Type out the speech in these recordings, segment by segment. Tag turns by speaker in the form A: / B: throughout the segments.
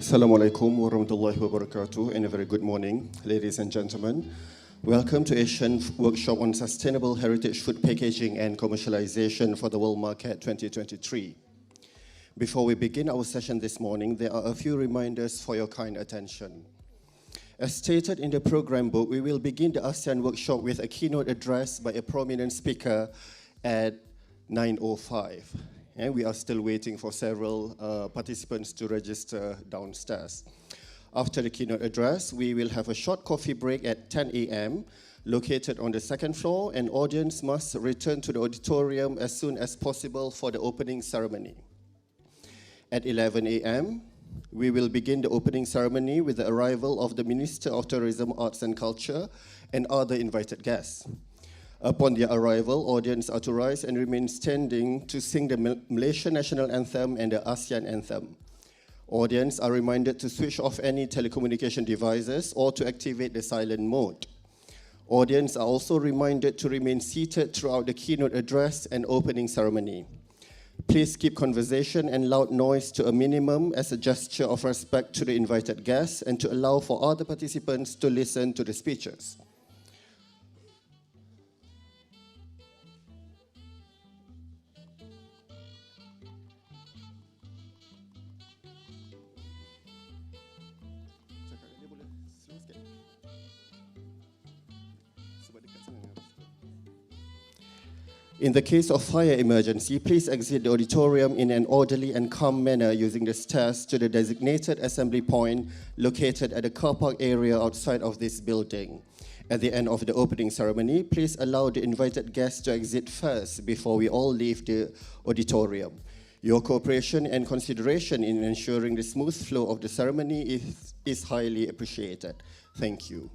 A: Assalamualaikum warahmatullahi wabarakatuh, and a very good morning, ladies and gentlemen. Welcome to ASEAN Workshop on Sustainable Heritage Food Packaging and Commercialization for the World Market 2023. Before we begin our session this morning, there are a few reminders for your kind attention. As stated in the program book, we will begin the ASEAN Workshop with a keynote address by a prominent speaker at 9:05. And we are still waiting for several participants to register downstairs. After the keynote address, we will have a short coffee break at 10 a.m. located on the second floor, and audience must return to the auditorium as soon as possible for the opening ceremony. At 11 a.m., we will begin the opening ceremony with the arrival of the Minister of Tourism, Arts and Culture and other invited guests. Upon their arrival, audience are to rise and remain standing to sing the Malaysian National Anthem and the ASEAN Anthem. Audience are reminded to switch off any telecommunication devices or to activate the silent mode. Audience are also reminded to remain seated throughout the keynote address and opening ceremony. Please keep conversation and loud noise to a minimum as a gesture of respect to the invited guests and to allow for other participants to listen to the speeches. In the case of fire emergency, please exit the auditorium in an orderly and calm manner using the stairs to the designated assembly point located at the car park area outside of this building. At the end of the opening ceremony, please allow the invited guests to exit first before we all leave the auditorium. Your cooperation and consideration in ensuring the smooth flow of the ceremony is highly appreciated. Thank you.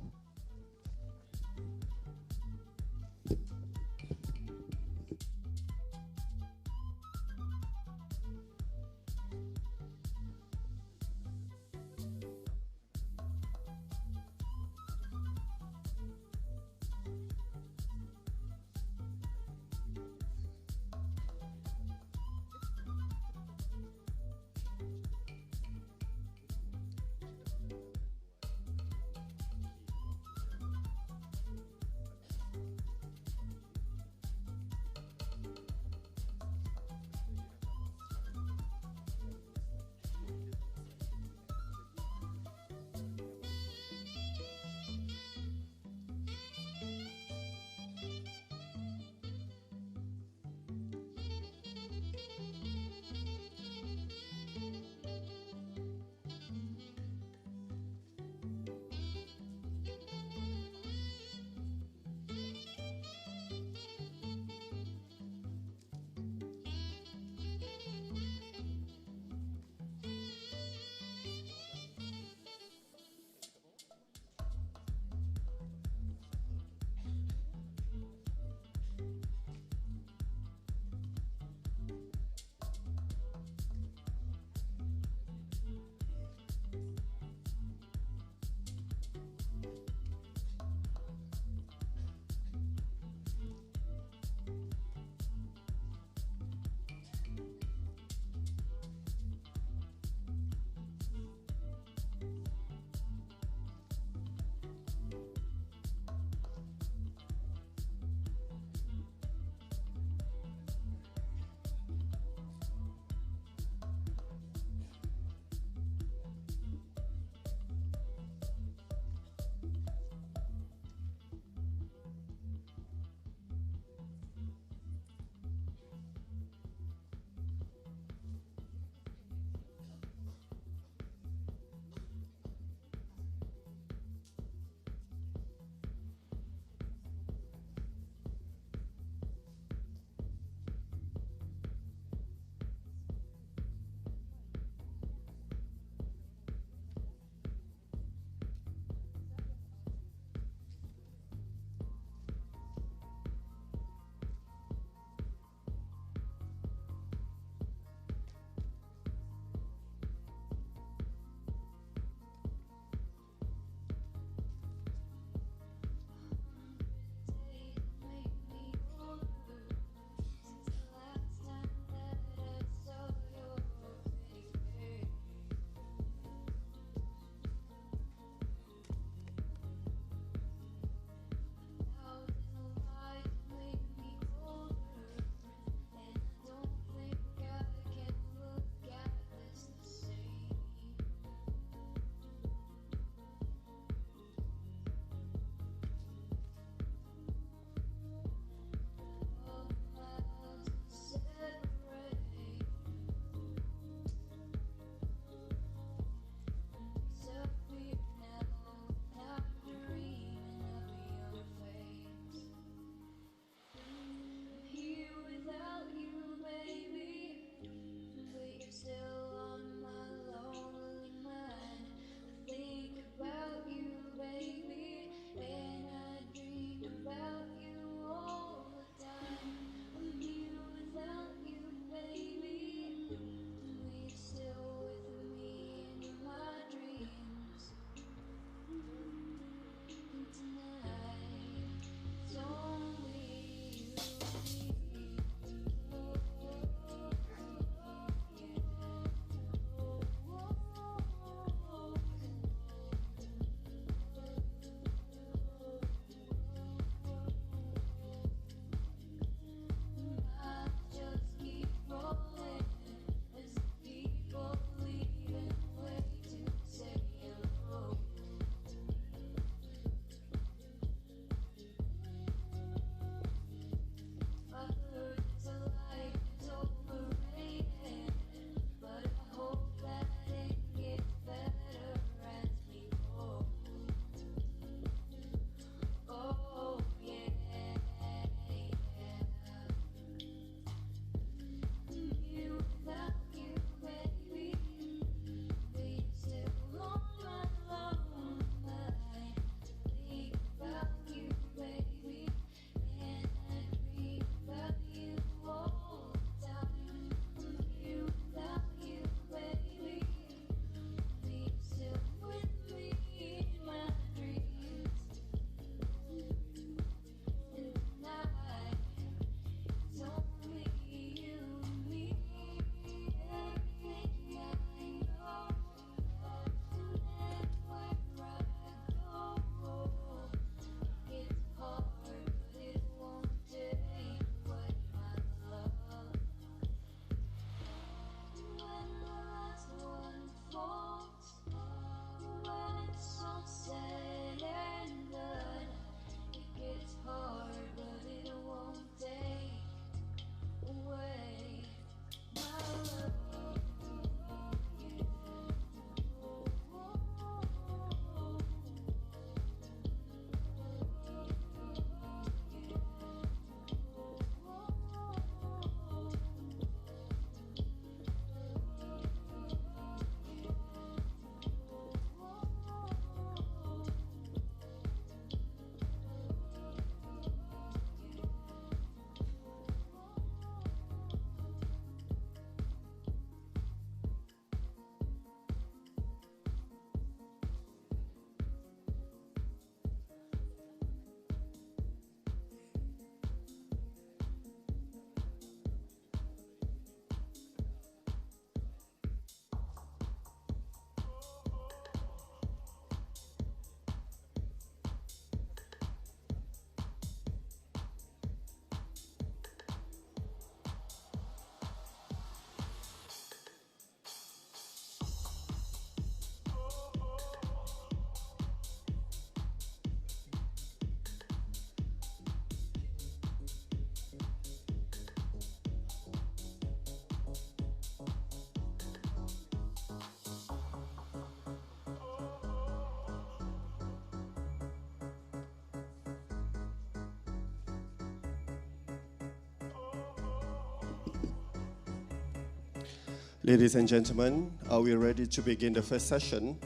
A: Ladies and gentlemen, are we ready to begin the first session?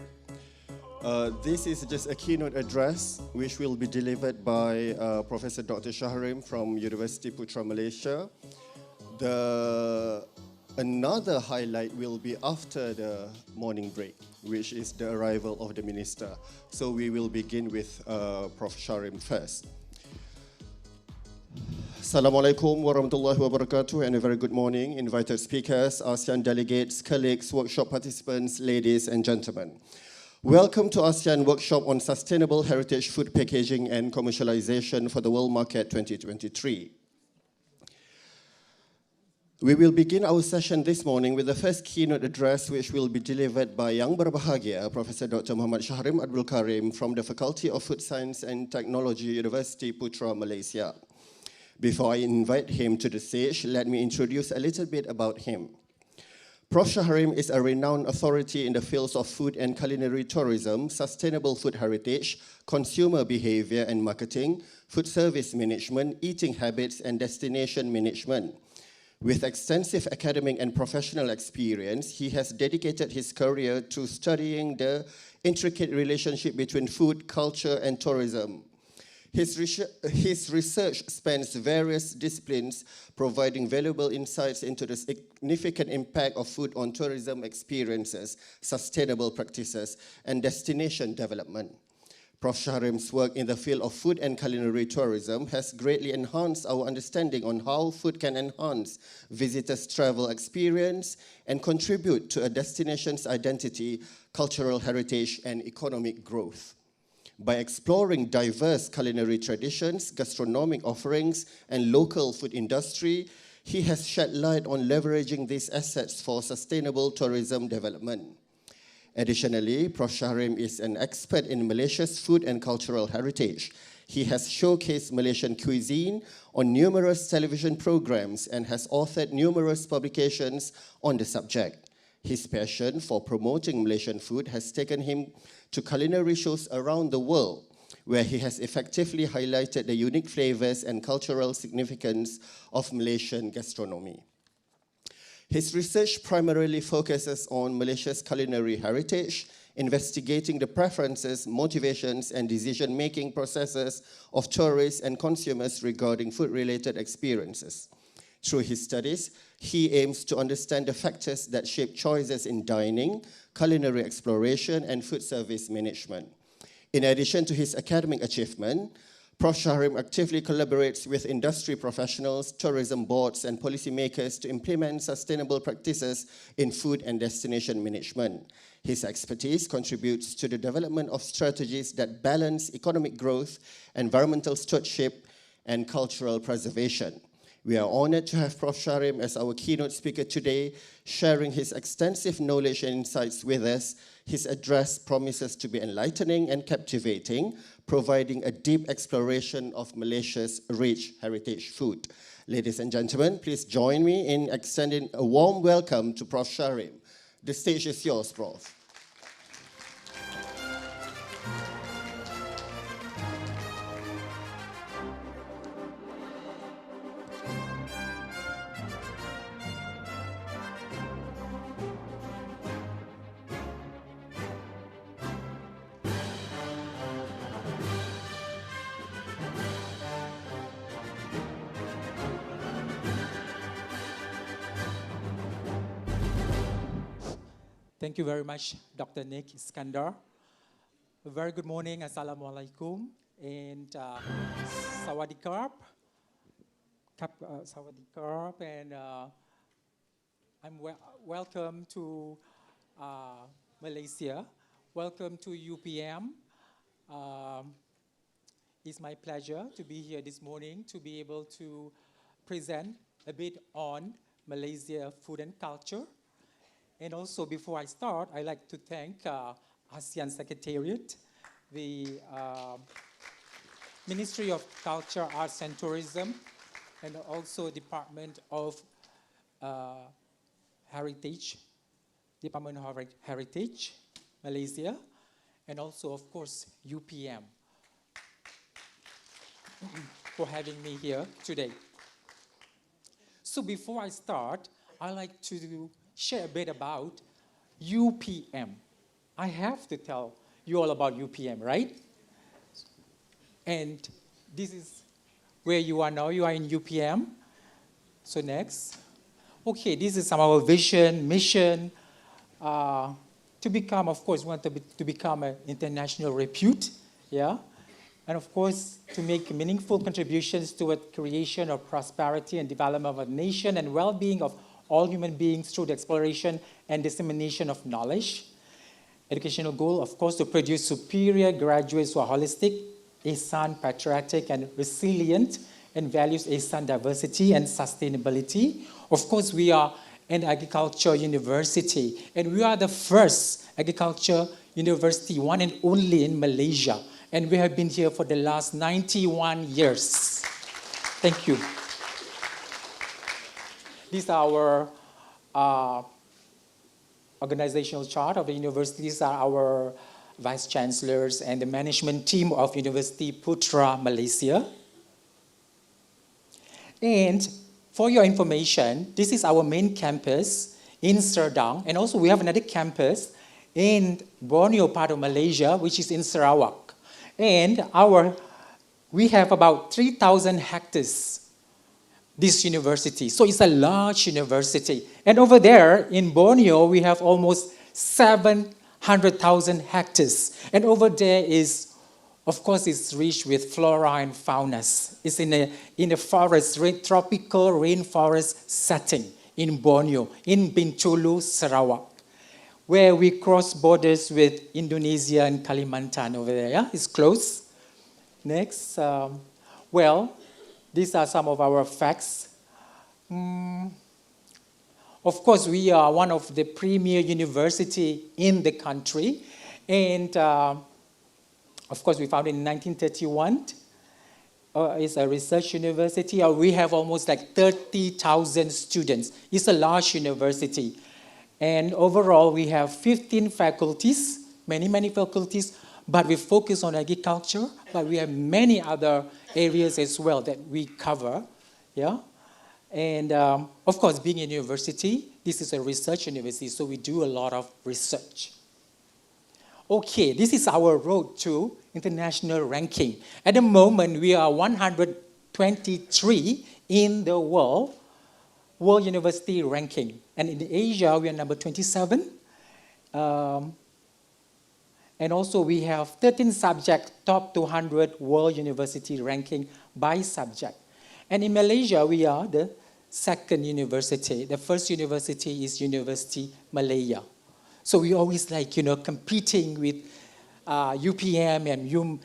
A: This is just a keynote address which will be delivered by Professor Dr. Shahrim from University Putra Malaysia. Another highlight will be after the morning break, which is the arrival of the minister. So we will begin with Prof. Shahrim first. Assalamualaikum warahmatullahi wabarakatuh and a very good morning, invited speakers, ASEAN delegates, colleagues, workshop participants, ladies and gentlemen. Welcome to ASEAN Workshop on Sustainable Heritage Food Packaging and Commercialization for the World Market 2023. We will begin our session this morning with the first keynote address, which will be delivered by Yang Berbahagia, Professor Dr. Muhammad Shahrim Abdul Karim from the Faculty of Food Science and Technology, University Putra, Malaysia. Before I invite him to the stage, let me introduce a little bit about him. Prof. Shahrim is a renowned authority in the fields of food and culinary tourism, sustainable food heritage, consumer behavior and marketing, food service management, eating habits, and destination management. With extensive academic and professional experience, he has dedicated his career to studying the intricate relationship between food, culture, and tourism. His research spans various disciplines, providing valuable insights into the significant impact of food on tourism experiences, sustainable practices, and destination development. Prof. Shahrim's work in the field of food and culinary tourism has greatly enhanced our understanding on how food can enhance visitors' travel experience and contribute to a destination's identity, cultural heritage, and economic growth. By exploring diverse culinary traditions, gastronomic offerings, and local food industry, he has shed light on leveraging these assets for sustainable tourism development. Additionally, Prof. Shahrim is an expert in Malaysia's food and cultural heritage. He has showcased Malaysian cuisine on numerous television programs and has authored numerous publications on the subject. His passion for promoting Malaysian food has taken him to culinary shows around the world, where he has effectively highlighted the unique flavors and cultural significance of Malaysian gastronomy. His research primarily focuses on Malaysia's culinary heritage, investigating the preferences, motivations, and decision-making processes of tourists and consumers regarding food-related experiences. Through his studies, he aims to understand the factors that shape choices in dining, culinary exploration, and food service management. In addition to his academic achievement, Prof. Shahrim actively collaborates with industry professionals, tourism boards, and policymakers to implement sustainable practices in food and destination management. His expertise contributes to the development of strategies that balance economic growth, environmental stewardship, and cultural preservation. We are honored to have Prof. Shahrim as our keynote speaker today, sharing his extensive knowledge and insights with us. His address promises to be enlightening and captivating, providing a deep exploration of Malaysia's rich heritage food. Ladies and gentlemen, please join me in extending a warm welcome to Prof. Shahrim. The stage is yours, Prof.
B: Thank you very much, Dr. Nick Iskandar. A very good morning, Assalamualaikum, and Sawadee-Karp. Sawadee-Karp, and I'm welcome to Malaysia. Welcome to UPM. It's my pleasure to be here this morning to be able to present a bit on Malaysia food and culture. And also, before I start, I'd like to thank ASEAN Secretariat, the Ministry of Culture, Arts and Tourism, and also Department of Heritage, Malaysia, and also, of course, UPM for having me here today. So before I start, I'd like to share a bit about UPM. I have to tell you all about UPM, right? And this is where you are now. You are in UPM. So next. Okay, this is our vision, mission. To become, of course, we want to become an international repute, yeah? And of course, to make meaningful contributions toward creation of prosperity and development of a nation and well-being of all human beings through the exploration and dissemination of knowledge. Educational goal, of course, to produce superior graduates who are holistic, ASEAN patriotic, and resilient, and values ASEAN diversity and sustainability. Of course, we are an agriculture university, and we are the first agriculture university, one and only in Malaysia. And we have been here for the last 91 years. Thank you. This is our organizational chart of the university. These are our vice chancellors and the management team of University Putra, Malaysia. And for your information, this is our main campus in Serdang, and also we have another campus in Borneo part of Malaysia, which is in Sarawak. And we have about 3,000 hectares, this university. So it's a large university. And over there in Borneo, we have almost 700,000 hectares. And over there is, of course, it's rich with flora and fauna. It's in a forest, tropical rainforest setting in Borneo, in Bintulu, Sarawak, where we cross borders with Indonesia and Kalimantan over there. Yeah? It's close. Next. Well, these are some of our facts. Of course, we are one of the premier university in the country. And of course, we founded in 1931. It's a research university. We have almost like 30,000 students. It's a large university. And overall, we have 15 faculties, many faculties, but we focus on agriculture, but we have many other areas as well that we cover, yeah? And of course, being a university, this is a research university, so we do a lot of research. Okay, this is our road to international ranking. At the moment, we are 123 in the world university ranking. And in Asia, we are number 27. And also we have 13 subjects, top 200 world university ranking by subject. And in Malaysia, we are the second university. The first university is University Malaya. So we always like, competing with UPM and UM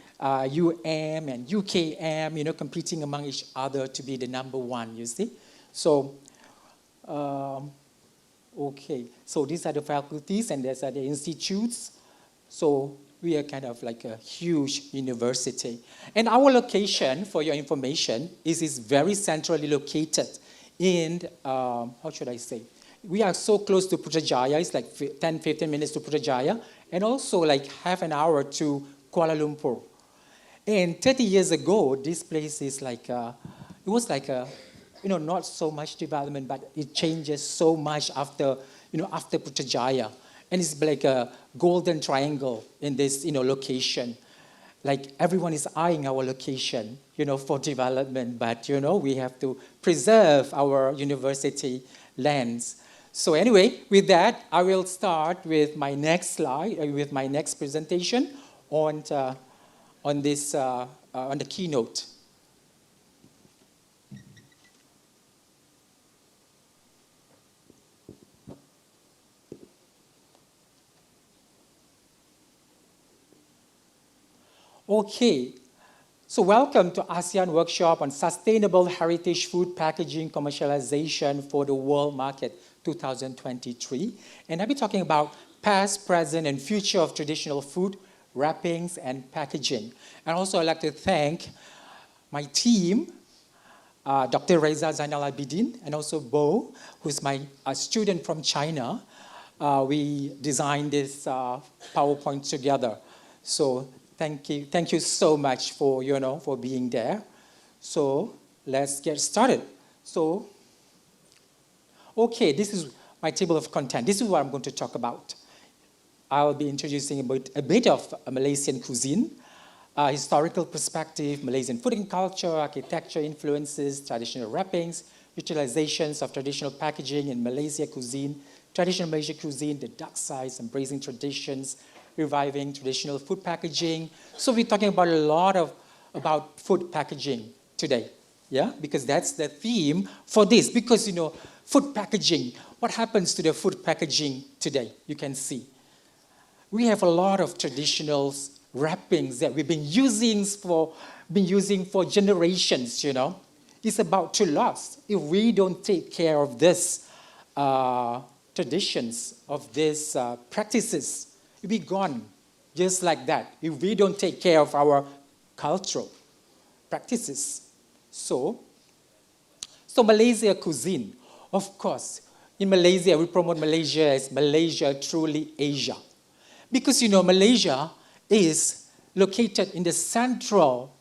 B: and UKM, competing among each other to be the number one, you see. So, okay. So these are the faculties and these are the institutes. So we are kind of like a huge university. And our location, for your information, is very centrally located in, how should I say? We are so close to Putrajaya. It's like 10, 15 minutes to Putrajaya. And also like half an hour to Kuala Lumpur. And 30 years ago, this place is like, it was like a, not so much development, but it changes so much after, after Putrajaya. And it's like a golden triangle in this, location. Like everyone is eyeing our location, for development, but, we have to preserve our university lands. So anyway, with that, I will start with my next slide, with my next presentation on the keynote. Okay, so welcome to ASEAN Workshop on Sustainable Heritage Food Packaging Commercialization for the World Market 2023. And I'll be talking about past, present, and future of traditional food, wrappings, and packaging. And also I'd like to thank my team, Dr. Reza Zainal Abidin, and also Bo, who's my student from China. We designed this PowerPoint together. So thank you so much for, for being there. So let's get started. So, okay, this is my table of content. This is what I'm going to talk about. I'll be introducing a bit of Malaysian cuisine, historical perspective, Malaysian food and culture, architecture influences, traditional wrappings, utilizations of traditional packaging in Malaysia cuisine, traditional Malaysian cuisine, the dark sides, embracing traditions, reviving traditional food packaging. So we're talking about a lot about food packaging today, yeah? Because that's the theme for this. Because, food packaging, what happens to the food packaging today? You can see. We have a lot of traditional wrappings that we've been using for generations, It's about to lose if we don't take care of this traditions, of these practices. It'll be gone just like that if we don't take care of our cultural practices. So Malaysia cuisine, of course, in Malaysia, we promote Malaysia as Malaysia truly Asia. Because, Malaysia is located in the central,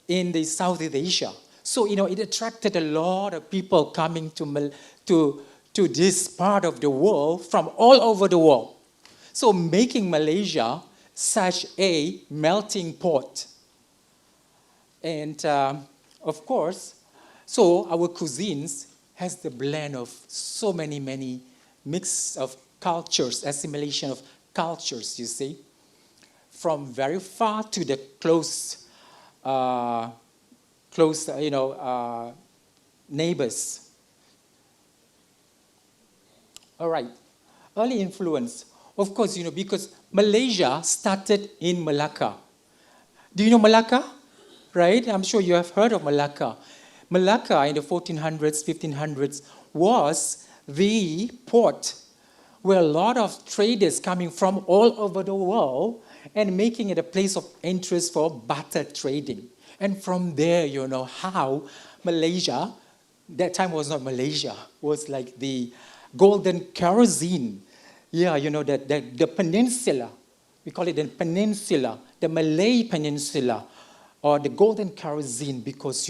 B: in the Southeast Asia. So, it attracted a lot of people coming to this part of the world from all over the world. So, making Malaysia such a melting pot. And, of course, so our cuisines has the blend of so many mix of cultures, assimilation of cultures, you see, from very far to the close, neighbors. All right, early influence. Of course, because Malaysia started in Malacca. Do you know Malacca? Right? I'm sure you have heard of Malacca. Malacca in the 1400s, 1500s was the port where a lot of traders coming from all over the world and making it a place of interest for barter trading. And from there, how Malaysia, that time was not Malaysia, was like the golden kerosene. Yeah, the peninsula, we call it the peninsula, the Malay peninsula, or the golden kerosene, because,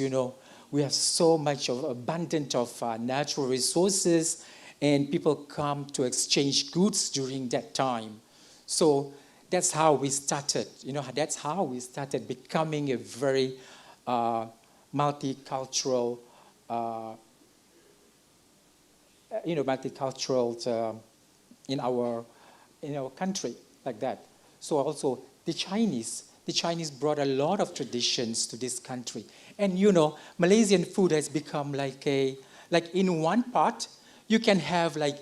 B: we have so much of abundant of natural resources, and people come to exchange goods during that time. So that's how we started. That's how we started becoming a very multicultural, in our country, like that. So also the Chinese brought a lot of traditions to this country. And Malaysian food has become like in one part, you can have like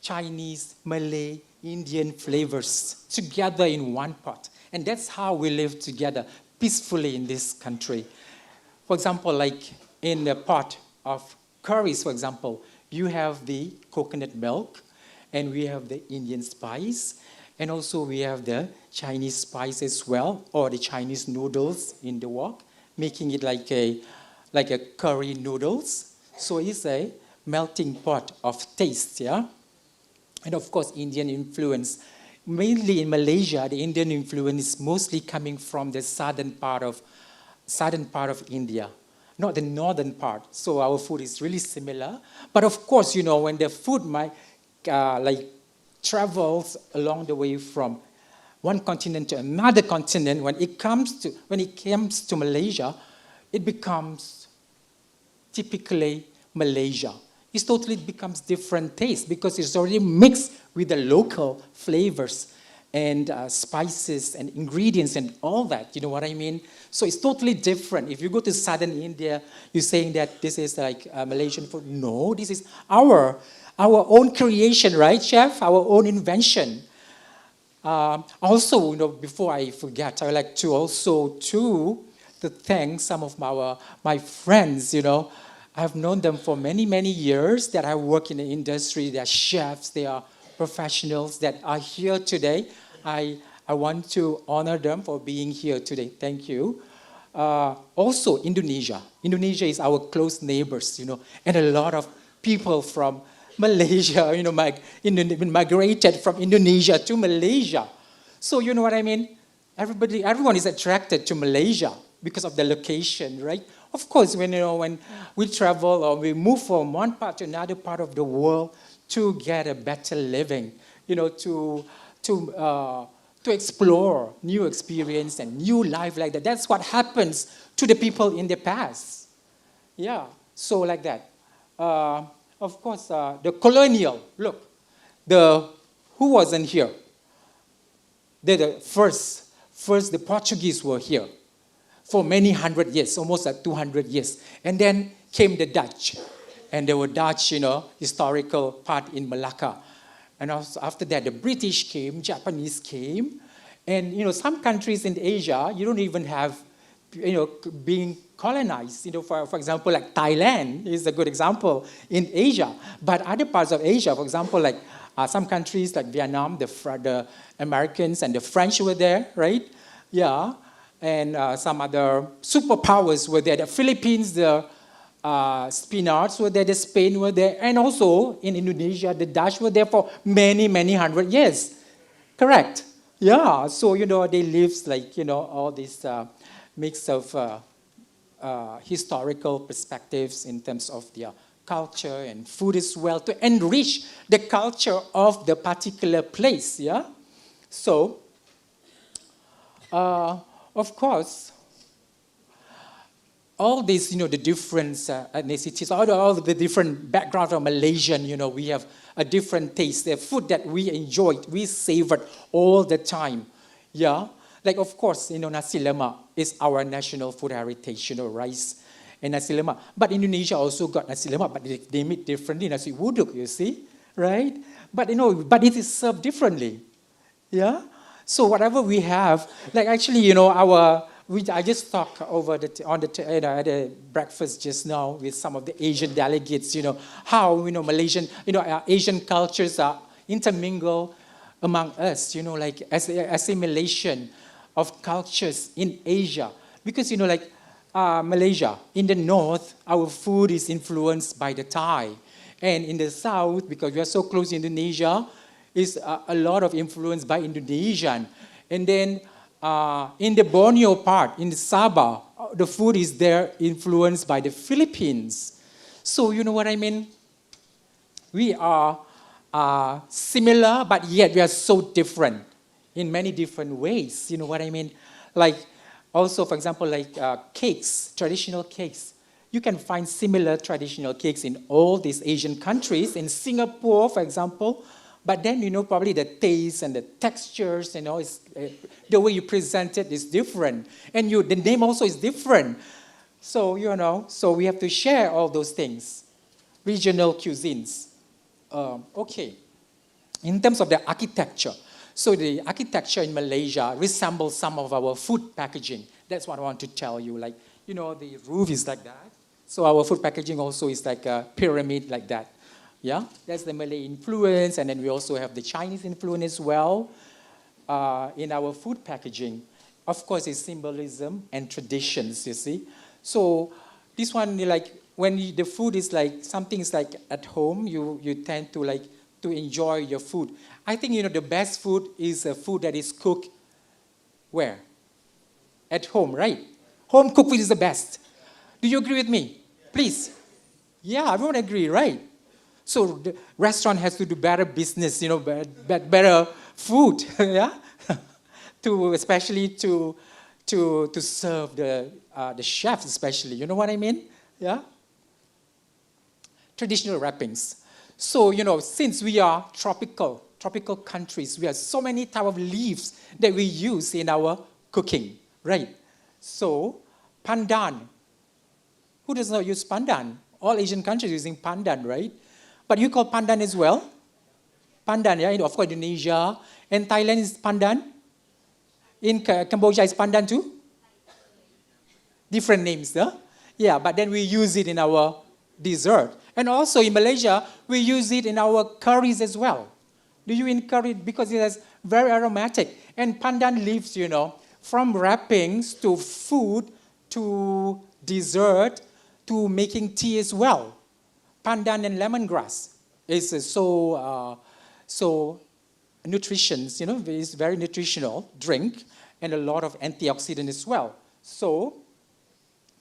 B: Chinese, Malay, Indian flavors together in one pot. And that's how we live together peacefully in this country. For example, like in the pot of curries, for example, you have the coconut milk, and we have the Indian spice, and also we have the Chinese spice as well, or the Chinese noodles in the wok, making it like a curry noodles. So it's a melting pot of taste, yeah? And of course, Indian influence. Mainly in Malaysia, the Indian influence is mostly coming from the southern part of India, not the northern part. So our food is really similar. But of course, when the food travels along the way from one continent to another continent, when it comes to Malaysia, it becomes typically Malaysia. It totally becomes different taste because it's already mixed with the local flavors and spices and ingredients and all that. You know what I mean? So it's totally different. If you go to southern India, you're saying that this is like Malaysian food. No, this is our own creation, right, chef? Our own invention. Also, before I forget, I would like to also to thank some of my friends. I've known them for many, many years that I work in the industry. They are chefs, they are professionals that are here today. I want to honor them for being here today. Thank you. Also, Indonesia. Indonesia is our close neighbors, and a lot of people from Malaysia, migrated from Indonesia to Malaysia. So you know what I mean? Everyone is attracted to Malaysia because of the location, right? Of course, when we travel or we move from one part to another part of the world to get a better living, to explore new experience and new life like that. That's what happens to the people in the past. Yeah, so like that. Of course, the colonial, look, who wasn't here? The first the Portuguese were here for many hundred years, almost like 200 years. And then came the Dutch. And there were Dutch, historical part in Malacca. And also after that, the British came, Japanese came. And, some countries in Asia, you don't even have, being colonized. For example, like Thailand is a good example in Asia. But other parts of Asia, for example, like some countries like Vietnam, the Americans and the French were there, right? Yeah. And some other superpowers were there. The Philippines, the Spaniards were there, the Spain were there, and also in Indonesia, the Dutch were there for many, many hundred years. Correct? Yeah, so, they lived like, all this mix of historical perspectives in terms of their culture and food as well to enrich the culture of the particular place, yeah? So, of course, all these, the different ethnicities, all the different backgrounds of Malaysian, we have a different taste. The food that we enjoyed, we savored all the time. Yeah? Like, of course, nasi lemak is our national food heritage, rice and nasi lemak. But Indonesia also got nasi lemak, but they make differently, nasi uduk, you see, right? But, but it is served differently. Yeah? So whatever we have, like actually, I just talked over at the breakfast just now with some of the Asian delegates, how, Malaysian, Asian cultures are intermingled among us, like as assimilation of cultures in Asia. Because, Malaysia, in the north, our food is influenced by the Thai. And in the south, because we are so close to Indonesia, is a lot of influence by Indonesian. And then in the Borneo part, in the Sabah, the food is there influenced by the Philippines. So you know what I mean? We are similar, but yet we are so different in many different ways. You know what I mean? Like also, for example, like cakes, traditional cakes. You can find similar traditional cakes in all these Asian countries. In Singapore, for example, but then, probably the taste and the textures, the way you present it is different. And the name also is different. So, so we have to share all those things. Regional cuisines. Okay. In terms of the architecture, so the architecture in Malaysia resembles some of our food packaging. That's what I want to tell you. Like, the roof is like that. So our food packaging also is like a pyramid like that. Yeah, that's the Malay influence, and then we also have the Chinese influence as well in our food packaging. Of course, it's symbolism and traditions, you see. So this one, like, when the food is like, something is like at home, you tend to like, to enjoy your food. I think, the best food is a food that is cooked where? At home, right? Home cooked food is the best. Do you agree with me? Please. Yeah, everyone agree, right? So the restaurant has to do better business, better food, yeah, especially to serve the chefs, especially. You know what I mean? Yeah. Traditional wrappings. So since we are tropical countries, we have so many type of leaves that we use in our cooking, right? So pandan. Who does not use pandan? All Asian countries using pandan, right? But you call pandan as well? Pandan, yeah? Of course, Indonesia. And Thailand is pandan? In Cambodia is pandan too? Different names, huh? Yeah, but then we use it in our dessert. And also in Malaysia, we use it in our curries as well. Do you in curry? Because it is very aromatic. And pandan leaves, from wrappings to food to dessert to making tea as well. Pandan and lemongrass is so nutritious, it's very nutritional drink and a lot of antioxidant as well. So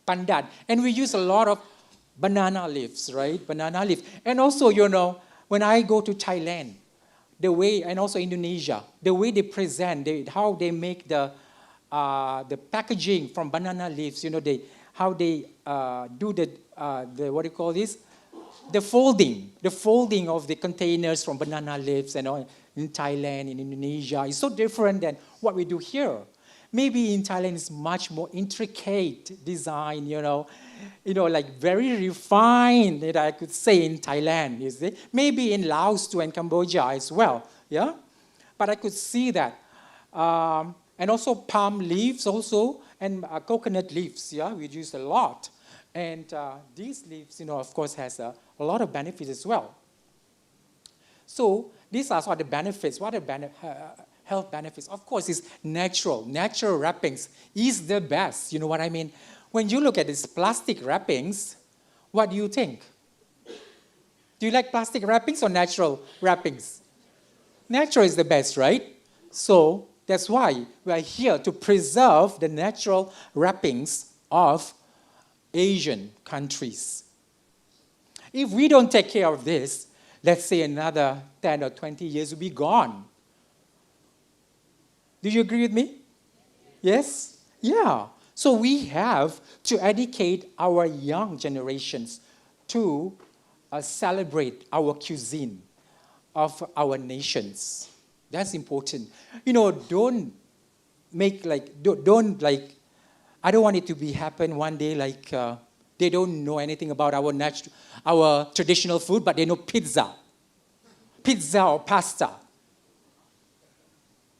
B: pandan. And we use a lot of banana leaves, right? Banana leaf. And also, when I go to Thailand, the way, and also Indonesia, the way they present, how they make the packaging from banana leaves, how they do the what do you call this? The folding of the containers from banana leaves and all in Thailand, in Indonesia, is so different than what we do here. Maybe in Thailand it's much more intricate design, like very refined, that I could say in Thailand, you see. Maybe in Laos too and Cambodia as well, yeah? But I could see that. And also palm leaves also, and coconut leaves, yeah, we use a lot. And these leaves, of course, has a lot of benefits as well. So these are sort of the benefits. What are health benefits? Of course, it's natural. Natural wrappings is the best. You know what I mean? When you look at these plastic wrappings, what do you think? Do you like plastic wrappings or natural wrappings? Natural is the best, right? So that's why we are here to preserve the natural wrappings of Asian countries. If we don't take care of this, let's say another 10 or 20 years will be gone. Do you agree with me? Yes? Yeah. So we have to educate our young generations to celebrate our cuisine of our nations. That's important. Don't make I don't want it to be happen one day like they don't know anything about our traditional food, but they know pizza or pasta.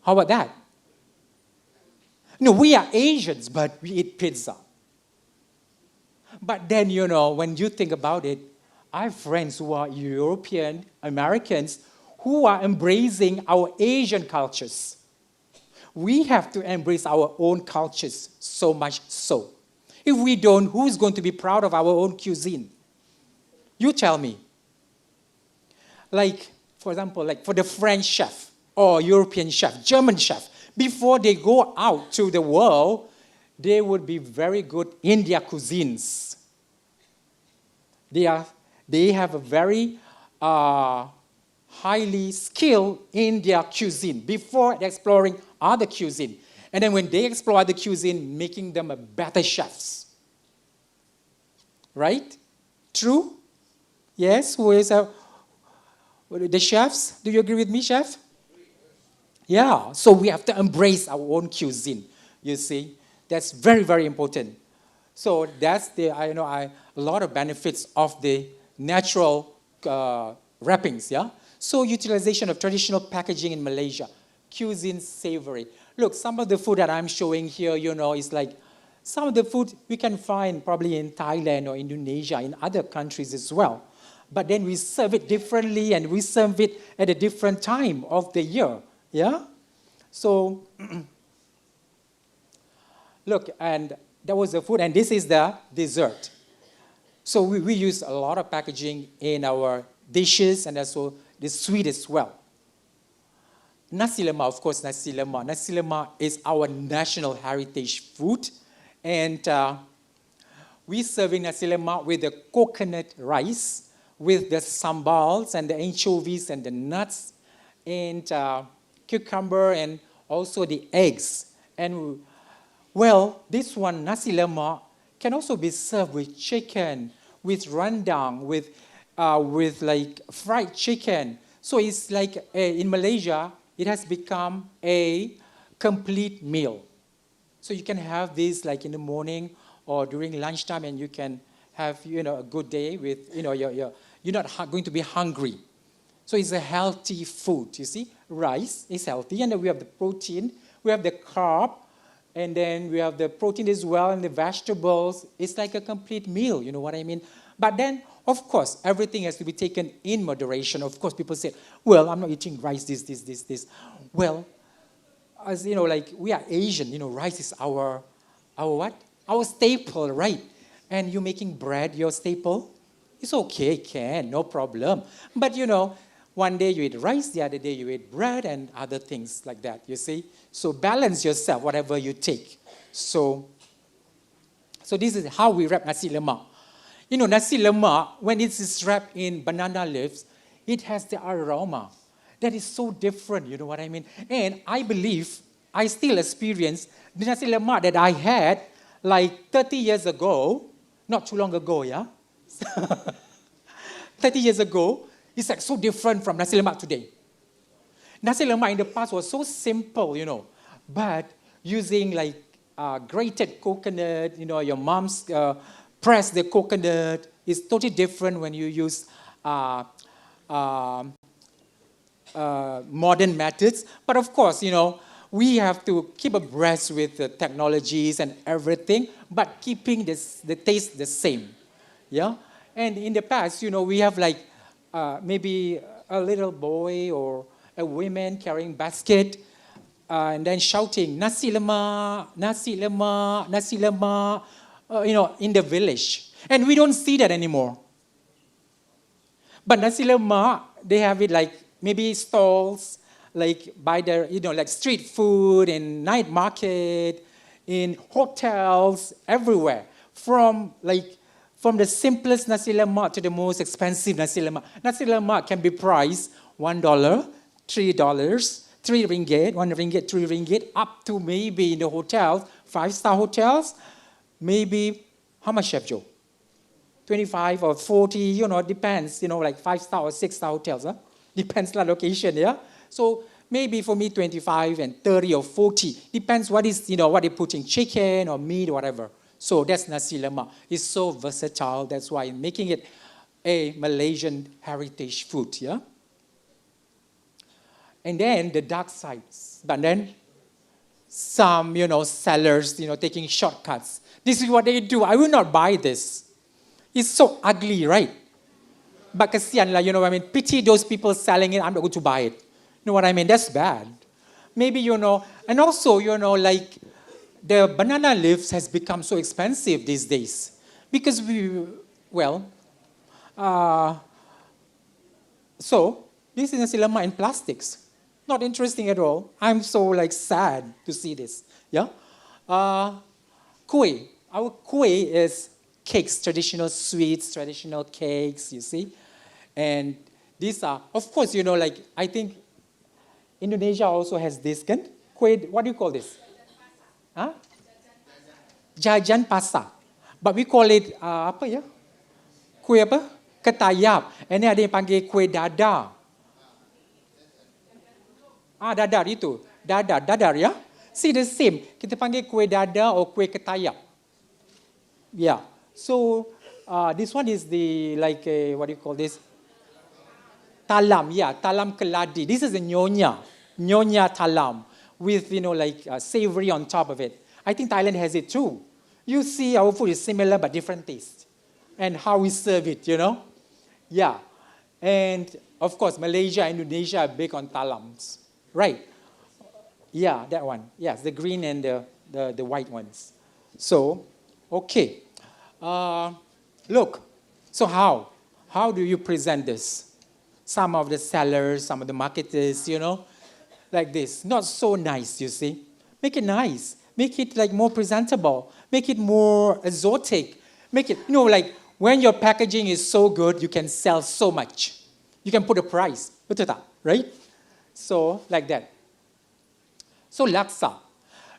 B: How about that? We are Asians, but we eat pizza. But then, when you think about it, I have friends who are European Americans who are embracing our Asian cultures. We have to embrace our own cultures so much so. If we don't, who's going to be proud of our own cuisine? You tell me. For example, for the French chef or European chef, German chef, before they go out to the world, they would be very good in their cuisines. They have a very highly skilled in their cuisine before exploring other cuisine. And then when they explore the cuisine, making them a better chefs. Right? True? Yes? Who is the chefs? Do you agree with me, chef? Yeah. So we have to embrace our own cuisine. You see? That's very, very important. So that's a lot of benefits of the natural wrappings, yeah? So utilization of traditional packaging in Malaysia. Cuisine savory. Look, some of the food that I'm showing here, is like some of the food we can find probably in Thailand or Indonesia, in other countries as well. But then we serve it differently and we serve it at a different time of the year, yeah? So, look, and that was the food, and this is the dessert. So we use a lot of packaging in our dishes and also the sweet as well. Nasi lemak, of course, nasi lemak. Nasi lemak is our national heritage food. And we serving nasi lemak with the coconut rice, with the sambals and the anchovies and the nuts, and cucumber, and also the eggs. And, well, this one, nasi lemak, can also be served with chicken, with rendang, with fried chicken. So it's like in Malaysia, it has become a complete meal. So you can have this like in the morning or during lunchtime, and you can have a good day with you're not going to be hungry. So it's a healthy food. You see, rice is healthy, and then we have the protein, we have the carb, and then we have the protein as well, and the vegetables. It's like a complete meal. You know what I mean? But then, of course, everything has to be taken in moderation. Of course, people say, well, I'm not eating rice, this. Well, as we are Asian, rice is our what? Our staple, right? And you making bread your staple? It's okay, can, no problem. But one day you eat rice, the other day you eat bread and other things like that, you see? So balance yourself, whatever you take. So So this is how we wrap nasi lemak. You know, nasi lemak, when it is wrapped in banana leaves, it has the aroma. That is so different, you know what I mean? And I believe, I still experience the nasi lemak that I had like 30 years ago, not too long ago, yeah? 30 years ago, it's like so different from nasi lemak today. Nasi lemak in the past was so simple, you know, but using like grated coconut, you know, your mom's press the coconut is totally different when you use modern methods. But of course, you know, we have to keep abreast with the technologies and everything, but keeping the taste the same, yeah? And in the past, you know, we have like maybe a little boy or a woman carrying basket and then shouting, nasi lemak, nasi lemak, nasi lemak, you know, in the village. And we don't see that anymore. But nasi lemak, they have it like maybe stalls, like by the, you know, like street food and night market, in hotels, everywhere. From the simplest nasi lemak to the most expensive nasi lemak. Nasi lemak can be priced $1, $3, 3 ringgit, 1 ringgit, 3 ringgit, up to maybe in the hotels, 5-star hotels, maybe, how much, Chef Joe? 25 or 40, you know, depends, you know, like 5-star or 6-star hotels, huh? Depends on location, yeah? So maybe for me, 25 and 30 or 40, depends what is, you know, what they put in chicken or meat or whatever. So that's nasi lemak. It's so versatile, that's why making it a Malaysian heritage food, yeah? And then the dark sides, but then some, you know, sellers, you know, taking shortcuts. This is what they do. I will not buy this. It's so ugly, right? But kasihan lah, you know what I mean? Pity those people selling it. I'm not going to buy it. You know what I mean? That's bad. Maybe, you know, and also, you know, like the banana leaves has become so expensive these days because so this is nasi lemak in plastics. Not interesting at all. I'm so like sad to see this. Yeah? Kueh. Our kueh is cakes, traditional sweets, traditional cakes, you see. And these are, of course, you know, like I think Indonesia also has this, kan? Kueh, what do you call this? Huh? Jajan pasar. But we call it, apa ya? Kueh apa? Ketayap. And then ada yang panggil kueh dadar. Dadar itu. Dadar ya. See the same. Kita panggil kueh dadar or kueh ketayap. Yeah. So this one is the, like, what do you call this? Talam, yeah. Talam keladi. This is a nyonya. Nyonya talam. With, you know, like savory on top of it. I think Thailand has it too. You see our food is similar but different taste. And how we serve it, you know? Yeah. And of course, Malaysia, Indonesia are big on talams. Right. Yeah, that one. Yes, the green and the white ones. So, okay. Look, so how do you present this? Some of the sellers, some of the marketers, you know, like this. Not so nice, you see. Make it nice. Make it like more presentable. Make it more exotic. Make it, you know, like when your packaging is so good, you can sell so much. You can put a price, betul tak? Right? So, like that. So, laksa.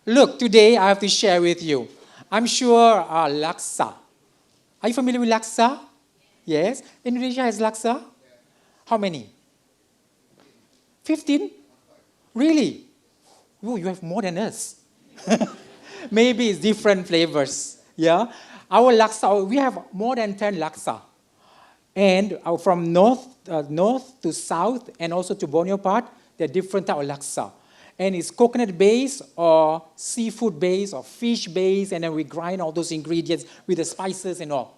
B: Look, today I have to share with you. I'm sure laksa. Are you familiar with laksa? Yes. Indonesia has laksa? How many? 15? Really? Oh, you have more than us. Maybe it's different flavors. Yeah? Our laksa, we have more than 10 laksa. And from north to south and also to Borneo part, there are different type of laksa. And it's coconut-based or seafood-based or fish-based, and then we grind all those ingredients with the spices and all.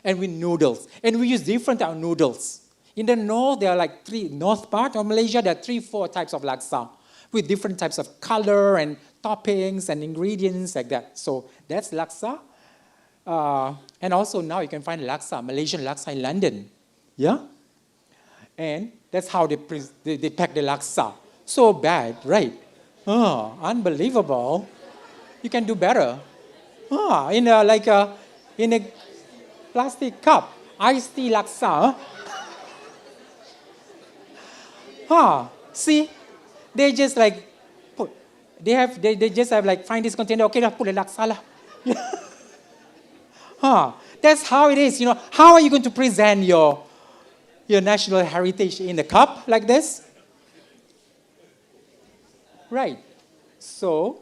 B: And with noodles. And we use different type of noodles. In the north, there are like north part of Malaysia, there are 3-4 types of laksa with different types of color and toppings and ingredients like that. So that's laksa. And also now you can find laksa, Malaysian laksa in London. Yeah? And that's how they pack the laksa. So bad, right? Oh, unbelievable. You can do better. In a plastic cup, iced tea laksa. See, they just like put, they just have like find this container. Okay, put the laksa lah. That's how it is. How are you going to present your national heritage in a cup like this? Right. So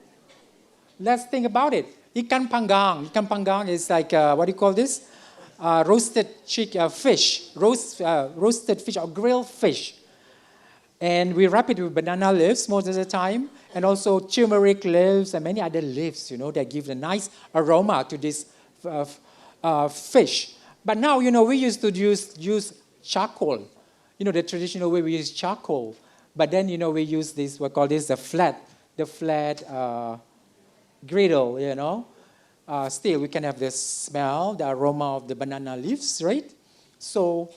B: let's think about it. Ikan panggang. Ikan panggang is like, what do you call this? Roasted fish. Roasted fish or grilled fish. And we wrap it with banana leaves most of the time. And also turmeric leaves and many other leaves, that give a nice aroma to this fish. But now, we used to use charcoal. The traditional way we use charcoal. But then, we use this, we call this the flat griddle, still, we can have the smell, the aroma of the banana leaves, right? So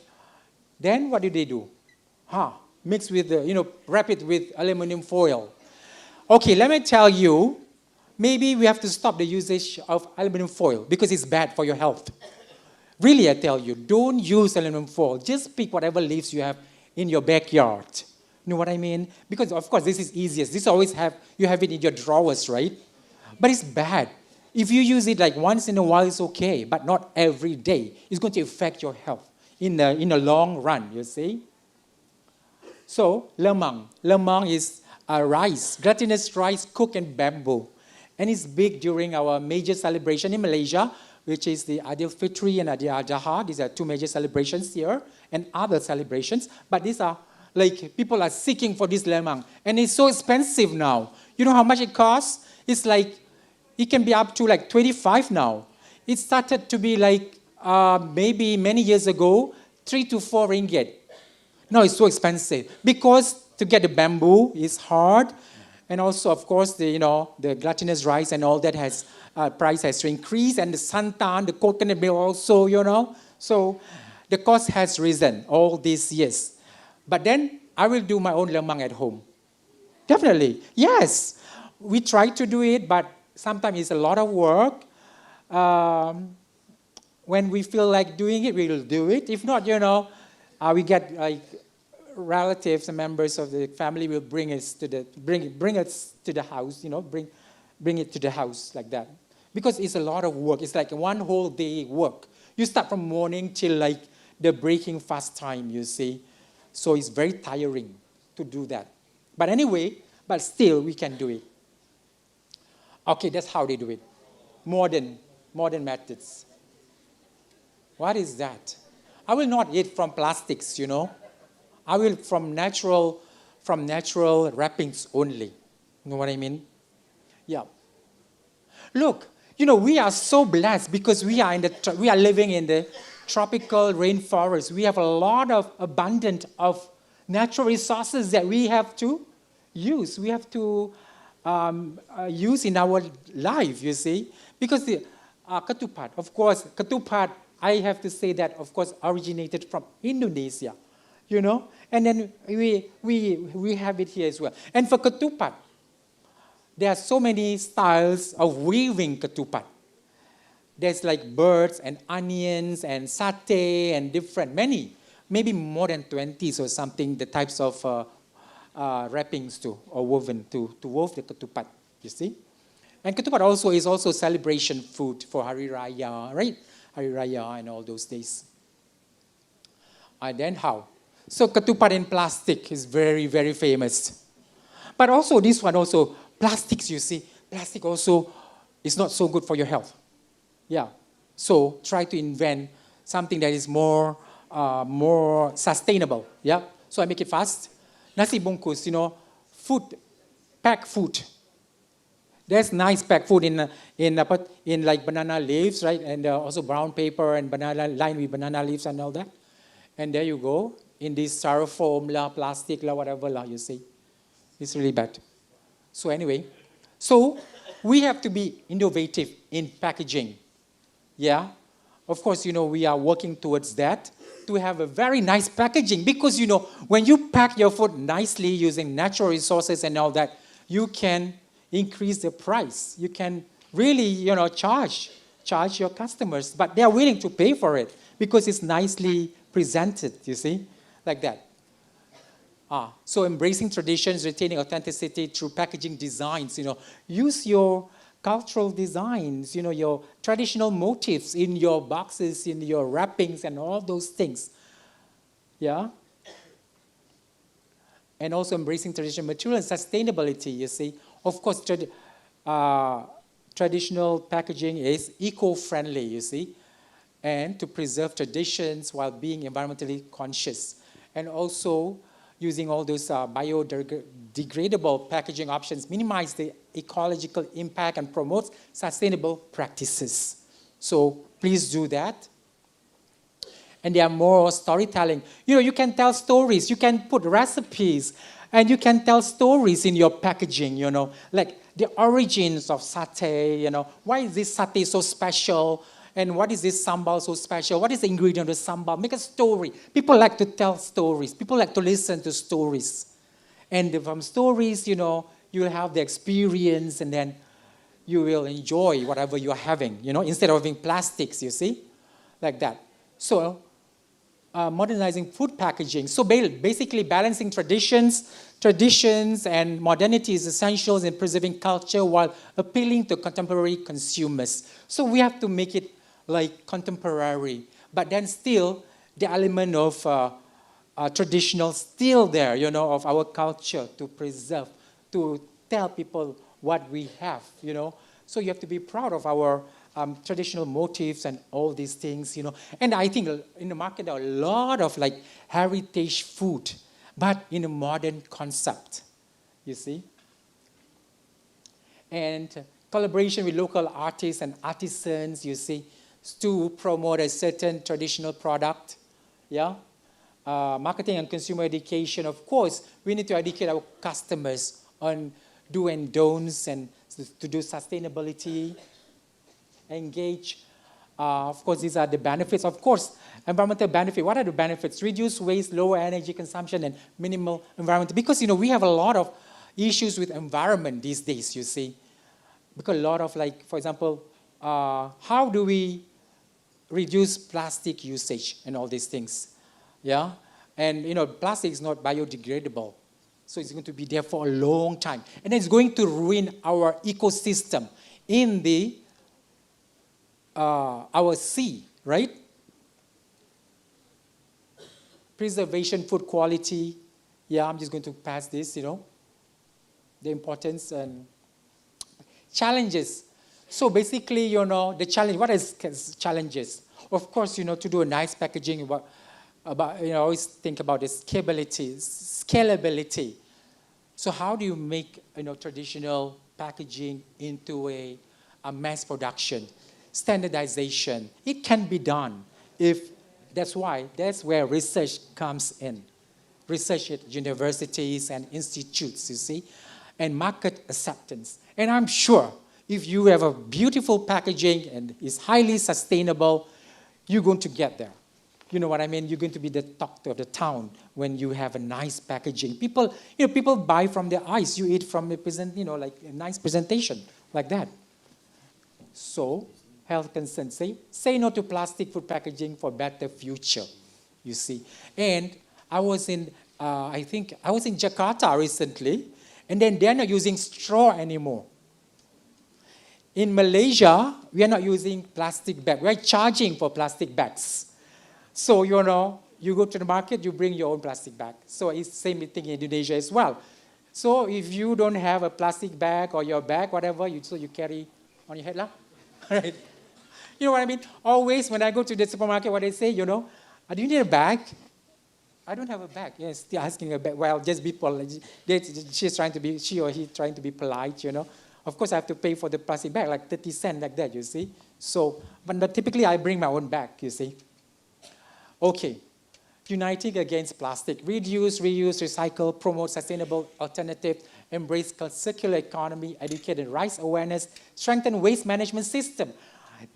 B: then what do they do? Mix with wrap it with aluminum foil. Okay, let me tell you, maybe we have to stop the usage of aluminum foil because it's bad for your health. Really, I tell you, don't use aluminum foil. Just pick whatever leaves you have in your backyard. You know what I mean? Because, of course, this is easiest. You have it in your drawers, right? But it's bad. If you use it like once in a while, it's okay, but not every day. It's going to affect your health in the long run, you see? So, lemang. Lemang is rice, glutinous rice cooked in bamboo. And it's big during our major celebration in Malaysia, which is the Aidilfitri and Adha. These are two major celebrations here, and other celebrations. But these are, people are seeking for this lemang. And it's so expensive now. You know how much it costs? It's it can be up to 25 now. It started to be maybe many years ago, 3 to 4 ringgit. Now it's so expensive because to get the bamboo is hard, and also of course the glutinous rice and all that price has increased, and the santan, the coconut milk also, so the cost has risen all these years. But then I will do my own lemang at home. Definitely, yes. We try to do it, but sometimes it's a lot of work. When we feel like doing it, we will do it. If not, we get relatives and members of the family will bring us to the house. Bring it to the house like that, because it's a lot of work. It's like one whole day work. You start from morning till the breaking fast time. You see, so it's very tiring to do that. But anyway, still we can do it. Okay, that's how they do it. Modern methods. What is that? I will not eat from plastics, I will from natural wrappings only. You know what I mean? Yeah. Look, we are so blessed because we are living in the tropical rainforest. We have a lot of abundant of natural resources that we have to use. We have to use in our life, you see. Because the ketupat, of course, I have to say that, of course, originated from Indonesia, and then we have it here as well. And for ketupat, there are so many styles of weaving ketupat. There's birds and onions and satay and maybe more than 20 or something, the types of wrappings or woven to wove the ketupat, you see. And ketupat also is celebration food for Hari Raya, right? Hari Raya and all those days. And then how? So ketupat in plastic is very, very famous. But also this one also, plastics, you see. Plastic also is not so good for your health. Yeah. So try to invent something that is more sustainable. Yeah. So I make it fast. Nasi bungkus, packed food. There's nice packed food in banana leaves, right? And also brown paper and lined with banana leaves and all that. And there you go, in this styrofoam plastic whatever you see. It's really bad. So anyway, we have to be innovative in packaging. Yeah. Of course, we are working towards that, to have a very nice packaging, because, when you pack your food nicely using natural resources and all that, you can increase the price. You can really, charge your customers, but they are willing to pay for it because it's nicely presented, you see, like that. So embracing traditions, retaining authenticity through packaging designs, use your cultural designs, your traditional motifs in your boxes, in your wrappings and all those things. Yeah? And also embracing traditional material and sustainability, you see. Of course, traditional packaging is eco-friendly, you see, and to preserve traditions while being environmentally conscious. And also using all those biodegradable packaging options, minimize the ecological impact and promotes sustainable practices. So please do that. And there are more storytelling. You can tell stories, you can put recipes, and you can tell stories in your packaging, like the origins of satay, why is this satay so special? And what is this sambal so special? What is the ingredient of the sambal? Make a story. People like to tell stories. People like to listen to stories. And from stories, you'll have the experience, and then you will enjoy whatever you're having, instead of having plastics, you see, like that. So modernizing food packaging. So basically balancing traditions and modernity is essential in preserving culture while appealing to contemporary consumers. So we have to make it like contemporary, but then still the element of traditional still there, of our culture to preserve, to tell people what we have, So you have to be proud of our traditional motifs and all these things, And I think in the market there are a lot of like heritage food, but in a modern concept, you see. And collaboration with local artists and artisans, you see, to promote a certain traditional product, yeah. Marketing and consumer education, of course, we need to educate our customers on do and don'ts and to do sustainability, engage. Of course, these are the benefits. Of course, environmental benefit. What are the benefits? Reduce waste, lower energy consumption, and minimal environment. Because, we have a lot of issues with environment these days, you see. Because a lot of, like, for example, how do we reduce plastic usage and all these things? Yeah? And, plastic is not biodegradable. So it's going to be there for a long time. And it's going to ruin our ecosystem in the our sea, right? Preservation, food quality. Yeah, I'm just going to pass this, the importance and challenges. So basically, the challenge, what is challenges? Of course, to do a nice packaging, always think about the scalability. So how do you make, traditional packaging into a mass production? Standardization. It can be done that's where research comes in. Research at universities and institutes, you see, and market acceptance. And I'm sure if you have a beautiful packaging and it's highly sustainable, you're going to get there. You know what I mean? You're going to be the talk of the town when you have a nice packaging. People buy from their eyes. You eat from a like a nice presentation like that. So, health concerns. Say no to plastic food packaging for better future, you see. And I was in Jakarta recently, and then they're not using straw anymore. In Malaysia, we are not using plastic bags. We're charging for plastic bags. So, you go to the market, you bring your own plastic bag. So it's the same thing in Indonesia as well. So if you don't have a plastic bag or your bag, whatever, you carry on your head, lah. Right? You know what I mean? Always when I go to the supermarket, what they say, do you need a bag? I don't have a bag. Yes, still asking a bag. Well, just be polite. She or he trying to be polite, Of course, I have to pay for the plastic bag, like 30 cents, like that, you see. So, but typically I bring my own bag, you see. Okay. Uniting against plastic. Reduce, reuse, recycle, promote sustainable alternative, embrace circular economy, educate and raise awareness, strengthen waste management system.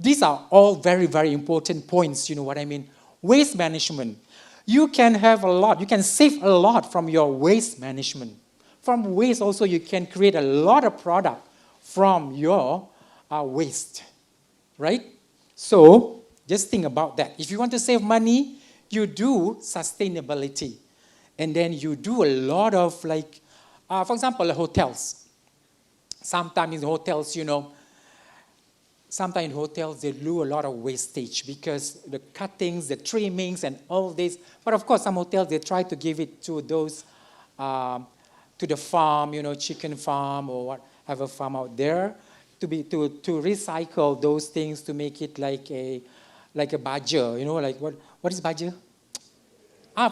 B: These are all very, very important points, you know what I mean? Waste management. You can have a lot, you can save a lot from your waste management. From waste also, you can create a lot of product from your waste, right? So just think about that. If you want to save money, you do sustainability. And then you do a lot of like, for example, hotels. Sometimes in hotels, sometimes in hotels they do a lot of wastage because the cuttings, the trimmings, and all this. But of course, some hotels, they try to give it to those, to the farm, chicken farm or whatever farm out there, to recycle those things to make it like a badger, like what is badger?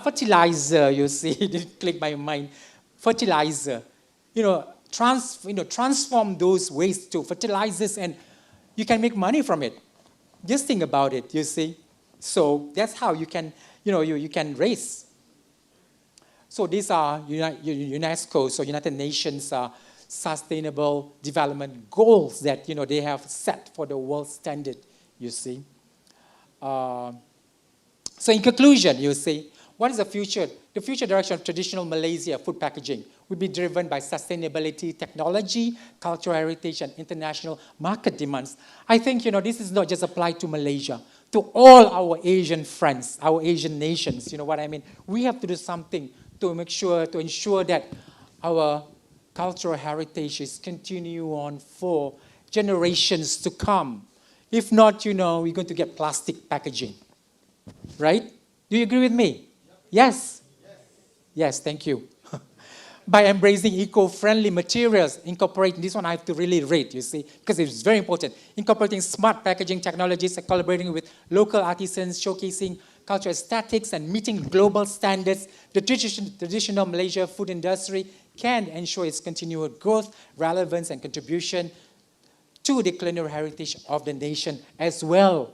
B: Fertilizer, you see, it didn't click my mind. Fertilizer, transform those wastes to fertilizers and you can make money from it. Just think about it, you see. So that's how you can, you can raise. So these are UNESCO, so United Nations Sustainable Development Goals that, they have set for the world standard, you see. So in conclusion, you see, what is the future? The future direction of traditional Malaysia food packaging will be driven by sustainability, technology, cultural heritage, and international market demands. I think, this is not just applied to Malaysia, to all our Asian friends, our Asian nations, you know what I mean? We have to do something to ensure that our cultural heritage is continue on for generations to come. If not, we're going to get plastic packaging, right? Do you agree with me? Yes? Yes, thank you. By embracing eco-friendly materials, incorporating, this one I have to really read, you see, because it's very important. Incorporating smart packaging technologies and collaborating with local artisans, showcasing cultural aesthetics and meeting global standards, the traditional Malaysia food industry can ensure its continued growth, relevance, and contribution to the culinary heritage of the nation as well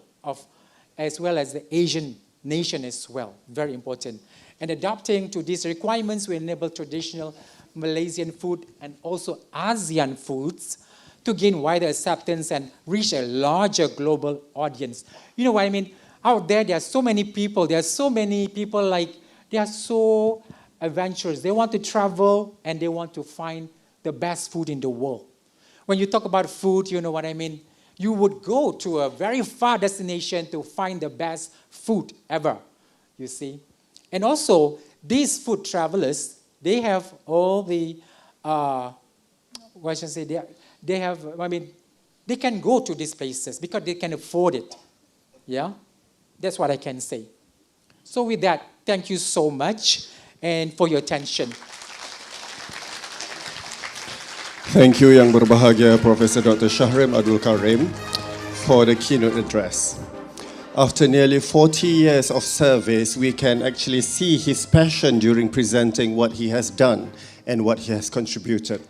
B: as the Asian nation as well. Very important. And adapting to these requirements will enable traditional Malaysian food and also ASEAN foods to gain wider acceptance and reach a larger global audience. You know what I mean? Out there are so many people. There are so many people like, they are so adventurous. They want to travel and they want to find the best food in the world. When you talk about food, you know what I mean? You would go to a very far destination to find the best food ever, you see. And also, these food travelers, they have all the, what should I say, they have, they can go to these places because they can afford it. Yeah? That's what I can say. So with that, thank you so much and for your attention.
A: Thank you, Yang Berbahagia Professor Dr. Shahrim Abdul Karim, for the keynote address. After nearly 40 years of service, we can actually see his passion during presenting what he has done and what he has contributed.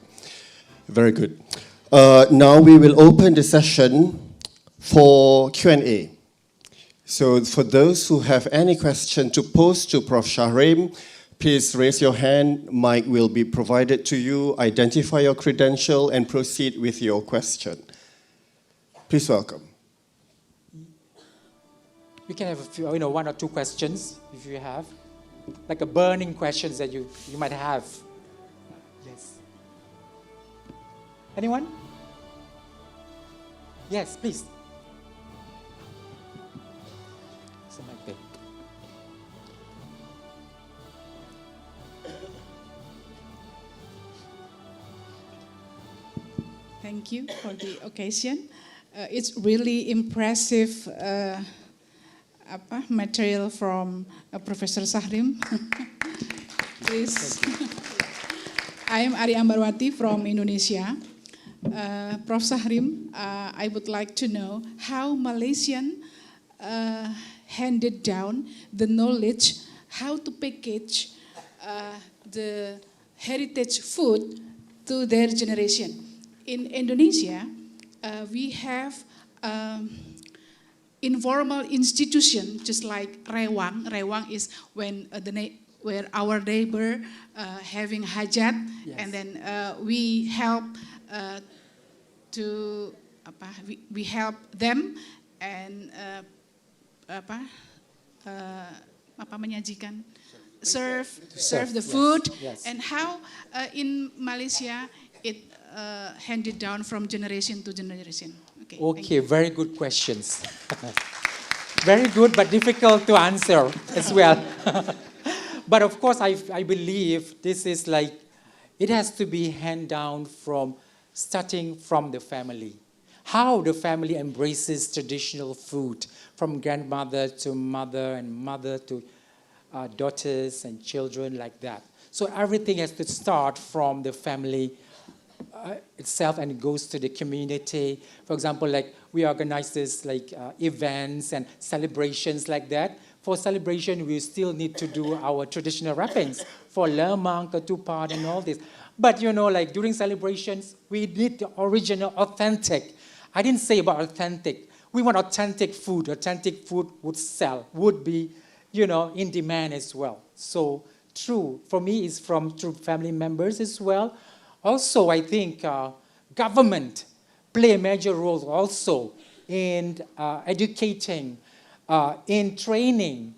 A: Very good. Now we will open the session for Q&A. So for those who have any question to pose to Prof. Shahrim, please raise your hand. Mic will be provided to you. Identify your credential and proceed with your question. Please welcome.
B: We can have a few, one or two questions if you have, like a burning questions that you might have. Yes. Anyone? Yes, please. Something like that.
C: Thank you for the occasion. It's really impressive material from Professor Shahrim. Please. I am Ari Ambarwati from Indonesia. Prof. Shahrim, I would like to know how Malaysian handed down the knowledge how to package the heritage food to their generation. In Indonesia, we have informal institution, just like rewang. Rewang is when where our neighbor having hajat, yes. And then we help we help them and menyajikan, serve the food, yes. And how in Malaysia it handed down from generation to generation. Okay.
B: Okay, very good questions. Very good, but difficult to answer as well. But of course, I believe this is like, it has to be hand down from starting from the family. How the family embraces traditional food, from grandmother to mother and mother to daughters and children, like that. So everything has to start from the family itself, and it goes to the community. For example, like we organize this like events and celebrations like that. For celebration, we still need to do our traditional wrappings for lemang, ketupat, and all this. But you know, like during celebrations, we need the original, authentic. I didn't say about authentic. We want authentic food. Authentic food would sell, would be, you know, in demand as well. So true, for me, it's from true family members as well. Also, I think government play a major role also in educating, in training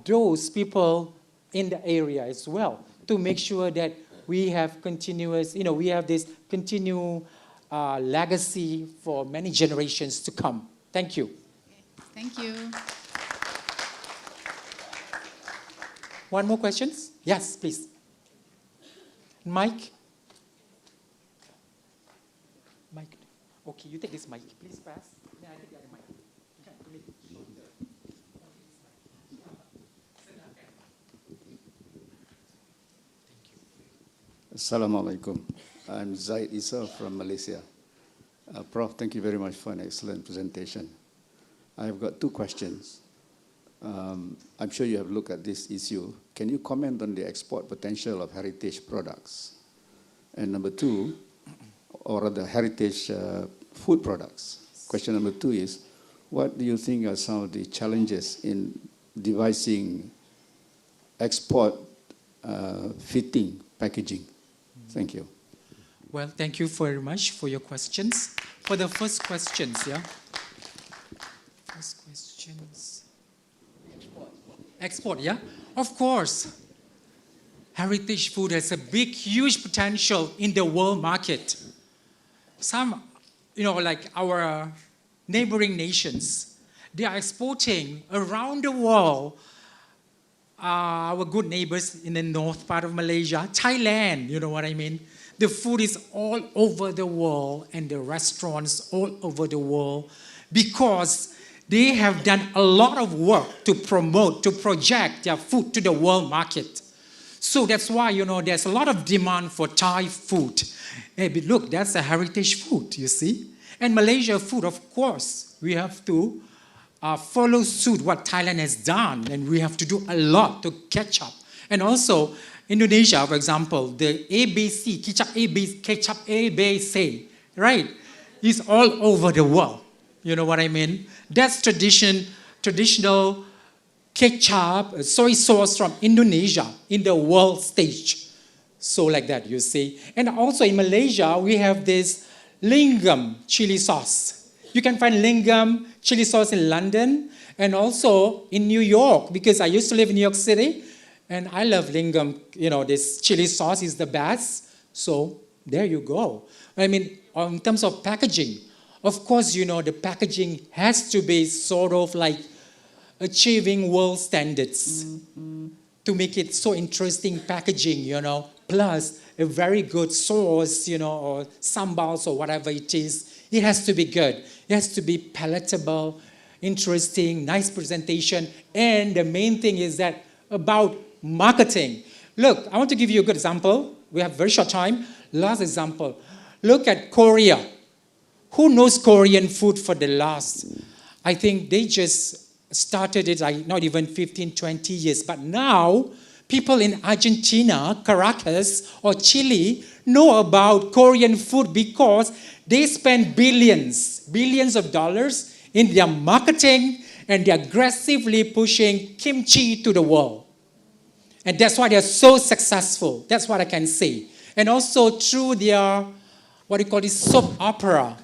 B: those people in the area as well, to make sure that we have continuous, you know, we have this continued legacy for many generations to come. Thank you.
C: Thank you.
B: One more questions? Yes, please. Mike? Mike. Okay, you take this mic. Please pass. Then I take the other mic.
D: Assalamualaikum. I'm Zaid Isa from Malaysia. Prof, thank you very much for an excellent presentation. I've got two questions. I'm sure you have looked at this issue. Can you comment on the export potential of heritage products? And number two, or rather heritage food products. Question number two is, what do you think are some of the challenges in devising export fitting packaging? Thank you.
B: Well, thank you very much for your questions. For the first questions, yeah? First questions. Export, yeah? Of course. Heritage food has a big, huge potential in the world market. Some, you know, like our neighboring nations, they are exporting around the world. Our good neighbors in the north part of Malaysia, Thailand, you know what I mean? The food is all over the world and the restaurants all over the world, because they have done a lot of work to promote, to project their food to the world market. So that's why, you know, there's a lot of demand for Thai food. Hey, but look, that's a heritage food, you see? And Malaysia food, of course, we have to follow suit what Thailand has done, and we have to do a lot to catch up. And also, Indonesia, for example, the ABC, ketchup ABC, right, is all over the world. You know what I mean? That's traditional ketchup, soy sauce from Indonesia in the world stage. So like that, you see. And also in Malaysia, we have this lingam chili sauce. You can find lingam chili sauce in London and also in New York, because I used to live in New York City, and I love lingam, you know, this chili sauce is the best. So there you go. I mean, in terms of packaging, of course, you know, the packaging has to be sort of like achieving world standards to make it so interesting packaging, you know, plus a very good sauce, you know, or sambals or whatever it is. It has to be good. It has to be palatable, interesting, nice presentation. And the main thing is that about marketing. Look, I want to give you a good example. We have very short time. Last example. Look at Korea. Who knows Korean food for the last? I think they just started it like not even 15, 20 years. But now, people in Argentina, Caracas, or Chile know about Korean food because they spend billions of dollars in their marketing, and they're aggressively pushing kimchi to the world. And that's why they're so successful. That's what I can say. And also through their, what do you call this, soap opera.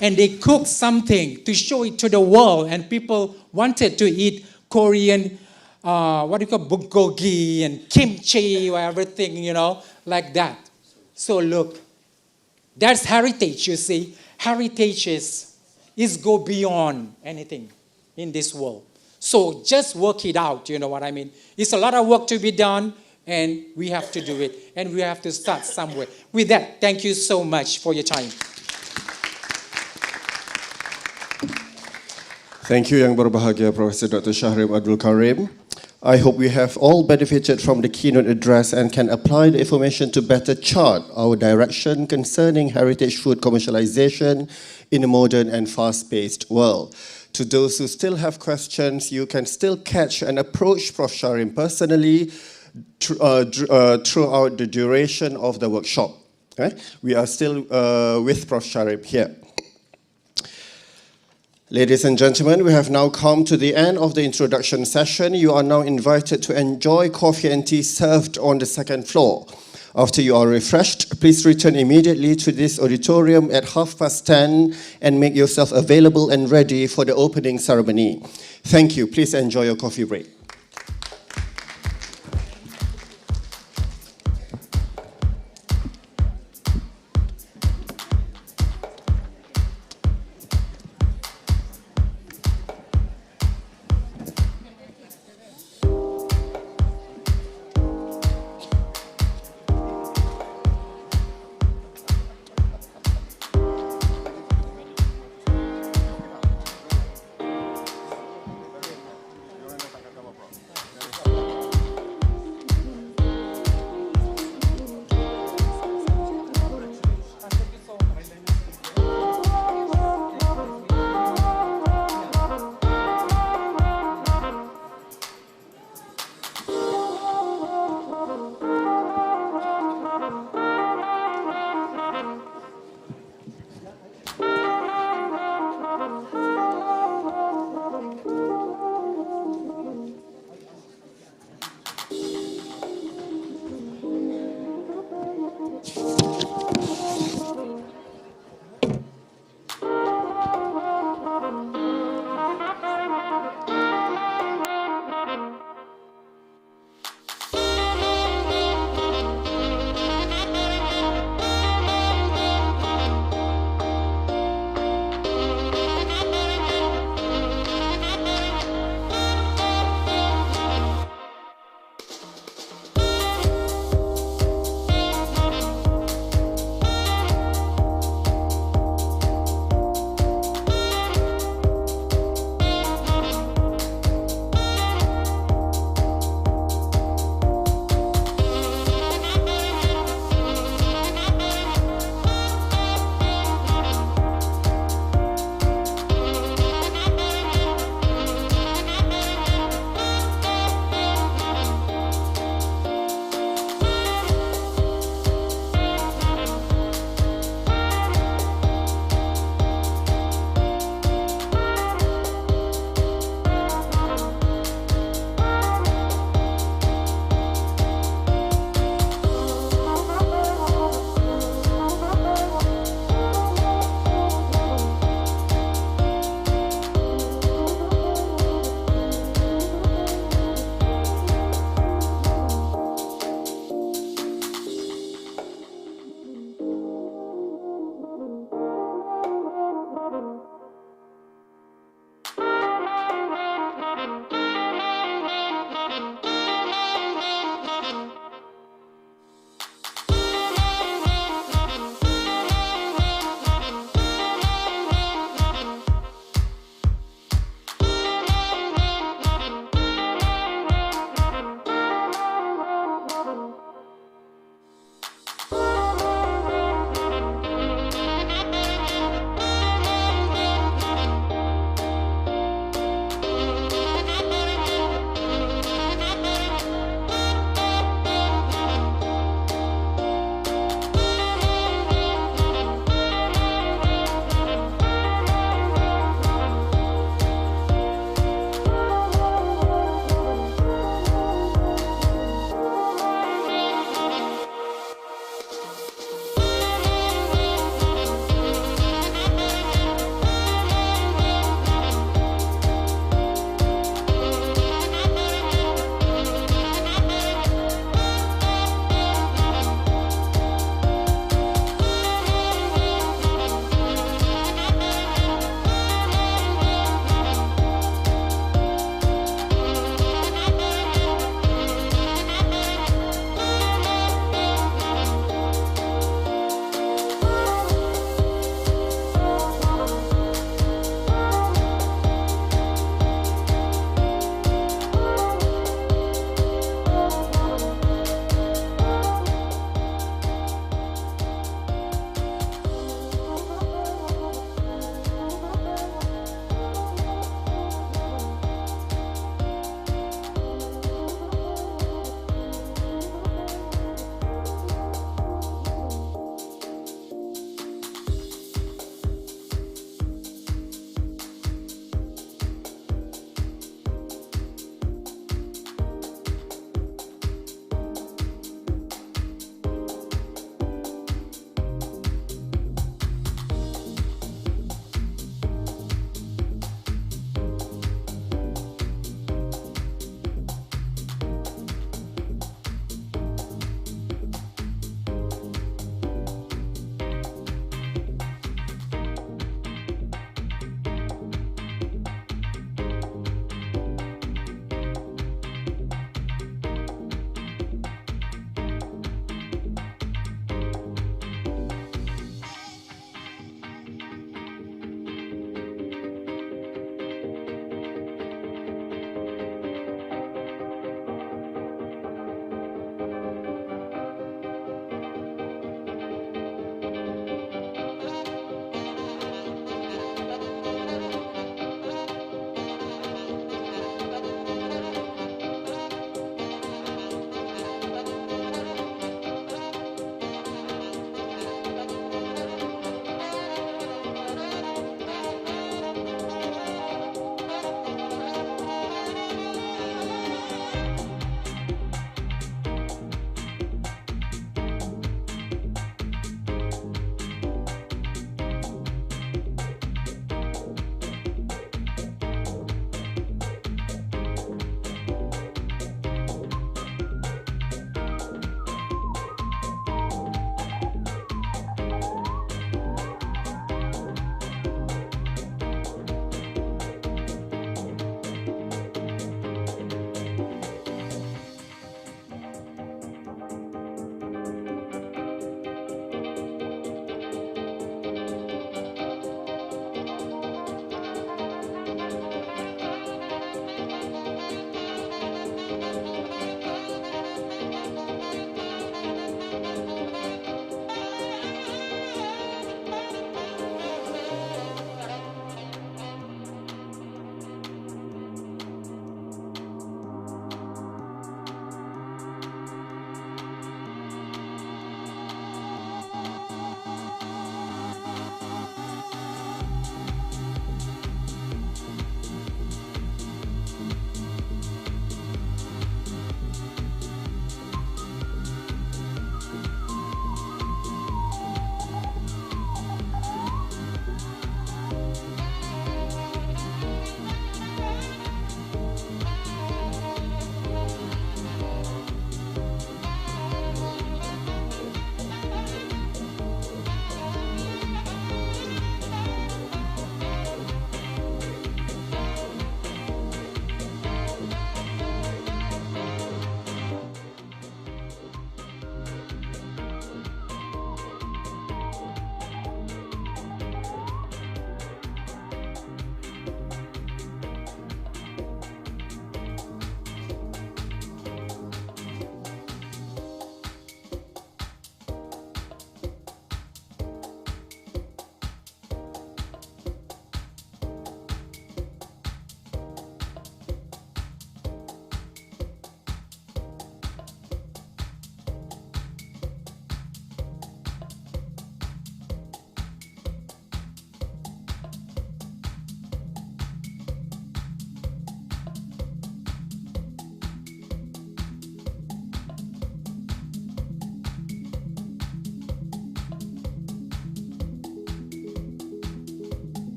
B: And they cook something to show it to the world, and people wanted to eat Korean, what do you call, bulgogi and kimchi or everything, you know, like that. So look, that's heritage, you see. heritage is go beyond anything in this world. So just work it out, you know what I mean? It's a lot of work to be done, and we have to do it, and we have to start somewhere. With that, thank you so much for your time.
A: Thank you, Yang Berbahagia Professor Dr. Shahrim Abdul Karim. I hope we have all benefited from the keynote address and can apply the information to better chart our direction concerning heritage food commercialization in a modern and fast-paced world. To those who still have questions, you can still catch and approach Prof. Shahrim personally throughout the duration of the workshop. Okay? We are still with Prof. Shahrim here. Ladies and gentlemen, we have now come to the end of the introduction session. You are now invited to enjoy coffee and tea served on the second floor. After you are refreshed, please return immediately to this auditorium at 10:30 and make yourself available and ready for the opening ceremony. Thank you. Please enjoy your coffee break.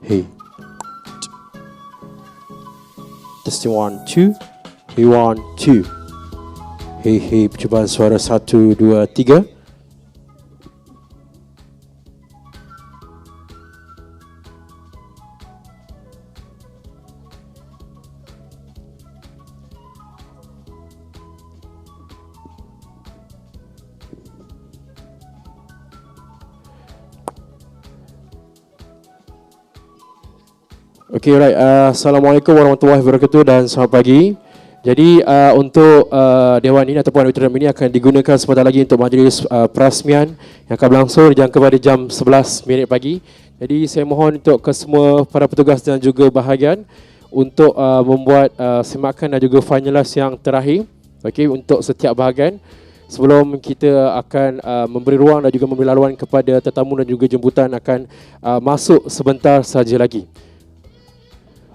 E: Hey. Testing 1, 2. Hey, 1, 2. Hey, hey, percubaan suara 1, 2, 3. Okay, right. Assalamualaikum warahmatullahi wabarakatuh dan selamat pagi. Jadi untuk Dewan ini ataupun auditorium ini akan digunakan sebentar lagi untuk majlis perasmian yang akan berlangsung jangka pada jam 11 minit pagi. Jadi saya mohon untuk kesemua para petugas dan juga bahagian untuk membuat semakan dan juga finalis yang terakhir, okay, untuk setiap bahagian sebelum kita akan memberi ruang dan juga memberi laluan kepada tetamu dan juga jemputan akan masuk sebentar saja lagi.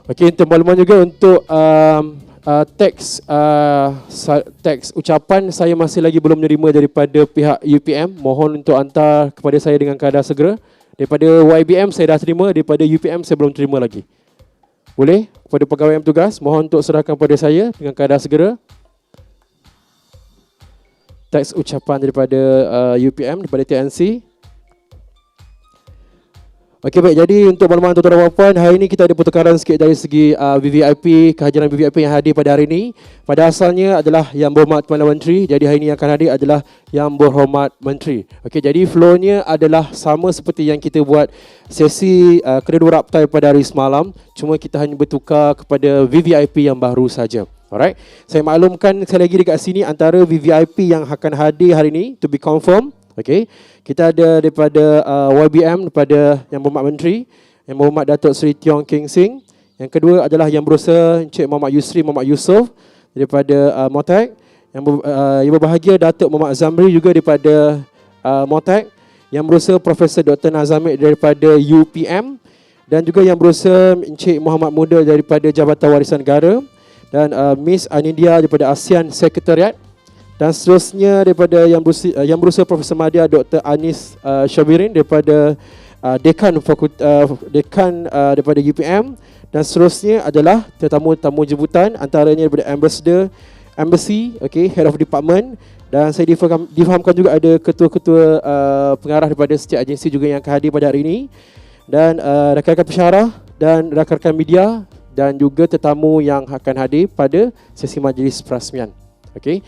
E: Okey, untuk makluman juga untuk teks ucapan saya masih lagi belum menerima daripada pihak UPM. Mohon untuk hantar kepada saya dengan keadaan segera. Daripada YBM saya dah terima, daripada UPM saya belum terima lagi. Boleh? Kepada pegawai yang bertugas, mohon untuk serahkan kepada saya dengan keadaan segera. Teks ucapan daripada UPM, daripada TNC. Okey, baik, jadi untuk makluman tuan-tuan dan puan, hari ini kita ada pertukaran sikit dari segi VVIP, kehadiran VVIP yang hadir pada hari ini. Pada asalnya adalah Yang Berhormat Perdana Menteri, jadi hari ini yang akan hadir adalah Yang Berhormat Menteri. Okey, jadi flow-nya adalah sama seperti yang kita buat sesi kedua raptai pada hari semalam, cuma kita hanya bertukar kepada VVIP yang baru saja. Alright, saya maklumkan sekali lagi dekat sini antara VVIP yang akan hadir hari ini to be confirmed. Okey, kita ada daripada YBM, daripada Yang Berhormat Menteri, Yang Berhormat Datuk Seri Tiong Keng Sing. Yang kedua adalah Yang Berusaha Encik Muhammad Yusri Muhammad Yusof daripada Motek. Yang berbahagia Datuk Muhammad Zamri juga daripada Motek. Yang Berusaha Profesor Dr. Nazamid daripada UPM. Dan juga Yang Berusaha Encik Muhammad Muda daripada Jabatan Warisan Negara. Dan Miss Anindia daripada ASEAN Sekretariat. Dan seterusnya daripada Yang Berusaha Profesor Madya Dr. Anis Syabirin daripada Dekan daripada UPM. Dan seterusnya adalah tetamu-tetamu jemputan, antaranya daripada Embassy, okay, Head of Department. Dan saya difahamkan juga ada ketua-ketua pengarah daripada setiap agensi juga yang akan hadir pada hari ini. Dan rakan-rakan pensyarah dan rakan-rakan media dan juga tetamu yang akan hadir pada sesi majlis perasmian. Okay.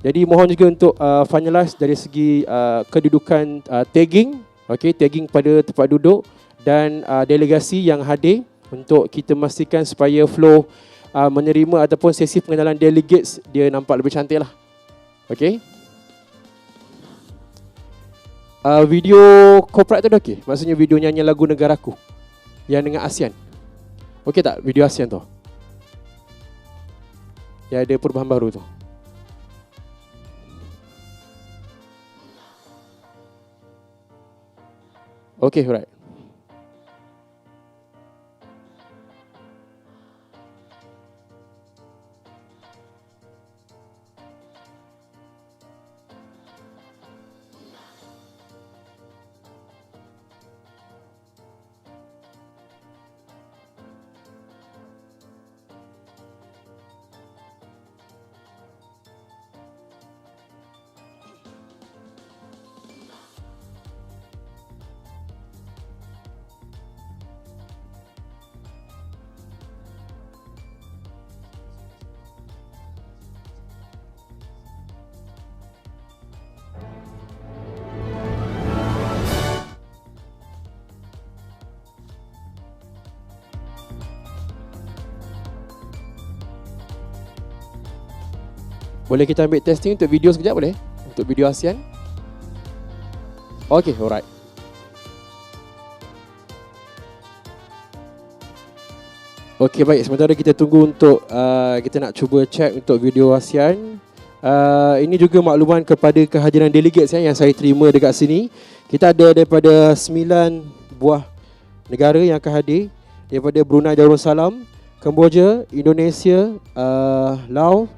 E: Jadi mohon juga untuk finalize dari segi kedudukan tagging, okay, tagging pada tempat duduk dan delegasi yang hadir untuk kita memastikan supaya flow menerima ataupun sesi pengenalan delegates dia nampak lebih cantik lah. Okay. Video corporate tu dah okey? Maksudnya video nyanyi lagu negaraku yang dengan ASEAN. Okey tak video ASEAN tu? Yang ada perubahan baru tu. Okay, right. Boleh kita ambil testing untuk video sekejap boleh? Untuk video ASEAN. Okay, alright. Okay, baik. Sementara kita tunggu untuk kita nak cuba check untuk video ASEAN. Ini juga makluman kepada kehadiran delegates yang saya terima dekat sini. Kita ada daripada 9 buah negara yang akan hadir. Daripada Brunei Darussalam, Kemboja, Indonesia, Laos,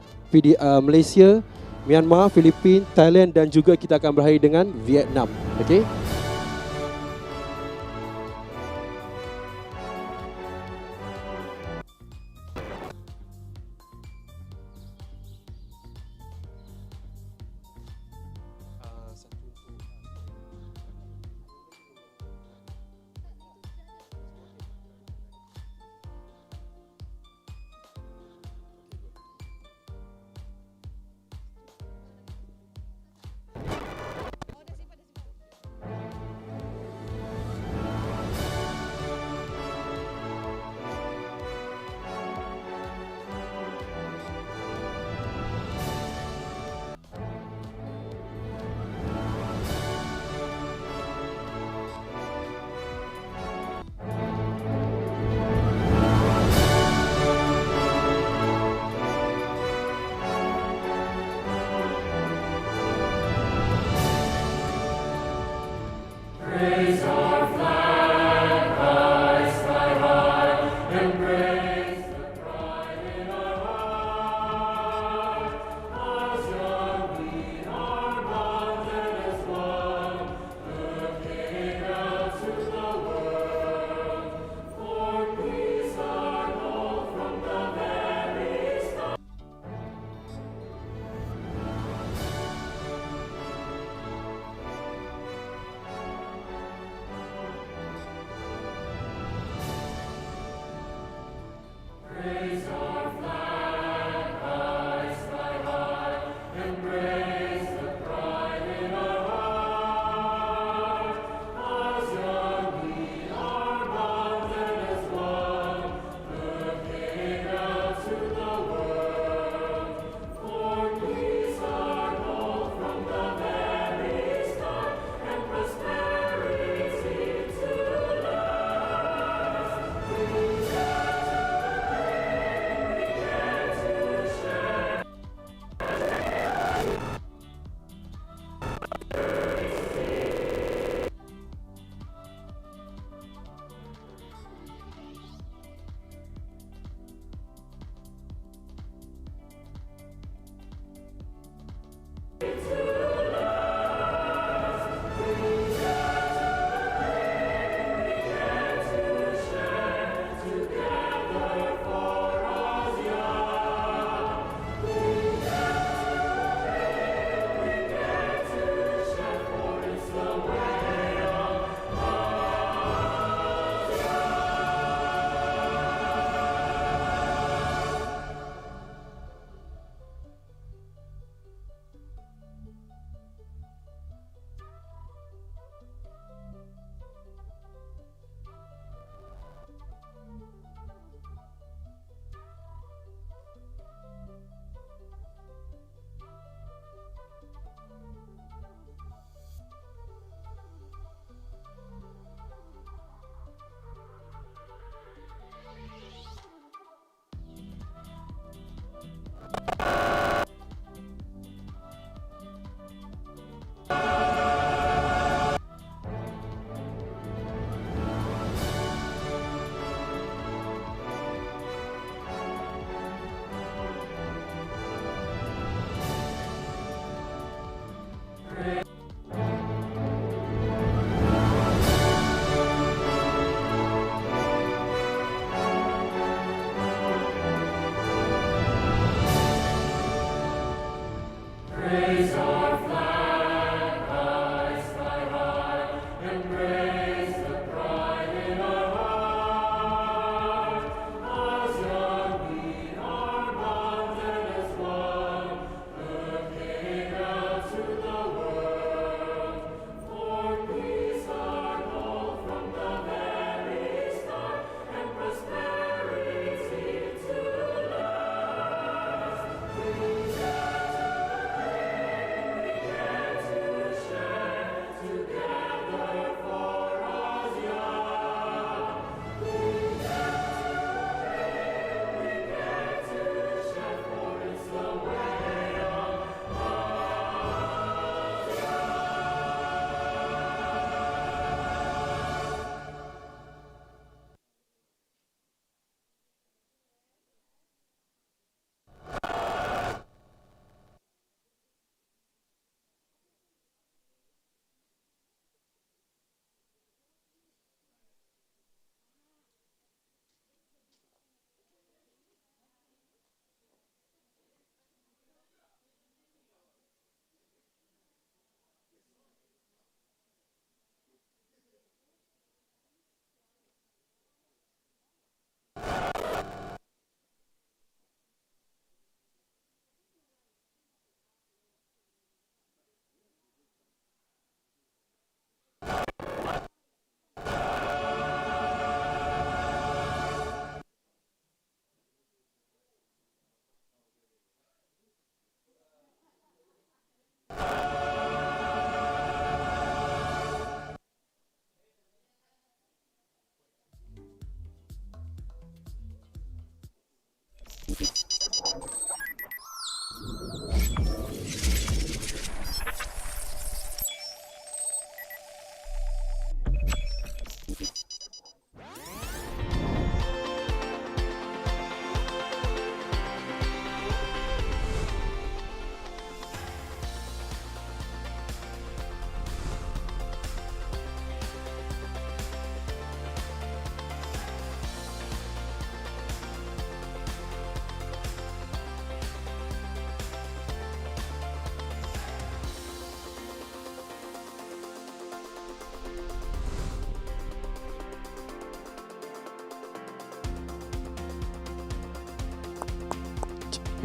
E: Malaysia, Myanmar, Filipina, Thailand dan juga kita akan berakhir dengan Vietnam. Okey.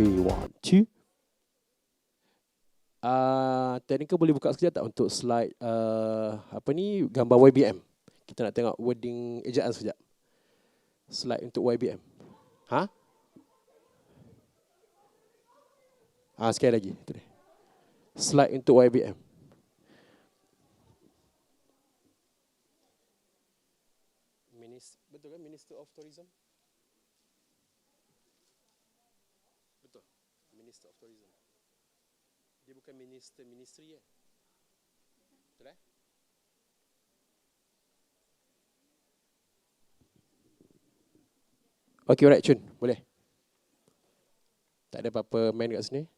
E: Okay, 1, 2. Technical boleh buka sekejap tak untuk slide apa ni, gambar YBM. Kita nak tengok wording ejaan sekejap. Slide untuk YBM. Ha? Sekali lagi. Itu dia. Slide untuk YBM. Betul kan? Minister of Tourism? Betul. Minister of Tourism. Dia bukan ministry ya? Betul eh? Okay, alright, Chun. Boleh. Tak ada apa-apa main kat sini.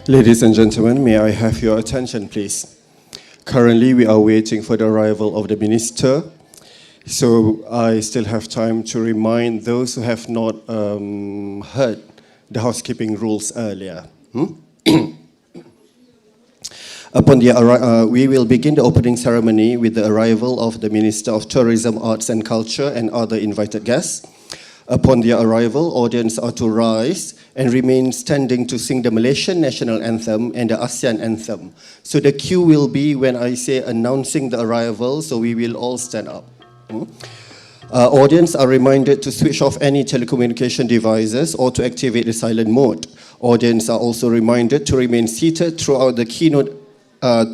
A: Ladies and gentlemen, may I have your attention, please? Currently, we are waiting for the arrival of the minister. So I still have time to remind those who have not heard the housekeeping rules earlier. We will begin the opening ceremony with the arrival of the Minister of Tourism, Arts and Culture and other invited guests. Upon their arrival, audience are to rise and remain standing to sing the Malaysian national anthem and the ASEAN anthem. So the cue will be when I say announcing the arrival, so we will all stand up. Audience are reminded to switch off any telecommunication devices or to activate the silent mode. Audience are also reminded to remain seated throughout the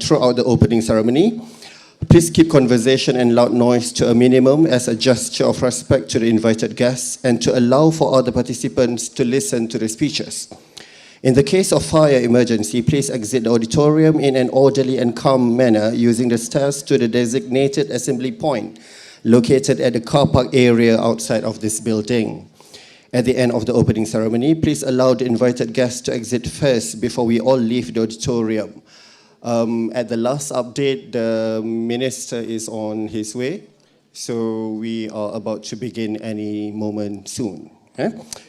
A: throughout the opening ceremony. Please keep conversation and loud noise to a minimum as a gesture of respect to the invited guests and to allow for other participants to listen to the speeches. In the case of fire emergency, please exit the auditorium in an orderly and calm manner using the stairs to the designated assembly point located at the car park area outside of this building. At the end of the opening ceremony, please allow the invited guests to exit first before we all leave the auditorium. At the last update, the minister is on his way, so we are about to begin any moment soon.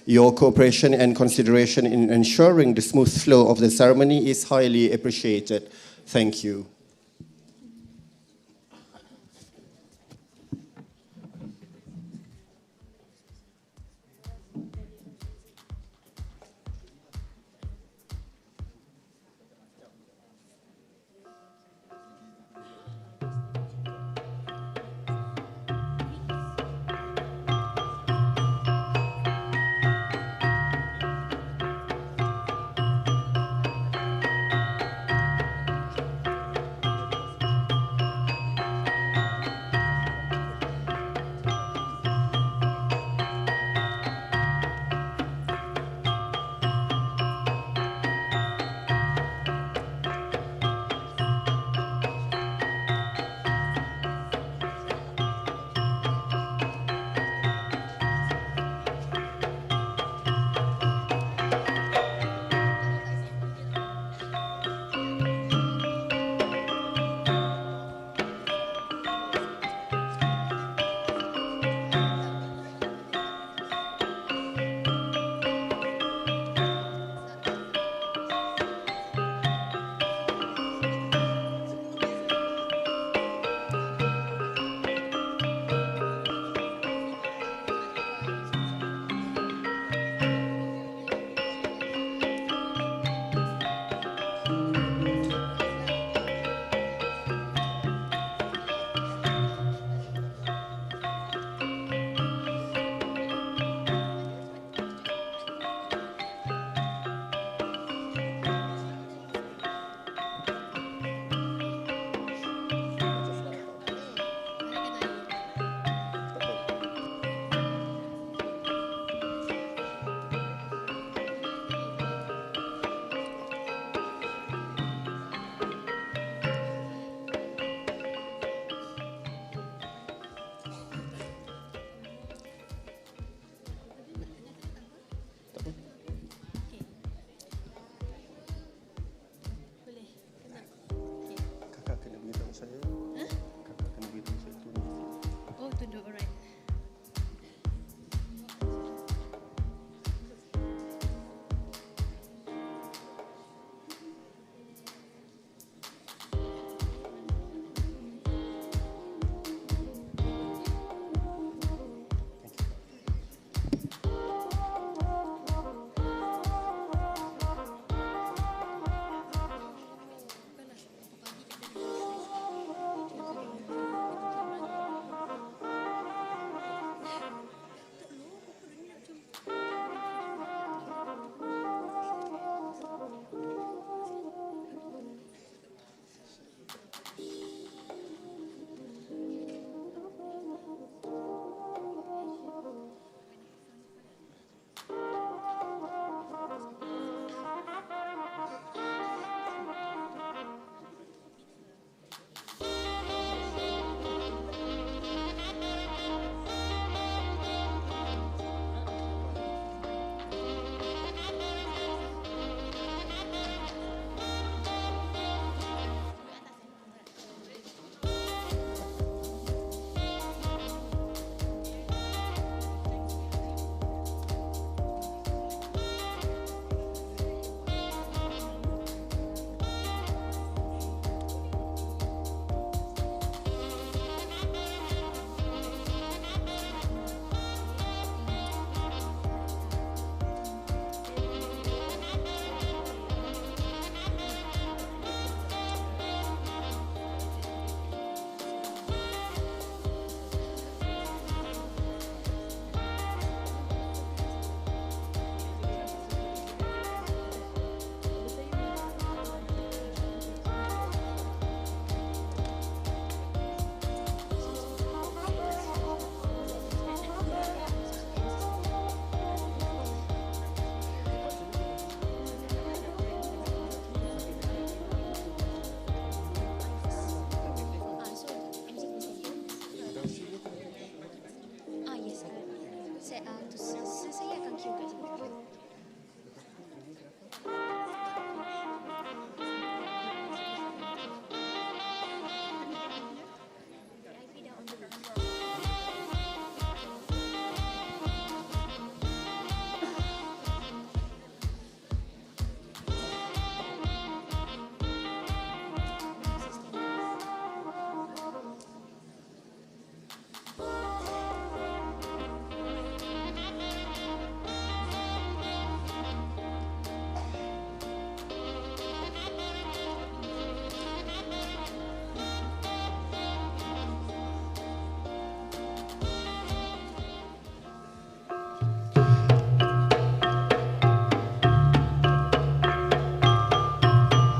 A: Your cooperation and consideration in ensuring the smooth flow of the ceremony is highly appreciated. Thank you.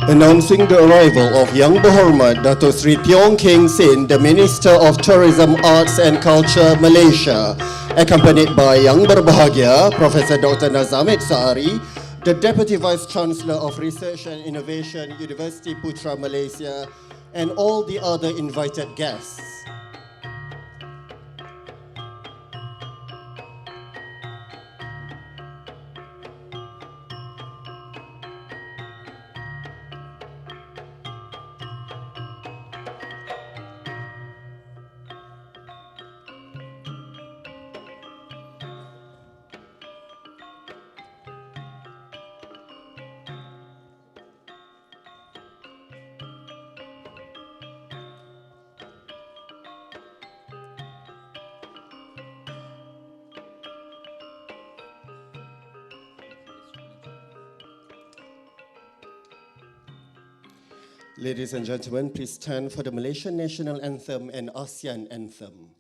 A: Announcing the arrival of Yang Berhormat Dato Sri Tiong Keng Sin, the Minister of Tourism, Arts and Culture, Malaysia, accompanied by Yang Berbahagia, Professor Dr. Nazamit Saari, the Deputy Vice Chancellor of Research and Innovation, University Putra, Malaysia, and all the other invited guests. Ladies and gentlemen, please stand for the Malaysian National Anthem and ASEAN Anthem.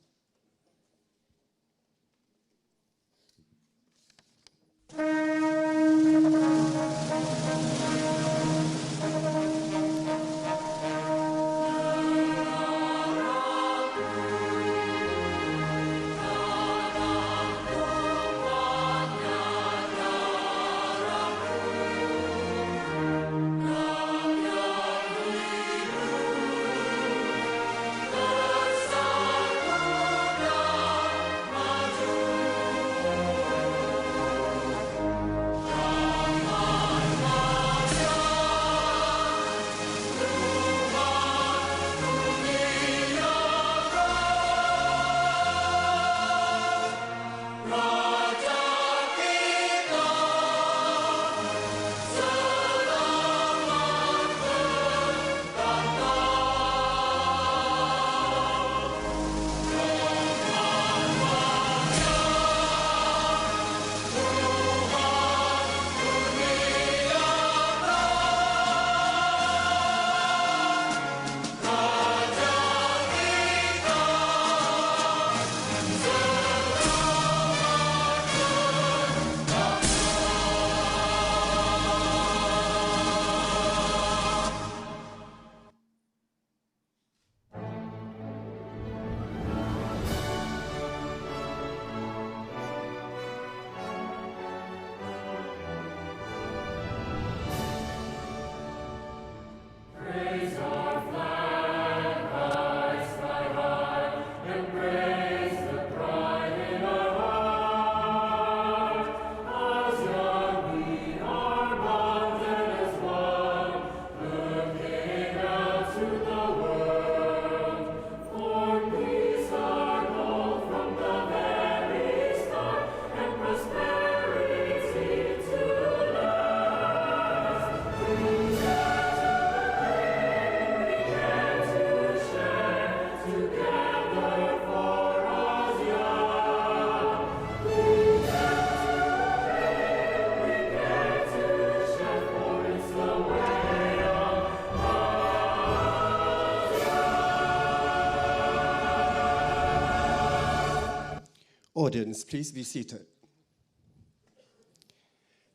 A: Audience, please be seated.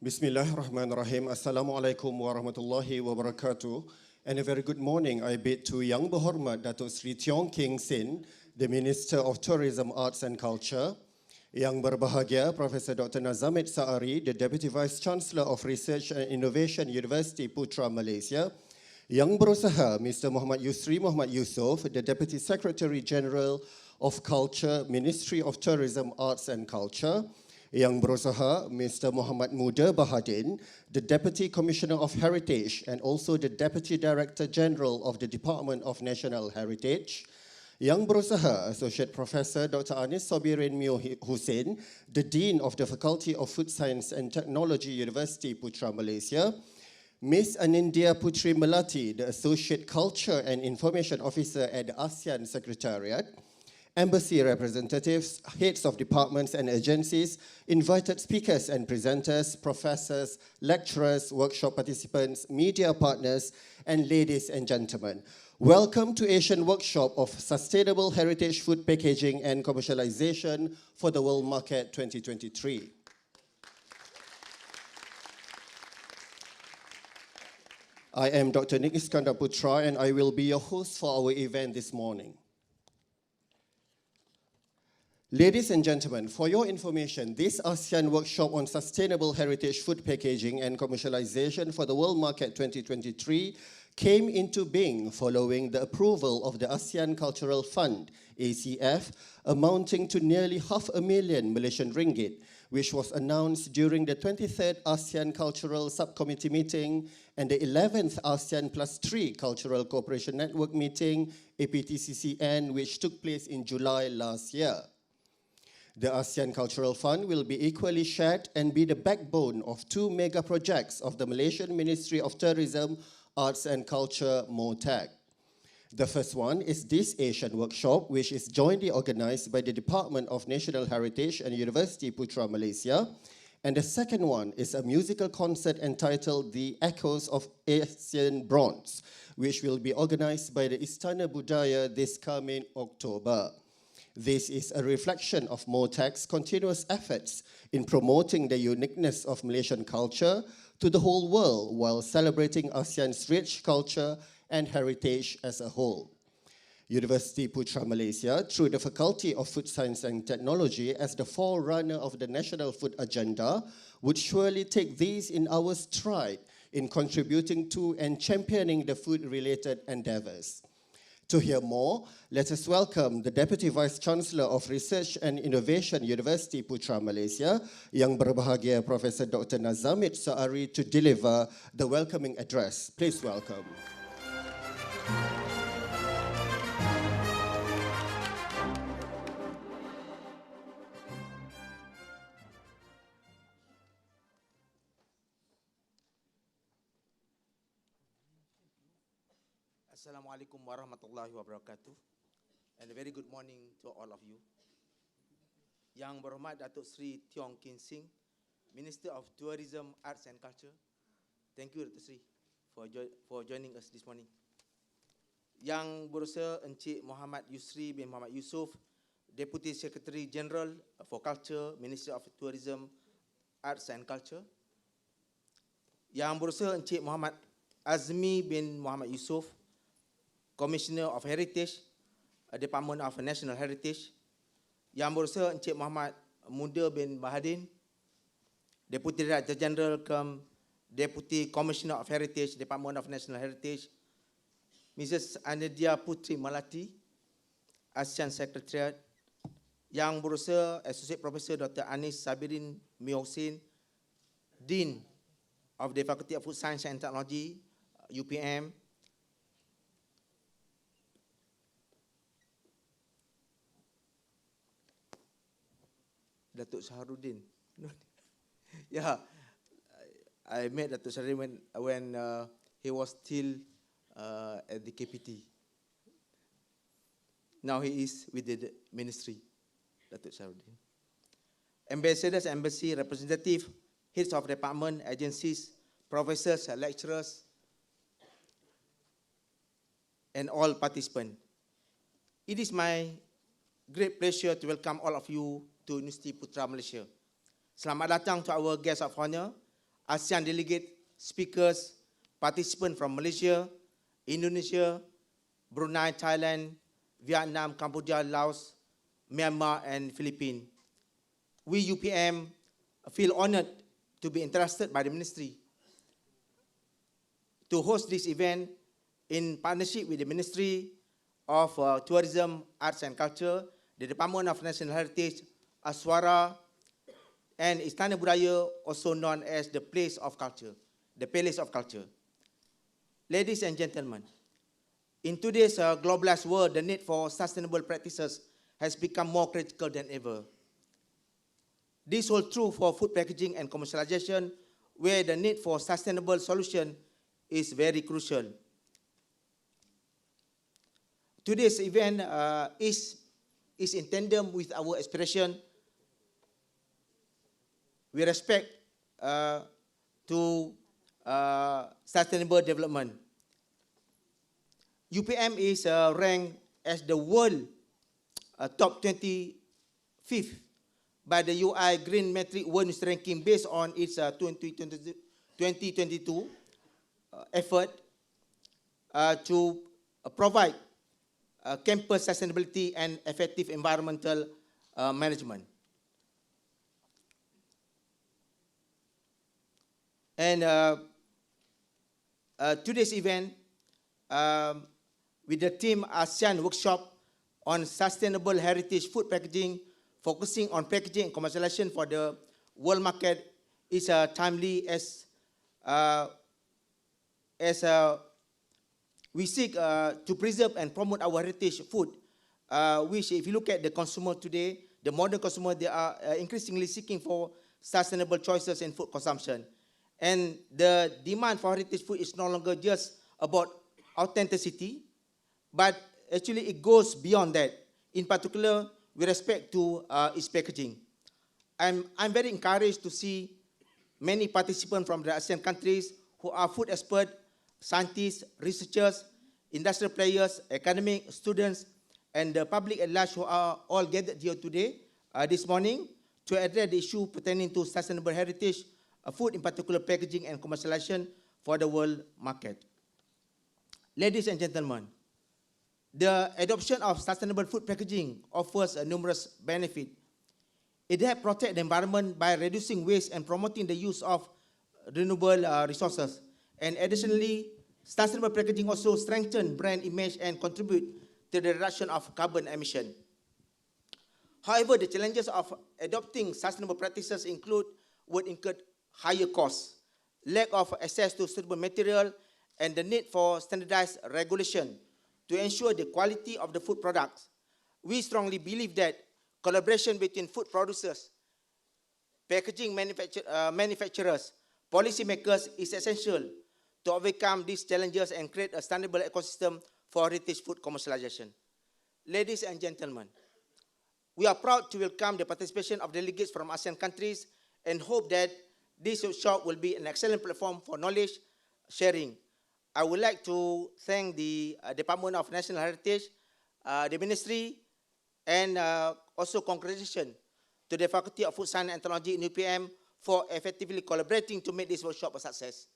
A: Bismillahirrahmanirrahim. Assalamualaikum warahmatullahi wabarakatuh. And a very good morning I bid to Yang Berhormat Dato Sri Tiong Keng Sin, the Minister of Tourism, Arts and Culture, Yang Berbahagia, Professor Dr. Nazamit Saari, the Deputy Vice Chancellor of Research and Innovation, University Putra, Malaysia, Yang Berusaha, Mr. Muhammad Yusri Muhammad Yusof, the Deputy Secretary General of Culture, Ministry of Tourism, Arts and Culture, Yang Berusaha, Mr. Muhammad Muda Bahadin, the Deputy Commissioner of Heritage and also the Deputy Director General of the Department of National Heritage, Yang Berusaha, Associate Professor Dr. Anis Sobirin Mio Hussein, the Dean of the Faculty of Food Science and Technology, University Putra, Malaysia, Ms. Anindya Putri Melati, the Associate Culture and Information Officer at the ASEAN Secretariat, Embassy representatives, heads of departments and agencies, invited speakers and presenters, professors, lecturers, workshop participants, media partners, and ladies and gentlemen. Welcome to Asian Workshop of Sustainable Heritage Food Packaging and Commercialization for the World Market 2023. 。 . 。 . 。 . 。 . 。 . 。 . 。 . 。 . 。 . 。 . 。 . 。 . 。 . 。 . 。 . 。 . 。 . 。 . 。 . 。 . 。 . 。 . 。 . 。 . 。 .
B: 2023.
A: I am Dr. Nick Iskandar Putra, and I will be your host for our event this morning. Ladies and gentlemen, for your information, this ASEAN workshop on sustainable heritage food packaging and commercialization for the World Market 2023 came into being following the approval of the ASEAN Cultural Fund, ACF, amounting to nearly $500,000 Malaysian ringgit, which was announced during the 23rd ASEAN Cultural Subcommittee meeting and the 11th ASEAN Plus 3 Cultural Cooperation Network meeting, APTCCN, which took place in July last year. The ASEAN Cultural Fund will be equally shared and be the backbone of two mega projects of the Malaysian Ministry of Tourism, Arts and Culture, MOTAC. The first one is this Asian workshop, which is jointly organized by the Department of National Heritage and University Putra Malaysia. And the second one is a musical concert entitled The Echoes of Asian Bronze, which will be organized by the Istana Budaya this coming October. This is a reflection of MOTAC's continuous efforts in promoting the uniqueness of Malaysian culture to the whole world while celebrating ASEAN's rich culture and heritage as a whole. University Putra Malaysia, through the Faculty of Food Science and Technology as the forerunner of the National Food Agenda, would surely take these in our stride in contributing to and championing the food-related endeavors. To hear more, let us welcome the Deputy Vice-Chancellor of Research and Innovation, University Putra Malaysia, Yang Berbahagia Professor Dr. Nazamid Saari, to deliver the welcoming address. Please welcome.
F: Assalamualaikum warahmatullahi wabarakatuh, and a very good morning to all of you. Yang Berhormat Datuk Sri Tiong Kin Sing, Minister of Tourism, Arts and Culture. Thank you, Datuk Sri, for joining us this morning. Yang Berusaha Encik Muhammad Yusri bin Muhammad Yusof, Deputy Secretary General for Culture, Ministry of Tourism, Arts and Culture. Yang Berusaha Encik Muhammad Azmi bin Muhammad Yusof, Commissioner of Heritage, Department of National Heritage. Yang Berusaha Encik Muhammad Muda bin Bahadin, Deputy Director General cum Deputy Commissioner of Heritage, Department of National Heritage. Mrs. Anadia Putri Malati, ASEAN Secretariat. Yang Berusaha Associate Professor Dr. Anis Sabirin Miosin, Dean of the Faculty of Food Science and Technology, UPM. Datuk Shahrudin. Yeah, I met Datuk Shahrudin when he was still at the KPT. Now he is with the ministry, Datuk Shahrudin. Ambassadors, embassy, representative, heads of department, agencies, professors, lecturers, and all participants. It is my great pleasure to welcome all of you to University Putra Malaysia. Selamat datang to our guests of honor, ASEAN delegate, speakers, participants from Malaysia, Indonesia, Brunei, Thailand, Vietnam, Cambodia, Laos, Myanmar, and Philippines. We UPM feel honored to be entrusted by the ministry to host this event in partnership with the Ministry of Tourism, Arts and Culture, the Department of National Heritage, Aswara, and Istana Budaya, also known as the Place of Culture, the Palace of Culture. Ladies and gentlemen, in today's globalized world, the need for sustainable practices has become more critical than ever. This holds true for food packaging and commercialization, where the need for sustainable solution is very crucial. Today's event is in tandem with our aspiration with respect to sustainable development. UPM is ranked as the world top 25th by the UI Green Metric World Ranking based on its 2022 effort to provide campus sustainability and effective environmental management. And today's event with the theme ASEAN workshop on sustainable heritage food packaging, focusing on packaging and commercialization for the world market is timely as we seek to preserve and promote our heritage food, which if you look at the consumer today, the modern consumer, they are increasingly seeking for sustainable choices in food consumption. And the demand for heritage food is no longer just about authenticity, but actually it goes beyond that, in particular with respect to its packaging. I'm very encouraged to see many participants from the ASEAN countries who are food experts, scientists, researchers, industrial players, academic students, and the public at large who are all gathered here today, this morning, to address the issue pertaining to sustainable heritage food, in particular packaging and commercialization for the world market. Ladies and gentlemen, the adoption of sustainable food packaging offers numerous benefits. It helps protect the environment by reducing waste and promoting the use of renewable resources. And additionally, sustainable packaging also strengthens brand image and contribute to the reduction of carbon emission. However, the challenges of adopting sustainable practices would incur higher costs, lack of access to suitable material, and the need for standardized regulation to ensure the quality of the food products. We strongly believe that collaboration between food producers, packaging manufacturers, policymakers is essential to overcome these challenges and create a sustainable ecosystem for heritage food commercialization. Ladies and gentlemen, we are proud to welcome the participation of delegates from ASEAN countries and hope that this workshop will be an excellent platform for knowledge sharing. I would like to thank the Department of National Heritage, the Ministry, and also congratulations to the Faculty of Food Science and Technology in UPM for effectively collaborating to make this workshop a success.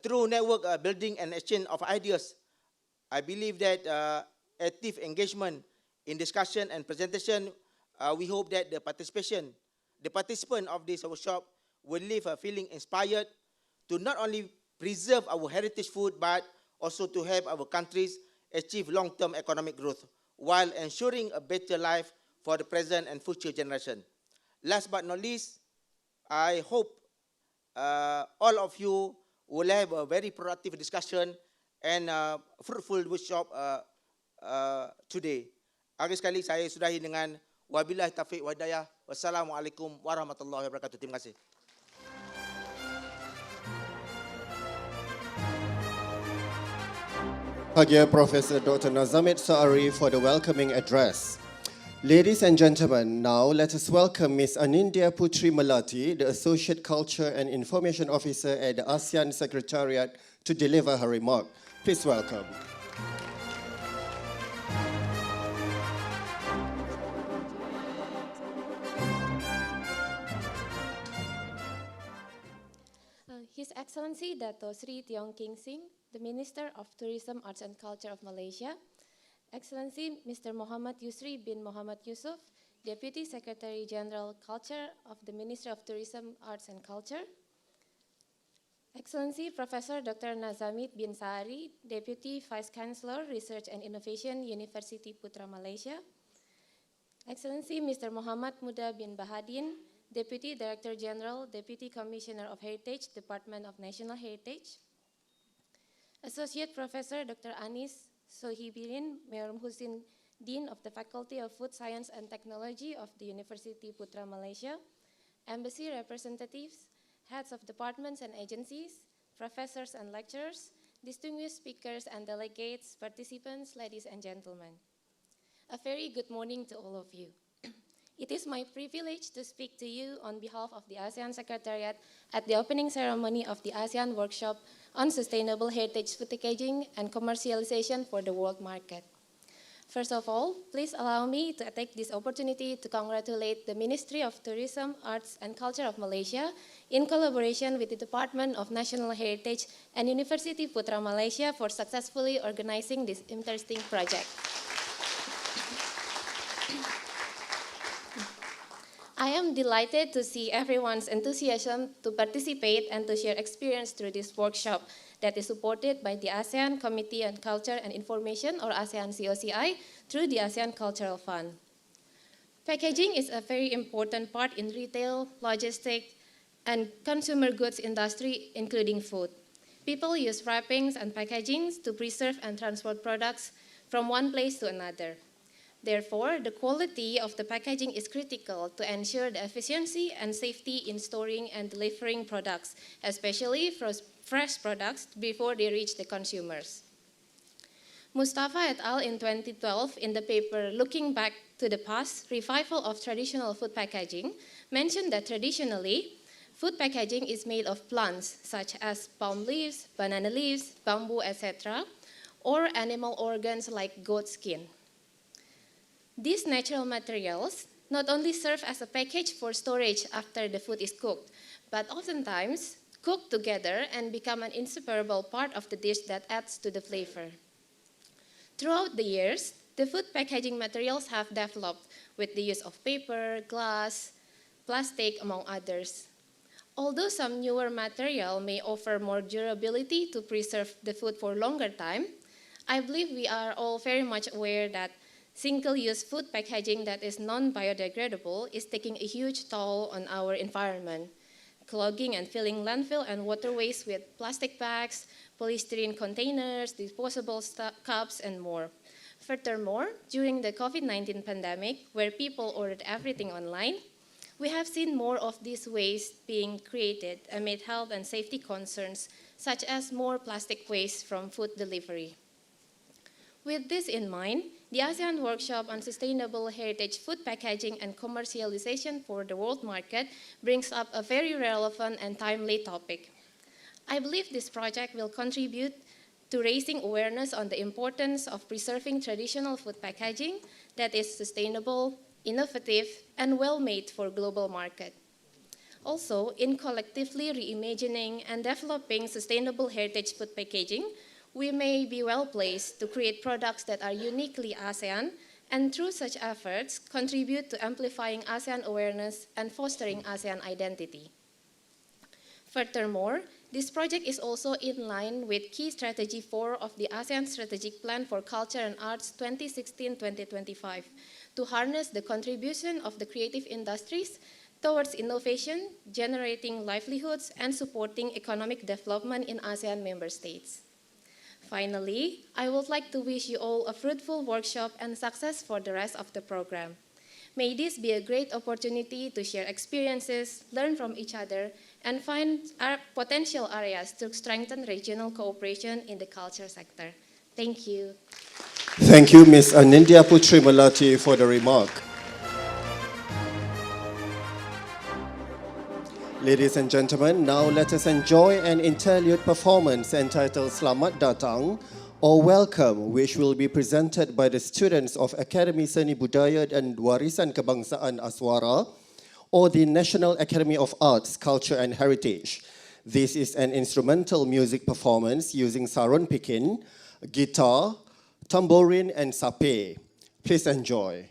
F: Through network building and exchange of ideas, I believe that active engagement in discussion and presentation, we hope that the participant of this workshop will leave feeling inspired to not only preserve our heritage food, but also to help our countries achieve long-term economic growth while ensuring a better life for the present and future generation. Last but not least, I hope all of you will have a very productive discussion and fruitful workshop today. Akhir sekali saya sudahi dengan wabillahi taufiq wa hidayah. Wassalamualaikum warahmatullahi wabarakatuh. Terima kasih.
A: Hagia Professor Dr. Nazamit Saari for the welcoming address. Ladies and gentlemen, now let us welcome Ms. Anindya Putri Melati, the Associate Culture and Information Officer at the ASEAN Secretariat, to deliver her remark. Please welcome.
G: His Excellency Dato Sri Tiong King Sing, the Minister of Tourism, Arts and Culture of Malaysia, Excellency Mr. Muhammad Yusri bin Muhammad Yusuf, Deputy Secretary General Culture of the Ministry of Tourism, Arts and Culture, Excellency Professor Dr. Nazamit bin Saari, Deputy Vice Chancellor, Research and Innovation, University Putra Malaysia, Excellency Mr. Muhammad Muda bin Bahadin, Deputy Director General, Deputy Commissioner of Heritage, Department of National Heritage, Associate Professor Dr. Anis Sohibirin Merum Husin, Dean of the Faculty of Food Science and Technology of the University Putra Malaysia, Embassy representatives, heads of departments and agencies, professors and lecturers, distinguished speakers and delegates, participants, ladies and gentlemen. A very good morning to all of you. It is my privilege to speak to you on behalf of the ASEAN Secretariat at the opening ceremony of the ASEAN Workshop on Sustainable Heritage Food Packaging and Commercialization for the World Market. First of all, please allow me to take this opportunity to congratulate the Ministry of Tourism, Arts and Culture of Malaysia in collaboration with the Department of National Heritage and University Putra Malaysia for successfully organizing this interesting project. I am delighted to see everyone's enthusiasm to participate and to share experience through this workshop that is supported by the ASEAN Committee on Culture and Information, or ASEAN COCI, through the ASEAN Cultural Fund. Packaging is a very important part in retail, logistics, and consumer goods industry, including food. People use wrappings and packagings to preserve and transport products from one place to another. Therefore, the quality of the packaging is critical to ensure the efficiency and safety in storing and delivering products, especially fresh products before they reach the consumers. Mustafa et al. In 2012, in the paper Looking Back to the Past, Revival of Traditional Food Packaging, mentioned that traditionally, food packaging is made of plants such as palm leaves, banana leaves, bamboo, etc., or animal organs like goat skin. These natural materials not only serve as a package for storage after the food is cooked, but oftentimes cook together and become an inseparable part of the dish that adds to the flavor. Throughout the years, the food packaging materials have developed with the use of paper, glass, plastic, among others. Although some newer material may offer more durability to preserve the food for longer time, I believe we are all very much aware that single-use food packaging that is non-biodegradable is taking a huge toll on our environment, clogging and filling landfill and waterways with plastic bags, polystyrene containers, disposable cups, and more. Furthermore, during the COVID-19 pandemic, where people ordered everything online, we have seen more of these waste being created amid health and safety concerns, such as more plastic waste from food delivery. With this in mind, the ASEAN Workshop on Sustainable Heritage Food Packaging and Commercialization for the World Market brings up a very relevant and timely topic. I believe this project will contribute to raising awareness on the importance of preserving traditional food packaging that is sustainable, innovative, and well-made for global market. Also, in collectively reimagining and developing sustainable heritage food packaging, we may be well placed to create products that are uniquely ASEAN and through such efforts contribute to amplifying ASEAN awareness and fostering ASEAN identity. Furthermore, this project is also in line with Key Strategy 4 of the ASEAN Strategic Plan for Culture and Arts 2016-2025 to harness the contribution of the creative industries towards innovation, generating livelihoods, and supporting economic development in ASEAN member states. Finally, I would like to wish you all a fruitful workshop and success for the rest of the program. May this be a great opportunity to share experiences, learn from each other, and find our potential areas to strengthen regional cooperation in the culture sector. Thank you.
A: Thank you, Ms. Anindya Putri Melati, for the remark. Ladies and gentlemen, now let us enjoy an interlude performance entitled Selamat Datang or Welcome, which will be presented by the students of Akademi Seni Budaya dan Warisan Kebangsaan Aswara or the National Academy of Arts, Culture and Heritage. This is an instrumental music performance using sarun pikin, guitar, tambourine and sape. Please enjoy.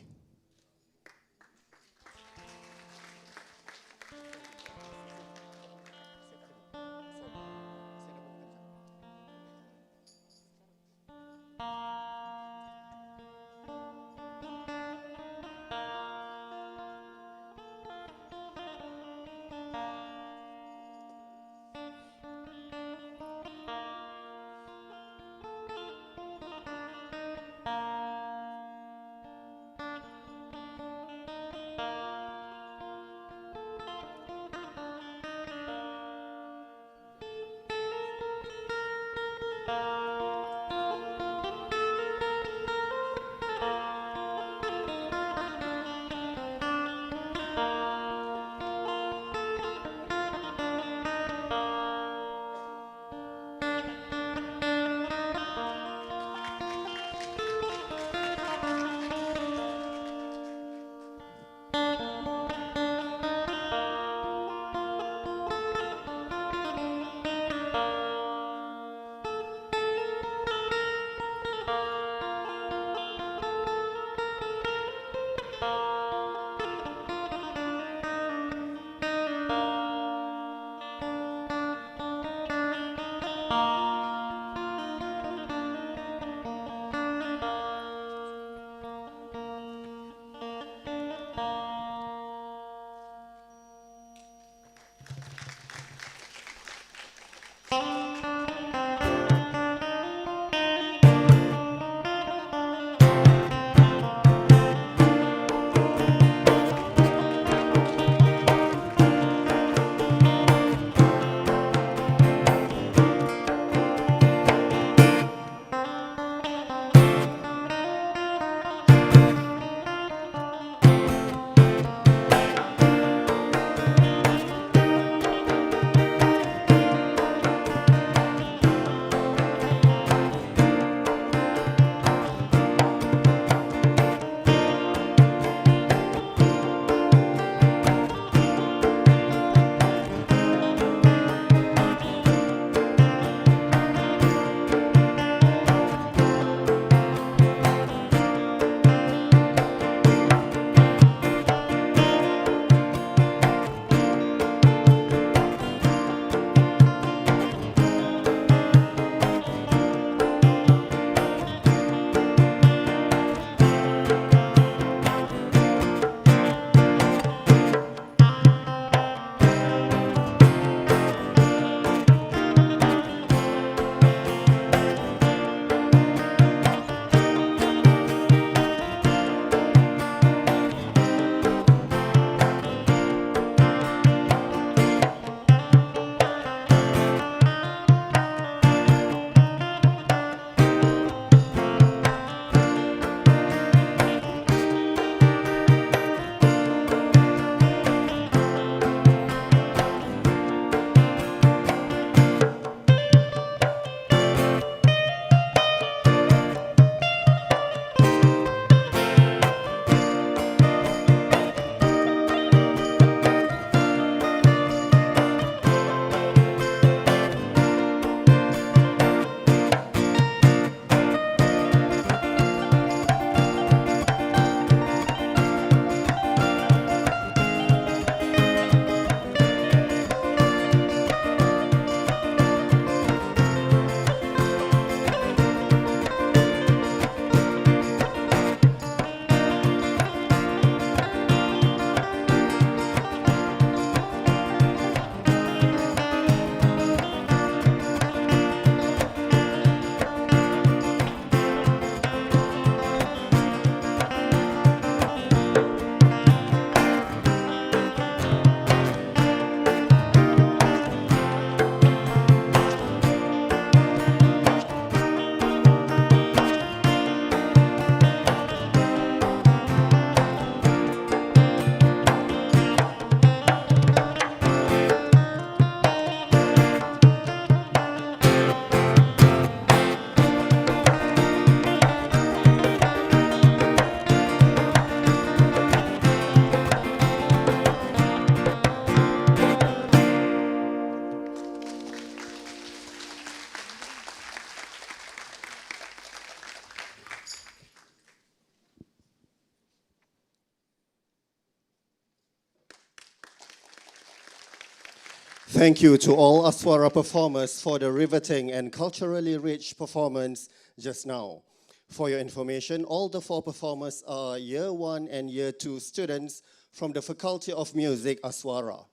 A: Thank you to all Aswara performers for the riveting and culturally rich performance just now. For your information, all the 4 performers are Year 1 and Year 2 students from the Faculty of Music, Aswara.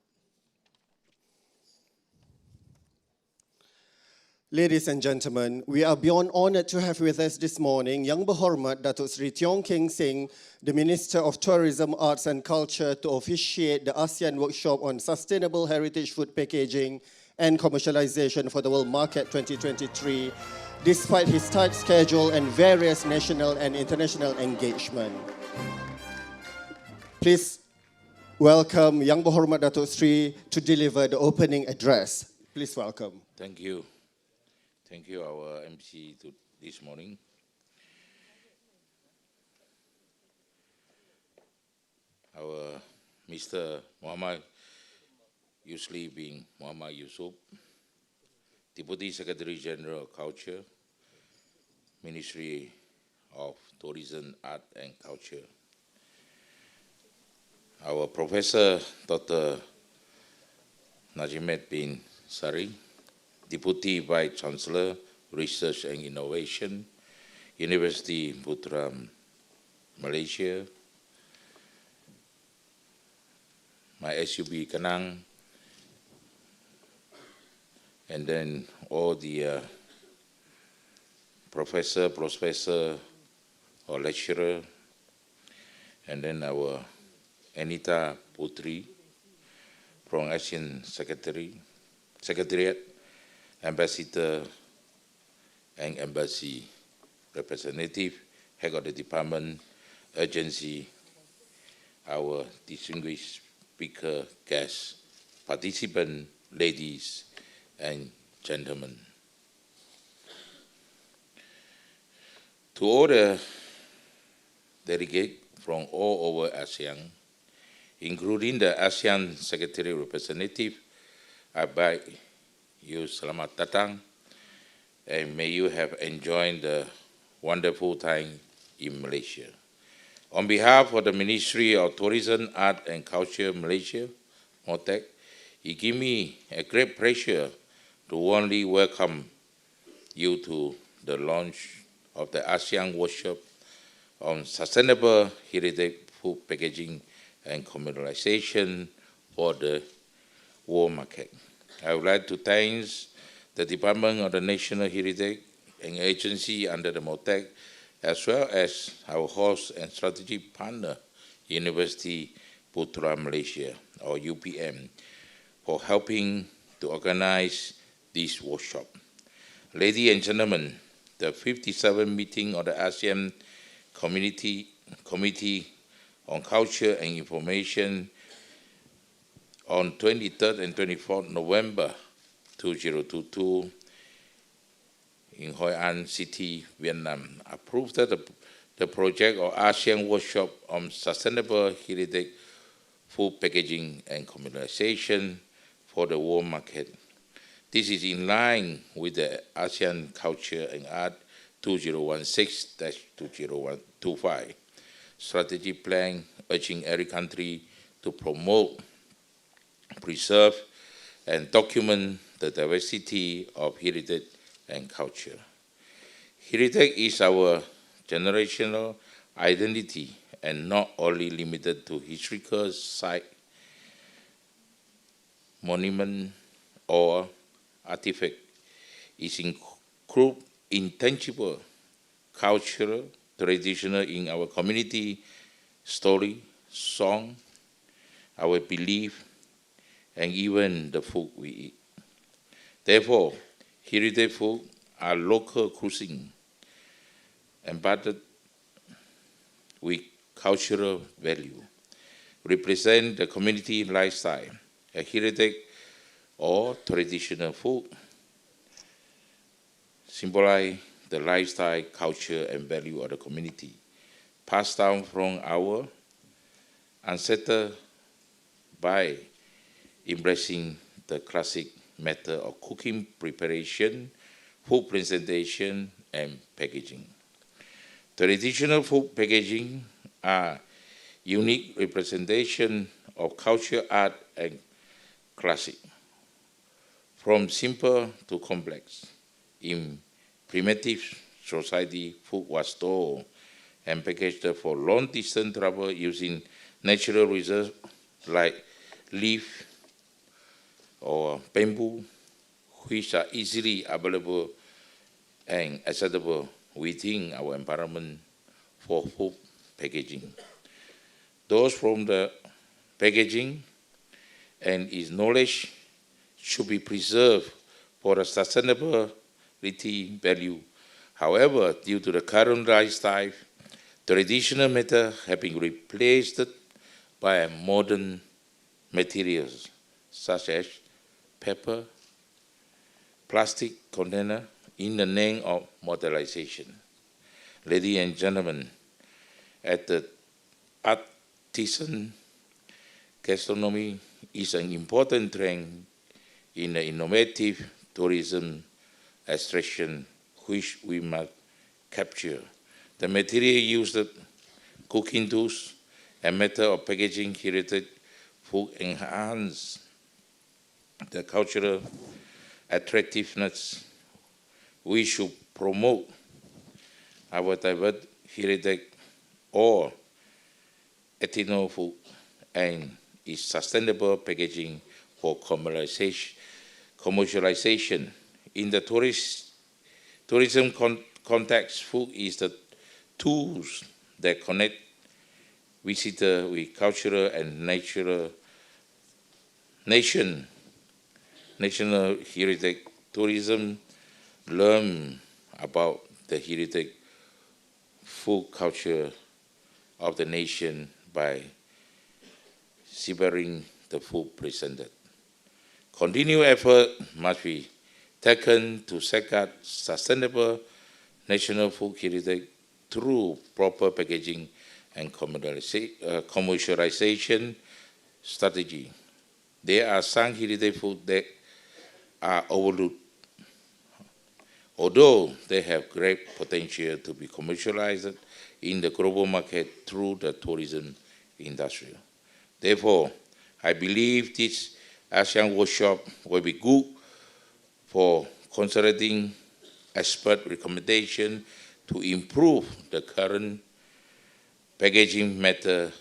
A: Ladies and gentlemen, we are beyond honored to have with us this morning Yang Berhormat Datuk Seri Tiong King Sing, the Minister of Tourism, Arts and Culture, to officiate the ASEAN workshop on sustainable heritage food packaging and commercialization for the World Market 2023, despite his tight schedule and various national and international engagement. Please welcome Yang Berhormat Datuk Seri to deliver the opening address. Please welcome.
H: Thank you. Thank you, our MC this morning. Our Mr. Muhammad, usually being Muhammad Yusuf, Deputy Secretary General of Culture, Ministry of Tourism, Art and Culture. Our Professor Dr. Najimet bin Sari, Deputy Vice Chancellor, Research and Innovation, University Putra, Malaysia, my SUB Kanang, and then all the professor or lecturer, and then our Anita Putri from ASEAN Secretariat, Ambassador and Embassy Representative, Head of the Department, Agency, our distinguished speaker, guests, participants, ladies and gentlemen. To all the delegates from all over ASEAN, including the ASEAN Secretary Representative, I bid you selamat datang, and may you have enjoyed the wonderful time in Malaysia. On behalf of the Ministry of Tourism, Art and Culture Malaysia, MOTEC, it gives me a great pleasure to warmly welcome you to the launch of the ASEAN Workshop on Sustainable Heritage Food Packaging and Commercialization for the World Market. I would like to thank the Department of the National Heritage and Agency under the MOTEC, as well as our host and strategic partner, University Putra Malaysia, or UPM, for helping to organize this workshop. Ladies and gentlemen, the 57th meeting of the ASEAN Committee on Culture and Information on 23rd and 24th November 2022 in Hoi An City, Vietnam, approved the project of ASEAN Workshop on Sustainable Heritage Food Packaging and Commercialization for the World Market. This is in line with the ASEAN Culture and Art 2016-2025 strategy plan, urging every country to promote, preserve, and document the diversity of heritage and culture. Heritage is our generational identity and not only limited to historical site, monument, or artifact. It includes intangible cultural, traditional in our community, story, song, our belief, and even the food we eat. Therefore, heritage food are local cuisine, embedded with cultural value, represent the community lifestyle. A heritage or traditional food symbolize the lifestyle, culture, and value of the community, passed down from our ancestors by embracing the classic method of cooking, preparation, food presentation, and packaging. Traditional food packaging are unique representation of culture, art, and classic. from simple to complex. In primitive society, food was stored and packaged for long-distance travel using natural reserves like leaf or bamboo, which are easily available and accessible within our environment for food packaging. Those from the packaging and its knowledge should be preserved for the sustainability value. However, due to the current lifestyle, traditional methods have been replaced by modern materials such as paper, plastic container in the name of modernization. Ladies and gentlemen, at the artisan gastronomy is an important trend in the innovative tourism extraction which we must capture. The material used, cooking tools, and method of packaging heritage food enhance the cultural attractiveness. We should promote our diverse heritage or ethno food and its sustainable packaging for commercialization. In the tourism context, food is the tools that connect visitors with cultural and national heritage. Tourism learn about the heritage food culture of the nation by savoring the food presented. Continued effort must be taken to safeguard sustainable national food heritage through proper packaging and commercialization strategy. There are some heritage food that are overlooked, although they have great potential to be commercialized in the global market through the tourism industry. Therefore, I believe this ASEAN workshop will be good for considering expert recommendation to improve the current packaging method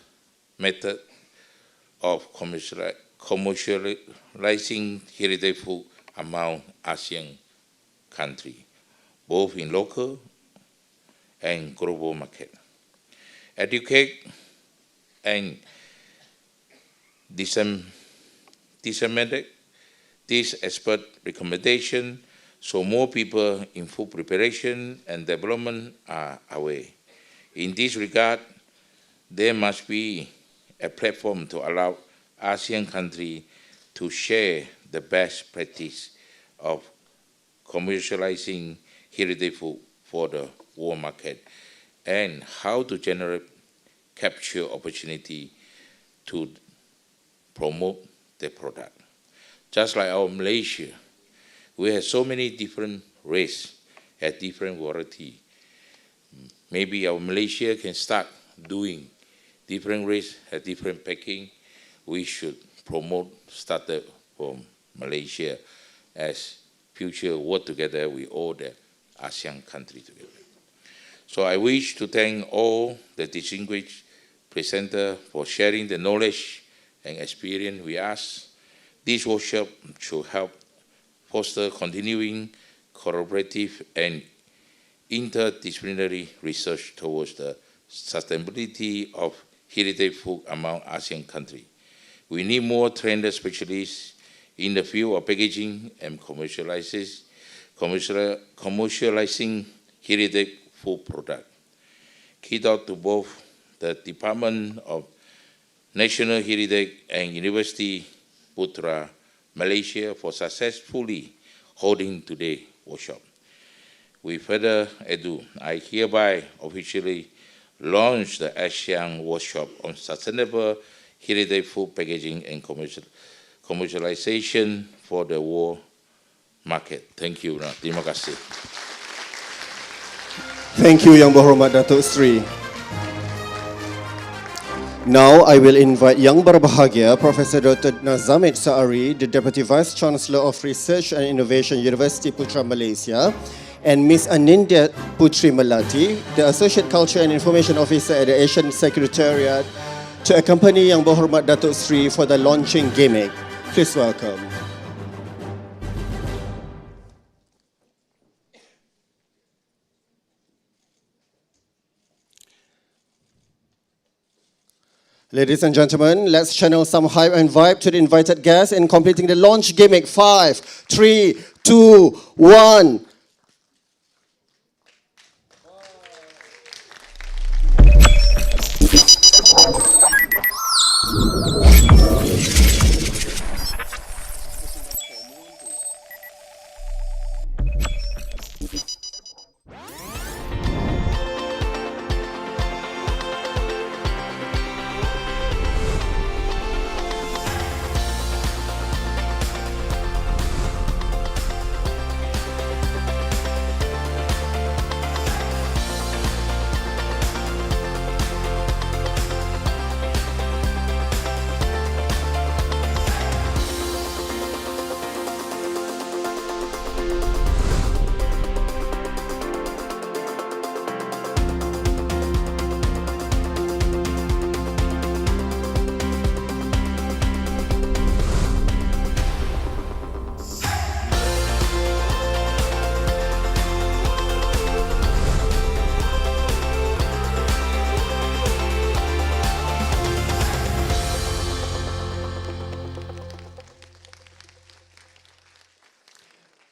H: of commercializing heritage food among ASEAN countries, both in local and global market. Educate and disseminate this expert recommendation so more people in food preparation and development are aware. In this regard, there must be a platform to allow ASEAN countries to share the best practice of commercializing heritage food for the world market and how to capture opportunity to promote the product. Just like our Malaysia, we have so many different races at different variety. Maybe our Malaysia can start doing different race at different packing. We should promote startup from Malaysia as future work together with all the ASEAN countries together. So I wish to thank all the distinguished presenters for sharing the knowledge and experience with us. This workshop should help foster continuing collaborative and interdisciplinary research towards the sustainability of heritage food among ASEAN countries. We need more trained specialists in the field of packaging and commercializing heritage food products. Key out to both the Department of National Heritage and University Putra Malaysia for successfully holding today's workshop. With further ado, I hereby officially launch the ASEAN workshop on sustainable heritage food packaging and commercialization for the world market. Thank you. Terima kasih.
A: Thank you, Yang Berhormat Datuk Sri. Now I will invite Yang Berbahagia, Professor Dr. Nazamit Saari, the Deputy Vice Chancellor of Research and Innovation, University Putra Malaysia, and Ms. Anindya Putri Melati, the Associate Culture and Information Officer at the Asian Secretariat, to accompany Yang Berhormat Datuk Sri for the launching gimmick. Please welcome. Ladies and gentlemen, let's channel some hype and vibe to the invited guests in completing the launch gimmick. 5, 3, 2, 1.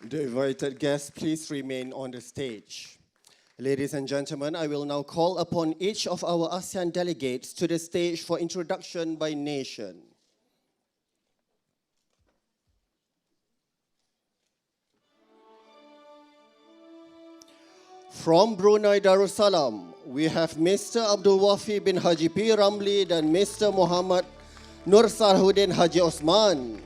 A: The invited guests, please remain on the stage. Ladies and gentlemen, I will now call upon each of our ASEAN delegates to the stage for introduction by nation. From Brunei Darussalam, we have Mr. Abdul Wafi bin Haji P. Ramli dan Mr. Muhammad Nur Sarhuddin Haji Osman.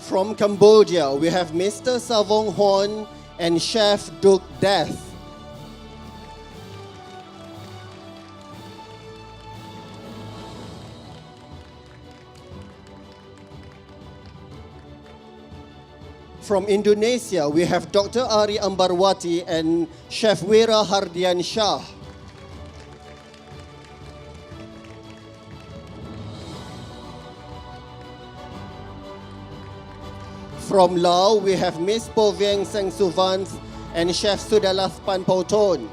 A: From Cambodia, we have Mr. Savong Hon and Chef Duc Death. From Indonesia, we have Dr. Ari Ambarwati and Chef Wira Hardian Shah. From Laos, we have Miss Povieng Seng Suvans and Chef Sudalas Pan Pauton.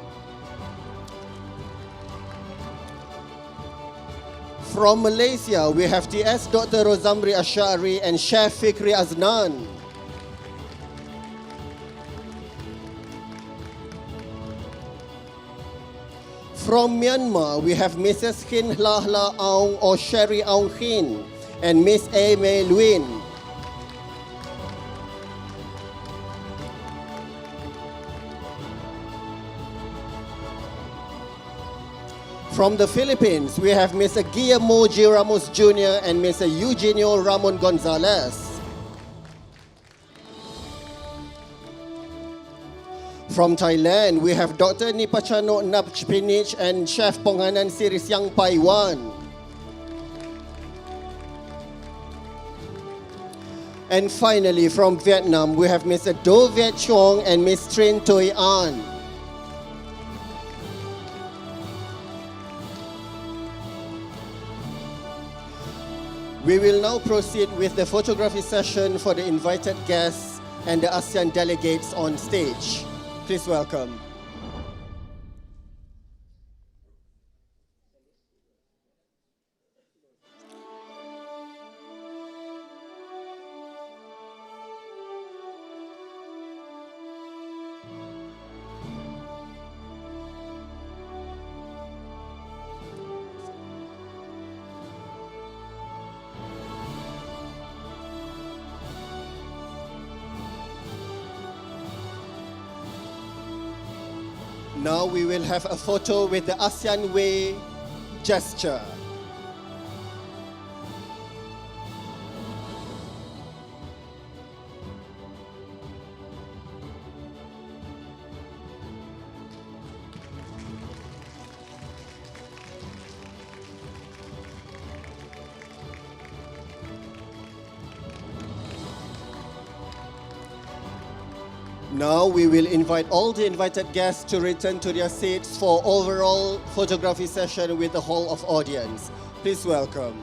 A: From Malaysia, we have TS Dr. Rozamri Ashari and Chef Fikri Aznan. From Myanmar, we have Mrs. Hin Lahla Aung or Sherry Aung Hin and Miss A. Mei Luin. From the Philippines, we have Mr. Guillermo G. Ramos Jr. and Mr. Eugenio Ramon Gonzalez. From Thailand, we have Dr. Nipachano Napchpinich and Chef Ponghanan Sirisyang Paiwan. And finally, from Vietnam, we have Mr. Do Viet Chong and Ms. Trin Toi An. We will now proceed with the photography session for the invited guests and the ASEAN delegates on stage. Please welcome. Now we will have a photo with the ASEAN Way gesture. Now we will invite all the invited guests to return to their seats for overall photography session with the whole of audience. Please welcome.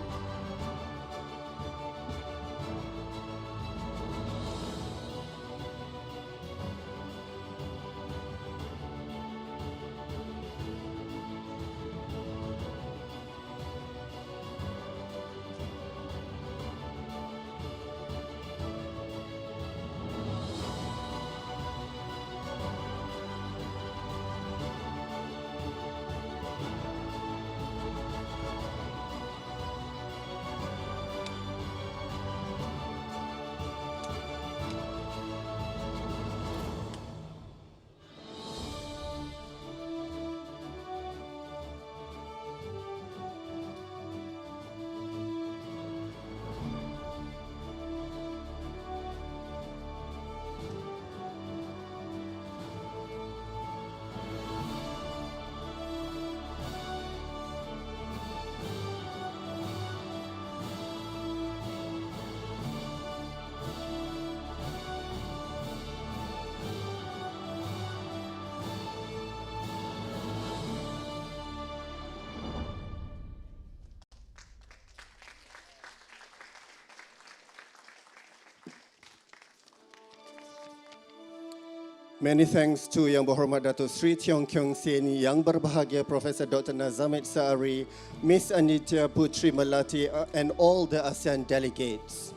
A: Many thanks to Yang Berhormat Datuk Sri Tiong Kiong Sin, Yang Berbahagia Profesor Dr. Nazamit Saari, Miss Anitya Putri Melati, and all the ASEAN delegates.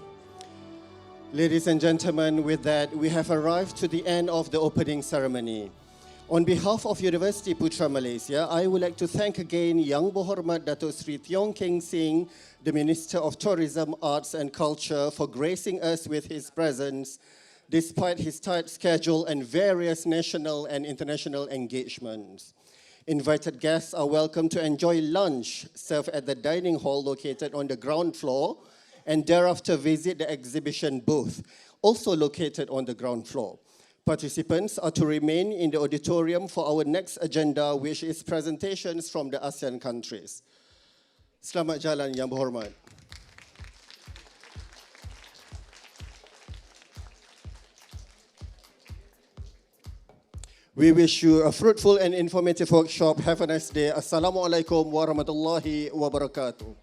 A: Ladies and gentlemen, with that, we have arrived to the end of the opening ceremony. On behalf of University Putra Malaysia, I would like to thank again Yang Berhormat Datuk Sri Tiong Kiong Sin, the Minister of Tourism, Arts and Culture, for gracing us with his presence despite his tight schedule and various national and international engagements. Invited guests are welcome to enjoy lunch served at the dining hall located on the ground floor and thereafter visit the exhibition booth, also located on the ground floor. Participants are to remain in the auditorium for our next agenda, which is presentations from the ASEAN countries. Selamat jalan, Yang Berhormat. We wish you a fruitful and informative workshop. Have a nice day. Assalamualaikum warahmatullahi wabarakatuh.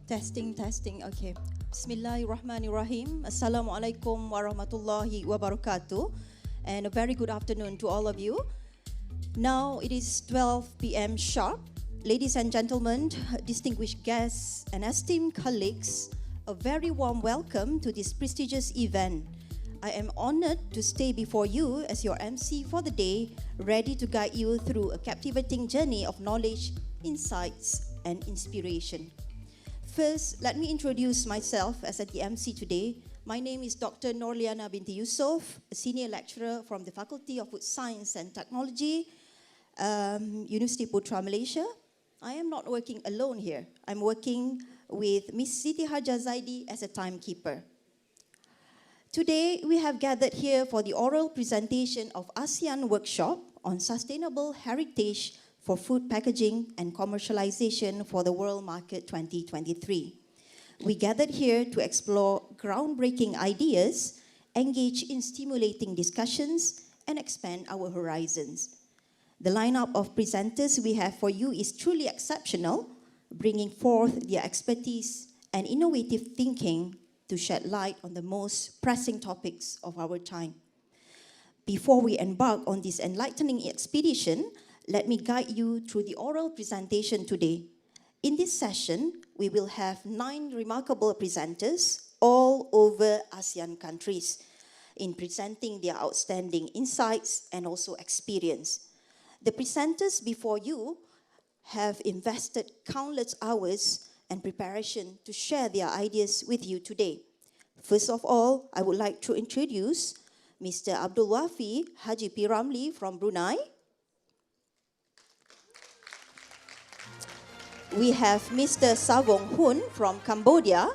I: Testing, testing. Okay. Bismillahirrahmanirrahim. Assalamualaikum warahmatullahi wabarakatuh. And a very good afternoon to all of you. Now it is 12 p.m. sharp. Ladies and gentlemen, distinguished guests and esteemed colleagues, a very warm welcome to this prestigious event. I am honored to stay before you as your MC for the day, ready to guide you through a captivating journey of knowledge, insights, and inspiration. First, let me introduce myself as the MC today. My name is Dr. Norliana binti Yusof, a senior lecturer from the Faculty of Food Science and Technology, University Putra Malaysia. I am not working alone here. I'm working with Miss Siti Harja Zaidi as a timekeeper. Today, we have gathered here for the oral presentation of ASEAN workshop on sustainable heritage for food packaging and commercialization for the World Market 2023. We gathered here to explore groundbreaking ideas, engage in stimulating discussions, and expand our horizons. The lineup of presenters we have for you is truly exceptional, bringing forth their expertise and innovative thinking to shed light on the most pressing topics of our time. Before we embark on this enlightening expedition, let me guide you through the oral presentation today. In this session, we will have 9 remarkable presenters all over ASEAN countries in presenting their outstanding insights and also experience. The presenters before you have invested countless hours and preparation to share their ideas with you today. First of all, I would like to introduce Mr. Abdul Wafi Haji P. Ramli from Brunei. We have Mr. Savong Hun from Cambodia.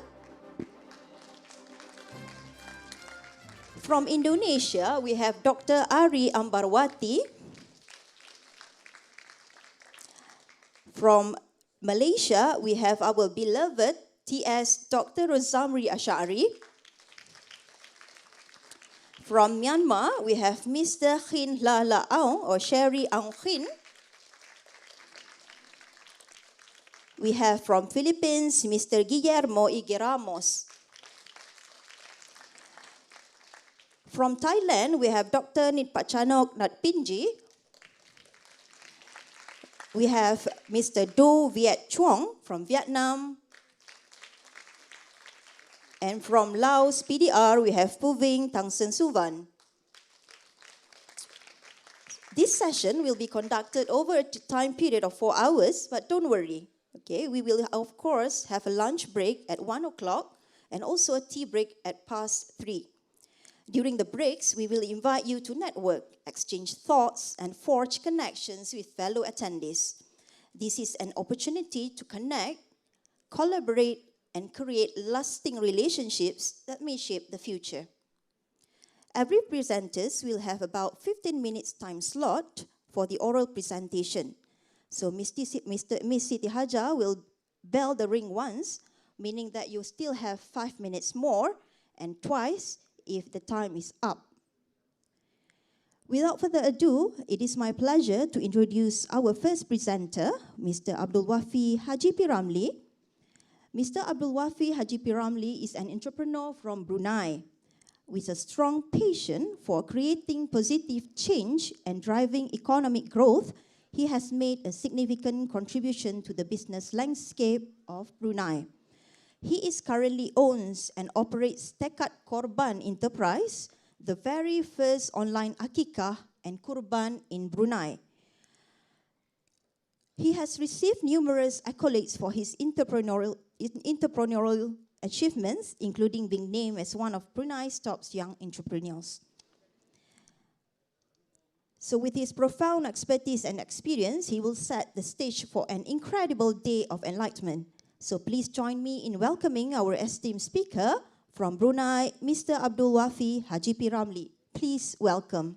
I: From Indonesia, we have Dr. Ari Ambarwati. From Malaysia, we have our beloved TS Dr. Rozamri Ash'ari. From Myanmar, we have Mr. Khin La La Aung or Sherry Aung Khin. We have from Philippines, Mr. Guillermo Igueramos. From Thailand, we have Dr. Nitpachanok Natpinji. We have Mr. Do Viet Chuong from Vietnam. And from Laos PDR, we have Puving Tangsen Suvan. This session will be conducted over a time period of 4 hours, but don't worry. Okay, we will, of course, have a lunch break at 1 o'clock and also a tea break at past 3. During the breaks, we will invite you to network, exchange thoughts, and forge connections with fellow attendees. This is an opportunity to connect, collaborate, and create lasting relationships that may shape the future. Every presenters will have about 15 minutes time slot for the oral presentation. So Miss Siti Haja will bell the ring once, meaning that you still have 5 minutes more, and twice if the time is up. Without further ado, it is my pleasure to introduce our first presenter, Mr. Abdul Wafi Haji P. Ramli. Mr. Abdul Wafi Haji P. Ramli is an entrepreneur from Brunei with a strong passion for creating positive change and driving economic growth. He has made a significant contribution to the business landscape of Brunei. He is currently owns and operates Tekad Korban Enterprise, the very first online akikah and kurban in Brunei. He has received numerous accolades for his entrepreneurial achievements, including being named as one of Brunei's top young entrepreneurs. So with his profound expertise and experience, he will set the stage for an incredible day of enlightenment. So please join me in welcoming our esteemed speaker from Brunei, Mr. Abdul Wafi Haji P. Ramli. Please welcome.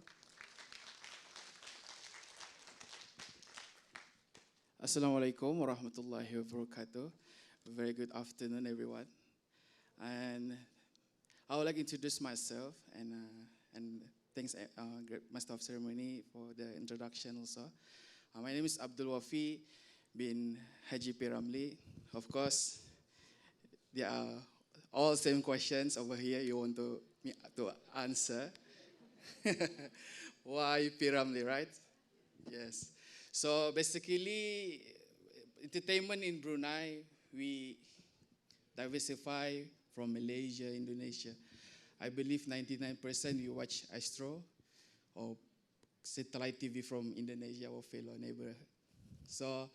J: Assalamualaikum warahmatullahi wabarakatuh. Very good afternoon, everyone. And I would like to introduce myself and thanks Master of Ceremony for the introduction also. My name is Abdul Wafi bin Haji P. Ramli. Of course, there are all same questions over here you want to answer. Why P. Ramli, right? Yes. So basically, entertainment in Brunei, we diversify from Malaysia, Indonesia. I believe 99% you watch Astro or satellite TV from Indonesia or fellow neighbor. So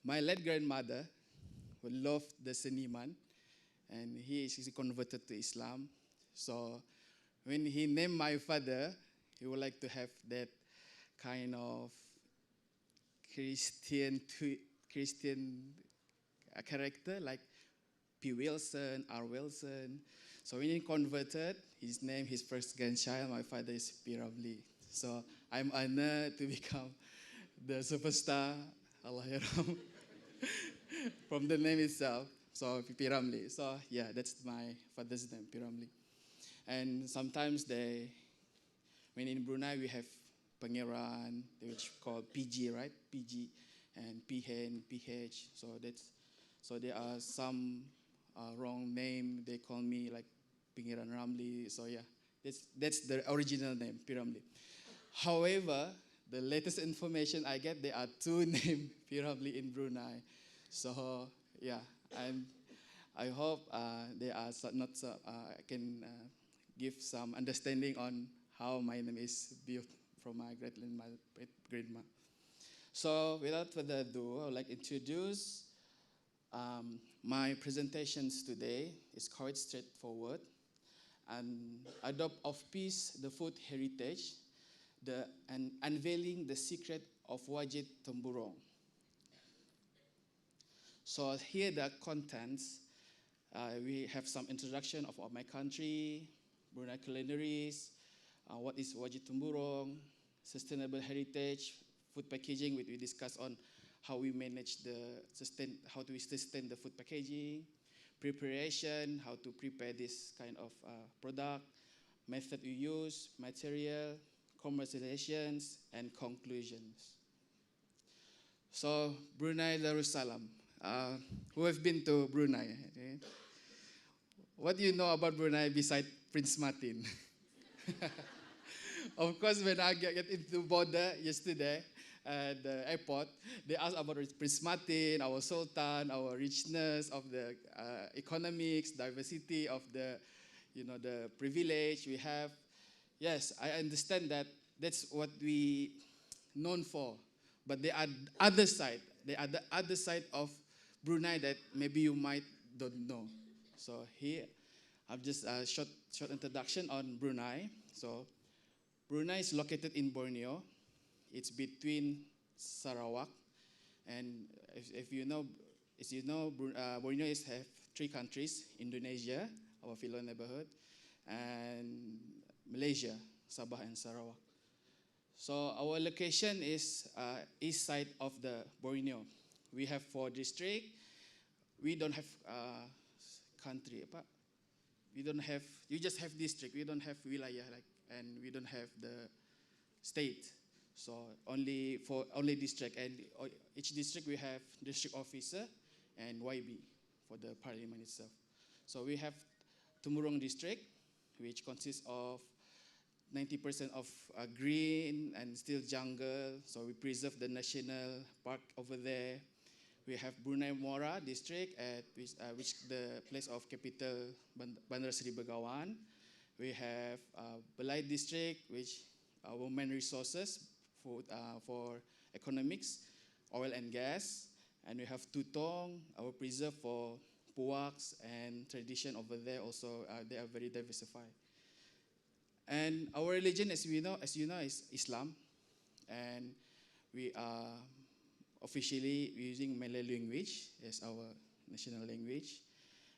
J: my late grandmother loved the seniman, and he converted to Islam. So when he named my father, he would like to have that kind of Christian character, like P. Wilson, R. Wilson. So when he converted, his first grandchild, my father is P. Ramli. So I'm honored to become the superstar, Allahyarham, from the name itself. So P. Ramli. So yeah, that's my father's name, P. Ramli. And sometimes when in Brunei we have Pangeran, which called PG, right? PG and PN, PH. So there are some wrong name. They call me like Pangeran Ramli. So yeah, that's the original name, P. Ramli. However, the latest information I get, there are two names P. Ramli in Brunei. So yeah, I hope there are I can give some understanding on how my name is built from my grandma. So without further ado, I would like to introduce my presentations today. It's quite straightforward. And adopt of peace, the food heritage, and unveiling the secret of Wajid Temburong. So here the contents. We have some introduction of my country, Brunei culinaries, what is Wajid Temburong, sustainable heritage, food packaging. We discuss on how we manage how do we sustain the food packaging, preparation, how to prepare this kind of product, method we use, material, commercializations, and conclusions. So Brunei Darussalam. Who have been to Brunei? Okay? What do you know about Brunei besides Prince Martin? Of course, when I get into border yesterday at the airport, they asked about Prince Martin, our Sultan, our richness of the economics, diversity of the privilege we have. Yes, I understand that that's what we known for. But there are other side. There are the other side of Brunei that maybe you might don't know. So here, I've just a short introduction on Brunei. So Brunei is located in Borneo. It's between Sarawak and if you know, Borneo have three countries: Indonesia, our fellow neighborhood, and Malaysia, Sabah and Sarawak. So our location is east side of the Borneo. We have 4 districts. We don't have country. We don't have. You just have district. We don't have wilayah, and we don't have the state. So only district, and each district we have district officer and YB for the parliament itself. So we have Tumurong district, which consists of 90% of green and still jungle. So we preserve the national park over there. We have Brunei Mora district, at which the place of capital Bandar Seri Begawan. We have Belai district, which women resources for economics, oil and gas. And we have Tutong, our preserve for puaks and tradition over there. Also, they are very diversified. And our religion, as you know, is Islam. And we are officially using Malay language as our national language.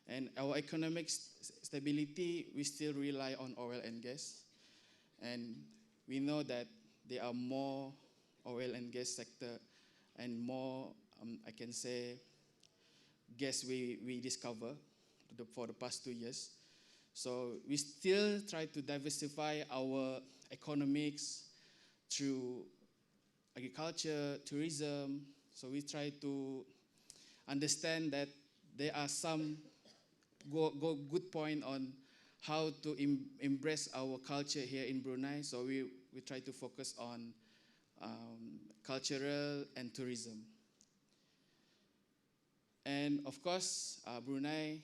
J: And our economic stability, we still rely on oil and gas. And we know that there are more oil and gas sector and more, I can say, gas we discover for the past 2 years. So we still try to diversify our economics through agriculture, tourism. So we try to understand that there are some good point on how to embrace our culture here in Brunei. So we try to focus on cultural and tourism. And of course, Brunei,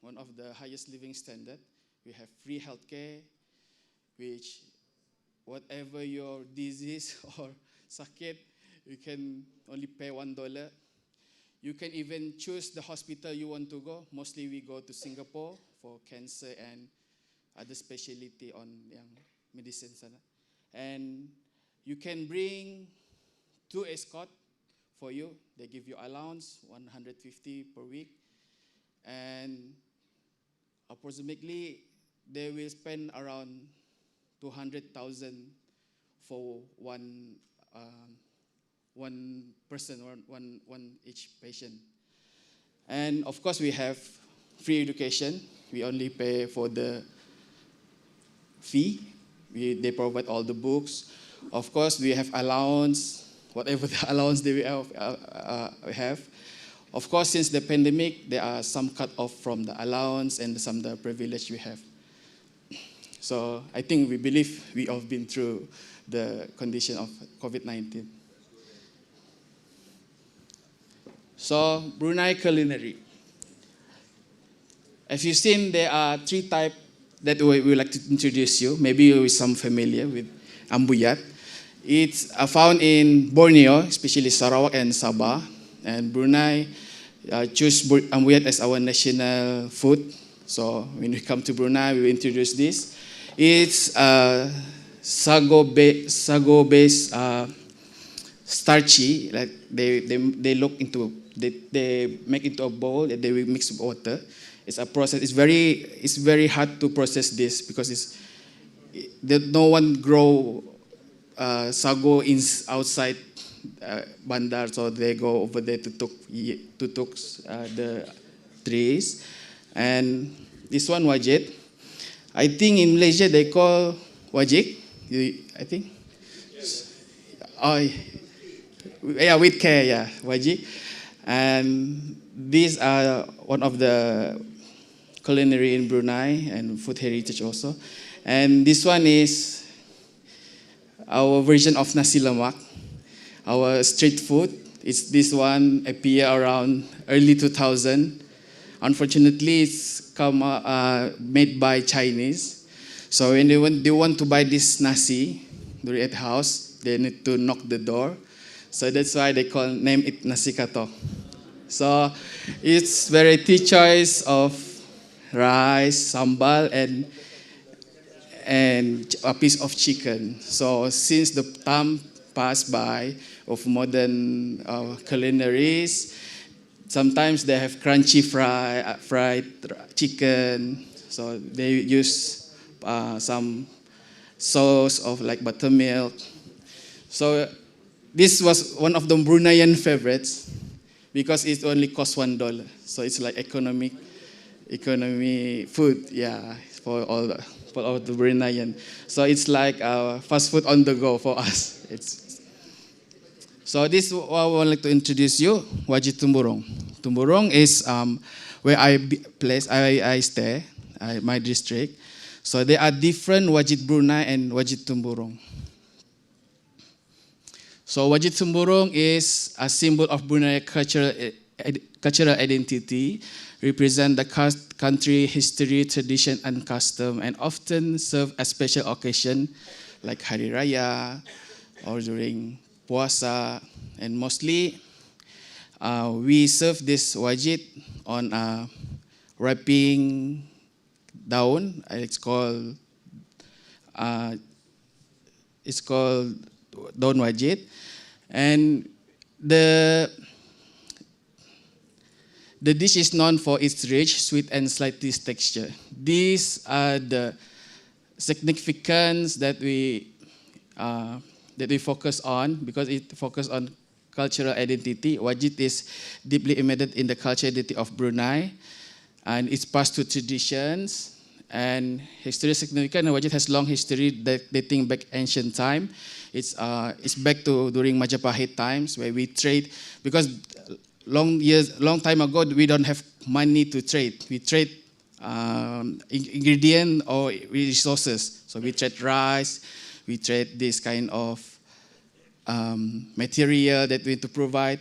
J: one of the highest living standard. We have free healthcare, which whatever your disease or sakit, you can only pay $1. You can even choose the hospital you want to go. Mostly we go to Singapore for cancer and other specialty on medicine. And you can bring 2 escort for you. They give you allowance, 150 per week. And approximately, they will spend around 200,000 for one person or one each patient. And of course, we have free education. We only pay for the fee. They provide all the books. Of course, we have allowance, whatever the allowance that we have. Of course, since the pandemic, there are some cut off from the allowance and some of the privilege we have. So I think we believe we have been through the condition of COVID-19. So Brunei culinary. As you've seen, there are 3 types that we would like to introduce you. Maybe you're some familiar with ambuyat. It's found in Borneo, especially Sarawak and Sabah. And Brunei choose ambuyat as our national food. So when we come to Brunei, we introduce this. It's sago-based starchy. Like they make into a bowl that they will mix with water. It's a process. It's very hard to process this because no one grow sago outside bandar, so they go over there to took the trees. And this one wajit, I think in Malaysia they call wajik. I think. Oh, yeah, with care, yeah, wajik. And these are one of the culinary in Brunei and food heritage also. And this one is our version of nasi lemak, our street food. It's this one appear around early 2000. Unfortunately, it's made by Chinese. So when they want to buy this nasi at house, they need to knock the door. So that's why they name it nasi katok. So it's variety choice of rice, sambal, and a piece of chicken. So since the time passed by of modern culinaries, sometimes they have crunchy fried chicken. So they use some sauce of like buttermilk. So this was one of the Bruneian favorites because it only costs $1. So it's like economy food, yeah, for all the Bruneian. So it's like fast food on the go for us. So this what I would like to introduce you, Wajit Tumburong. Tumburong is where I stay, my district. So there are different Wajit Brunei and Wajit Tumburong. So Wajit Tumburong is a symbol of Brunei cultural identity, represent the country, history, tradition, and custom, and often serve a special occasion like Hari Raya or during Puasa. And mostly we serve this wajit on wrapping daun. It's called daun wajit, and the dish is known for its rich, sweet, and slightly texture. These are the significance that we focus on because it focuses on cultural identity. Wajit is deeply embedded in the cultural identity of Brunei, and it's passed to traditions and history significant. Wajit has long history dating back ancient time. It's back to during Majapahit times where we trade, because long time ago we don't have money to trade. We trade ingredient or resources. So we trade rice, we trade this kind of material that we need to provide.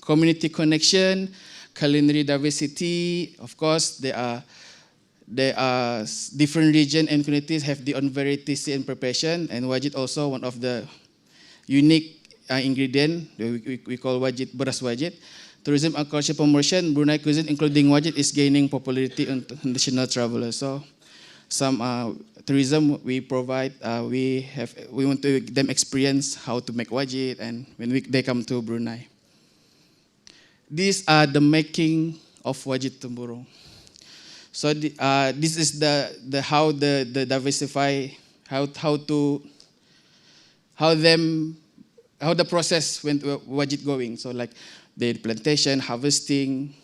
J: Community connection, culinary diversity. Of course, there are different regions and communities have their own varieties and preparation. And wajit also one of the unique ingredient we call wajit, beras wajit. Tourism and culture promotion, Brunei cuisine including wajit is gaining popularity on international travelers. So some tourism we provide, we want to give them experience how to make wajit and when they come to Brunei. These are the making of wajit Tumburong. So this is the how the diversify, how the process when wajit going. So like the plantation, harvesting,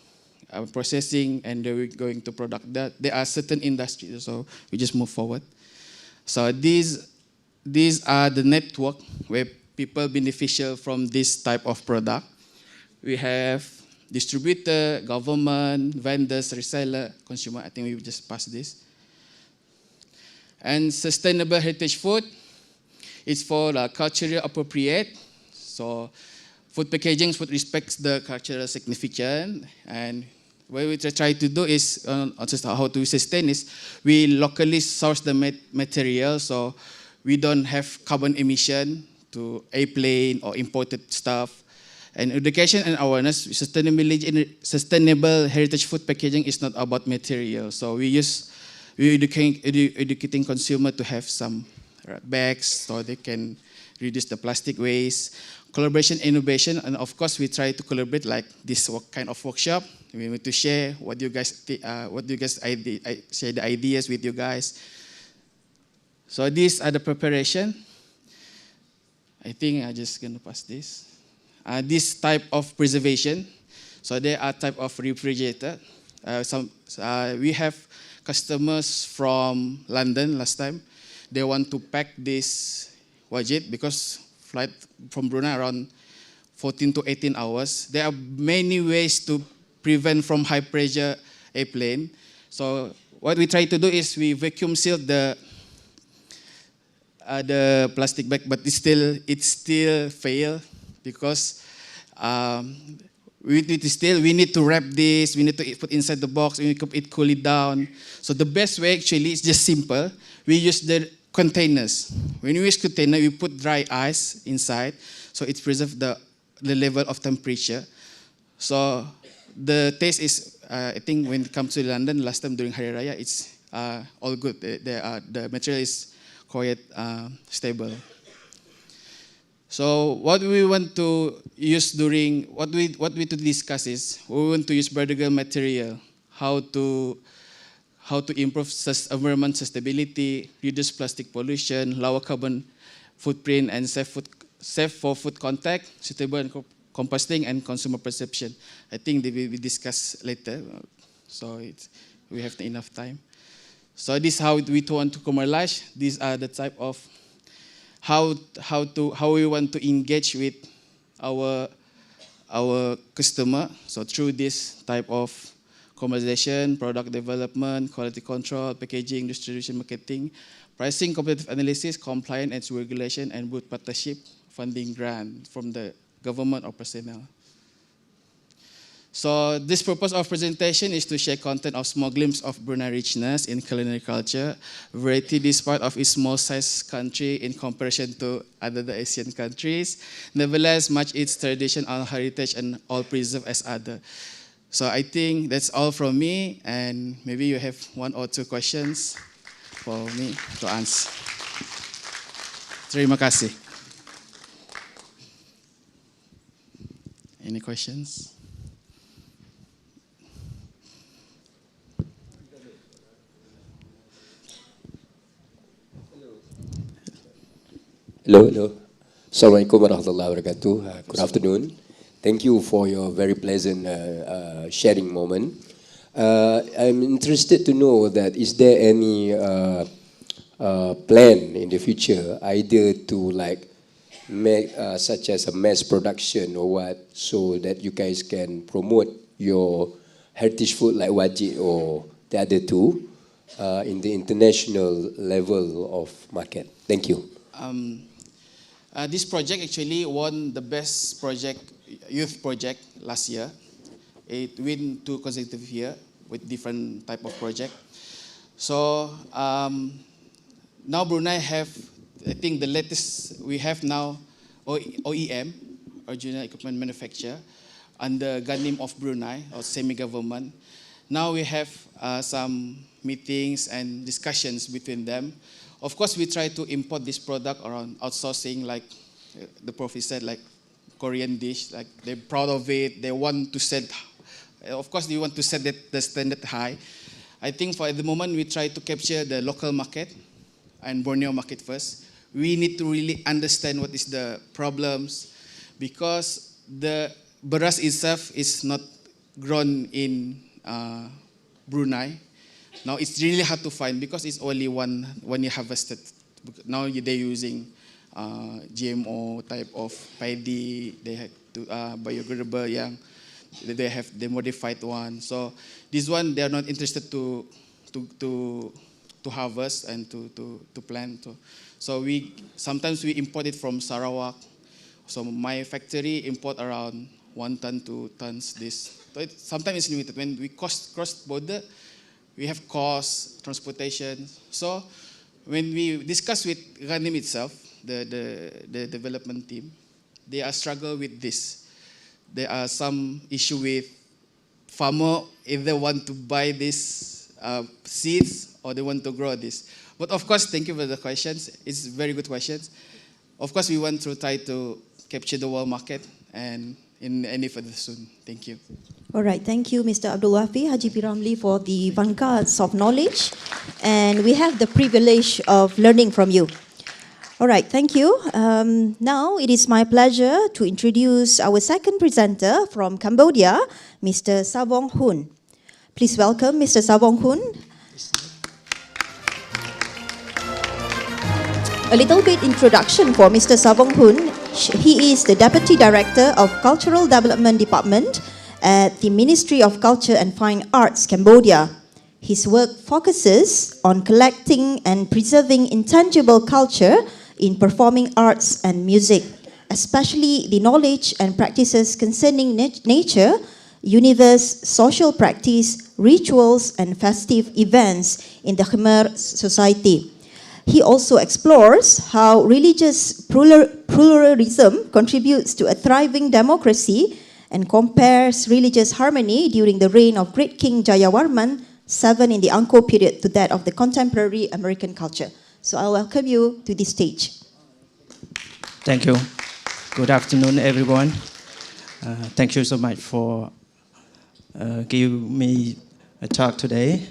J: processing, and then we're going to product that. There are certain industries, so we just move forward. So these are the network where people beneficial from this type of product. We have distributor, government, vendors, reseller, consumer. I think we just passed this. And sustainable heritage food, it's for culturally appropriate. So food packaging would respect the cultural significance, and what we try to do is, how to sustain is, we locally source the material, so we don't have carbon emission to airplane or imported stuff. And education and awareness, sustainable heritage food packaging is not about material. So we're educating consumer to have some bags so they can reduce the plastic waste. Collaboration, innovation, and of course we try to collaborate like this kind of workshop. We want to share what you guys share the ideas with you guys. So these are the preparation. I think I'm just gonna pass this. This type of preservation. So there are type of refrigerator. We have customers from London last time. They want to pack this wajit because flight from Brunei around 14 to 18 hours. There are many ways to prevent from high pressure airplane. So what we try to do is we vacuum seal the plastic bag, but it still fail because we need to wrap this, we need to put inside the box, we need to keep it cool it down. So the best way actually is just simple. We use the containers. When we use container, we put dry ice inside, so it preserves the level of temperature. So the taste is, I think when it comes to London, last time during Hari Raya, it's all good. The material is quite stable. So what we want to use during, what we to discuss is, we want to use biodegradable material, how how to improve environment sustainability, reduce plastic pollution, lower carbon footprint, and safe for food contact, suitable and composting, and consumer perception. I think they will be discussed later, so we have enough time. So this is how we want to commercialize. These are the type of how we want to engage with our customer. So through this type of commercialization, product development, quality control, packaging, distribution, marketing, pricing, competitive analysis, compliance and regulation, and both partnership, funding grant from the government or personnel. So this purpose of presentation is to share content of small glimpse of Brunei richness in culinary culture, variety despite of its small size country in comparison to other Asian countries. Nevertheless, much its tradition and heritage and all preserved as other. So I think that's all from me, and maybe you have 1 or 2 questions for me to answer. Terima kasih. Any questions?
K: Hello. Assalamualaikum warahmatullahi wabarakatuh. Good afternoon. Thank you for your very pleasant sharing moment. I'm interested to know that is there any plan in the future, either to like make such as a mass production or what, so that you guys can promote your heritage food like wajit or the other two in the international level of market? Thank you.
J: This project actually won the best youth project last year. It won 2 consecutive years with different type of project. So now Brunei have, I think the latest we have now OEM, original equipment manufacturer, under Ganim of Brunei or semi-government. Now we have some meetings and discussions between them. Of course, we try to import this product around outsourcing, like the Prof said, like Korean dish, like they're proud of it. They want to set, of course, they want to set the standard high. I think for the moment, we try to capture the local market and Borneo market first. We need to really understand what is the problems, because the beras itself is not grown in Brunei. Now it's really hard to find because it's only one when you harvested. Now they're using GMO type of paddy. They have to biodegradable yang they have the modified one. So this one they are not interested to harvest and to plant. So sometimes we import it from Sarawak. So my factory import around 1 ton, 2 tons. This so sometimes it's limited when we cross border. We have cost, transportation. So when we discuss with Ghanim itself, the development team, they are struggle with this. There are some issue with farmer either want to buy this seeds or they want to grow this. But of course, thank you for the questions. It's very good questions. Of course, we want to try to capture the world market and in any further soon. Thank you.
I: All right, thank you, Mr. Abdul Wafi Haji P. Ramlee, for the vanguards of knowledge. And we have the privilege of learning from you. All right, thank you. Now it is my pleasure to introduce our second presenter from Cambodia, Mr. Savong Hun. Please welcome Mr. Savong Hun. A little bit introduction for Mr. Savong Hun. He is the Deputy Director of Cultural Development Department at the Ministry of Culture and Fine Arts, Cambodia. His work focuses on collecting and preserving intangible culture in performing arts and music, especially the knowledge and practices concerning nature, universe, social practice, rituals, and festive events in the Khmer society. He also explores how religious pluralism contributes to a thriving democracy and compares religious harmony during the reign of great King Jayawarman VII in the Angkor period to that of the contemporary American culture. So I welcome you to this stage.
L: Thank you. Good afternoon, everyone. Thank you so much for giving me a talk today.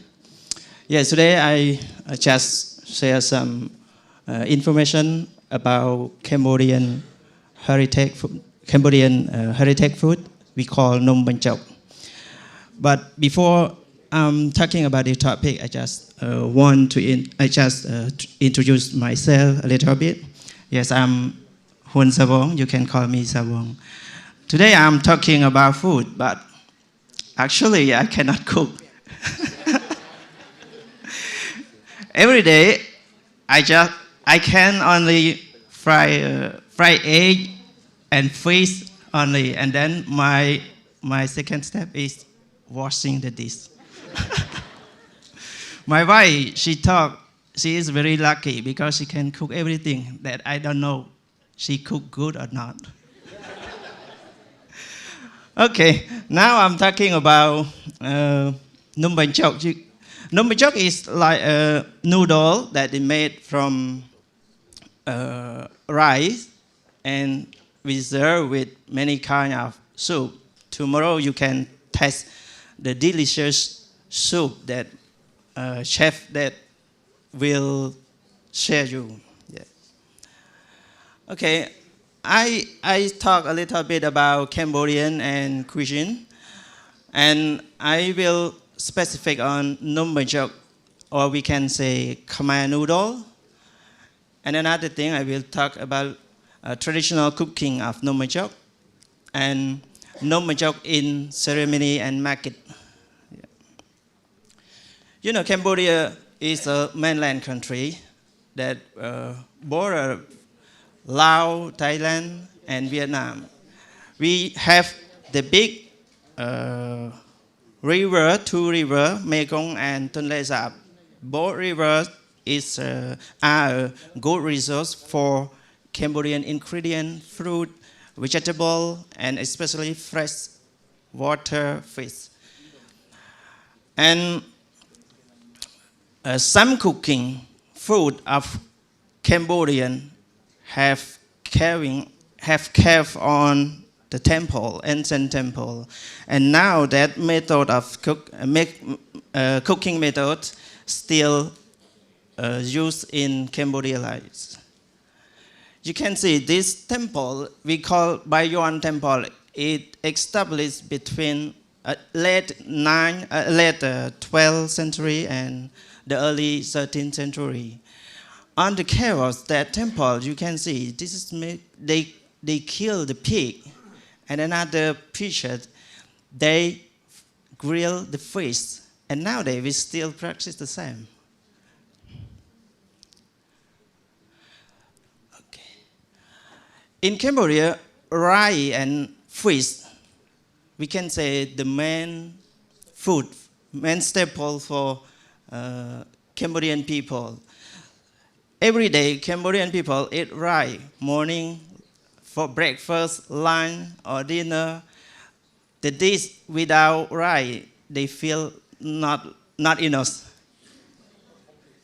L: Yes, today I just share some information about Cambodian heritage food. Heritage food we call Nom Banh Chok. But before talking about the topic, I just want to introduce myself a little bit. Yes, I'm Hun Savong. You can call me Savong. Today I'm talking about food, but actually I cannot cook. Every day I can only fry egg and fish only, and then my second step is washing the dish. My wife, she is very lucky because she can cook everything that I don't know she cook good or not. Okay, now I'm talking about Nom Banh Chok. Nom Banh Chok is like a noodle that is made from rice and we serve with many kind of soup. Tomorrow you can taste the delicious soup that chef that will share you. Yeah. Okay, I talk a little bit about Cambodian and cuisine, and I will specific on Nom Banh Chok, or we can say Khmer noodle. And another thing I will talk about traditional cooking of Nom Banh Chok and Nom Banh Chok in ceremony and market. Yeah. You know, Cambodia is a mainland country that border Laos, Thailand, and Vietnam. We have the big river, two rivers, Mekong and Tonle Sap. Both rivers are a good resource for Cambodian ingredient, fruit, vegetable, and especially fresh water fish. And some cooking food of Cambodian have carved on the temple, ancient temple, and now that method of cooking method still used in Cambodia lives. You can see this temple we call Bayon Temple. It established between late 12th century and the early 13th century. On the cave of that temple, you can see this is they kill the pig, and another picture they grill the fish, and nowadays we still practice the same. Okay. In Cambodia, rice and fish, we can say the main food, main staple for Cambodian people. Every day, Cambodian people eat rice, morning for breakfast, lunch, or dinner. The dish without rice, they feel not enough.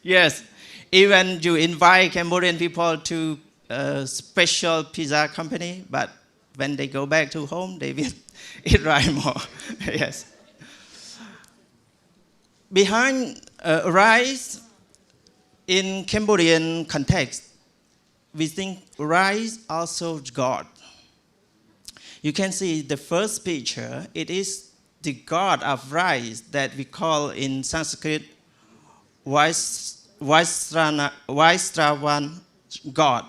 L: Yes, even you invite Cambodian people to a special pizza company, but when they go back to home, they will eat rice more. Yes. Behind rice, in Cambodian context, we think rice also God. You can see the first picture. It is the god of rice that we call in Sanskrit Vaistravan god.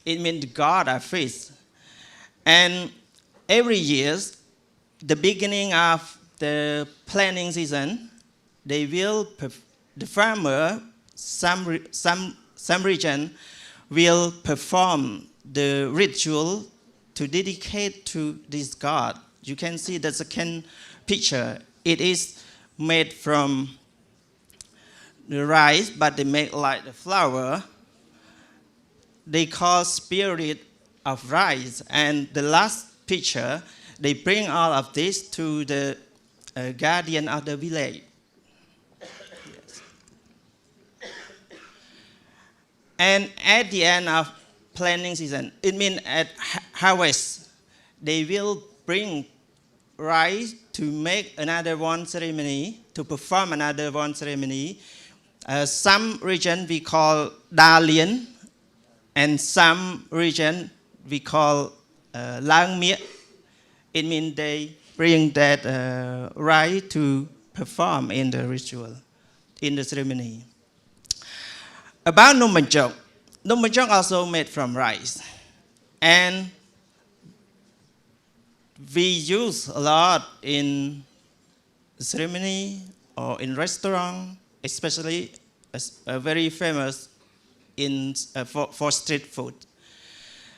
L: It means the god of fish. And every year, the beginning of the planting season, they will the farmer, some region will perform the ritual to dedicate to this god. You can see the second picture. It is made from the rice, but they make like the flour. They call spirit of rice. And the last picture, they bring all of this to the guardian of the village. Yes. And at the end of planting season, it means at harvest, they will bring rice to make another one ceremony to perform another one ceremony. Some region we call Dalian, and some region we call Lang Miet. It means they bring that rice to perform in the ritual, in the ceremony. About Numajok. Numajok also made from rice. And we use a lot in ceremony or in restaurant, especially very famous for street food.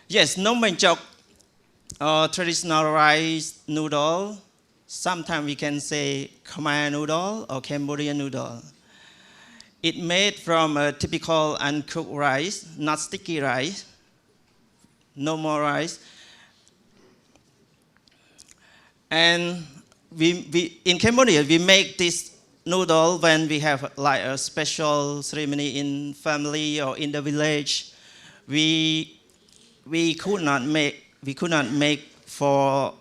L: Yes, Numajok, traditional rice noodle. Sometimes we can say Khmer noodle or Cambodian noodle. It made from a typical uncooked rice, not sticky rice, no more rice. And we in Cambodia, we make this noodle when we have like a special ceremony in family or in the village. We could not make for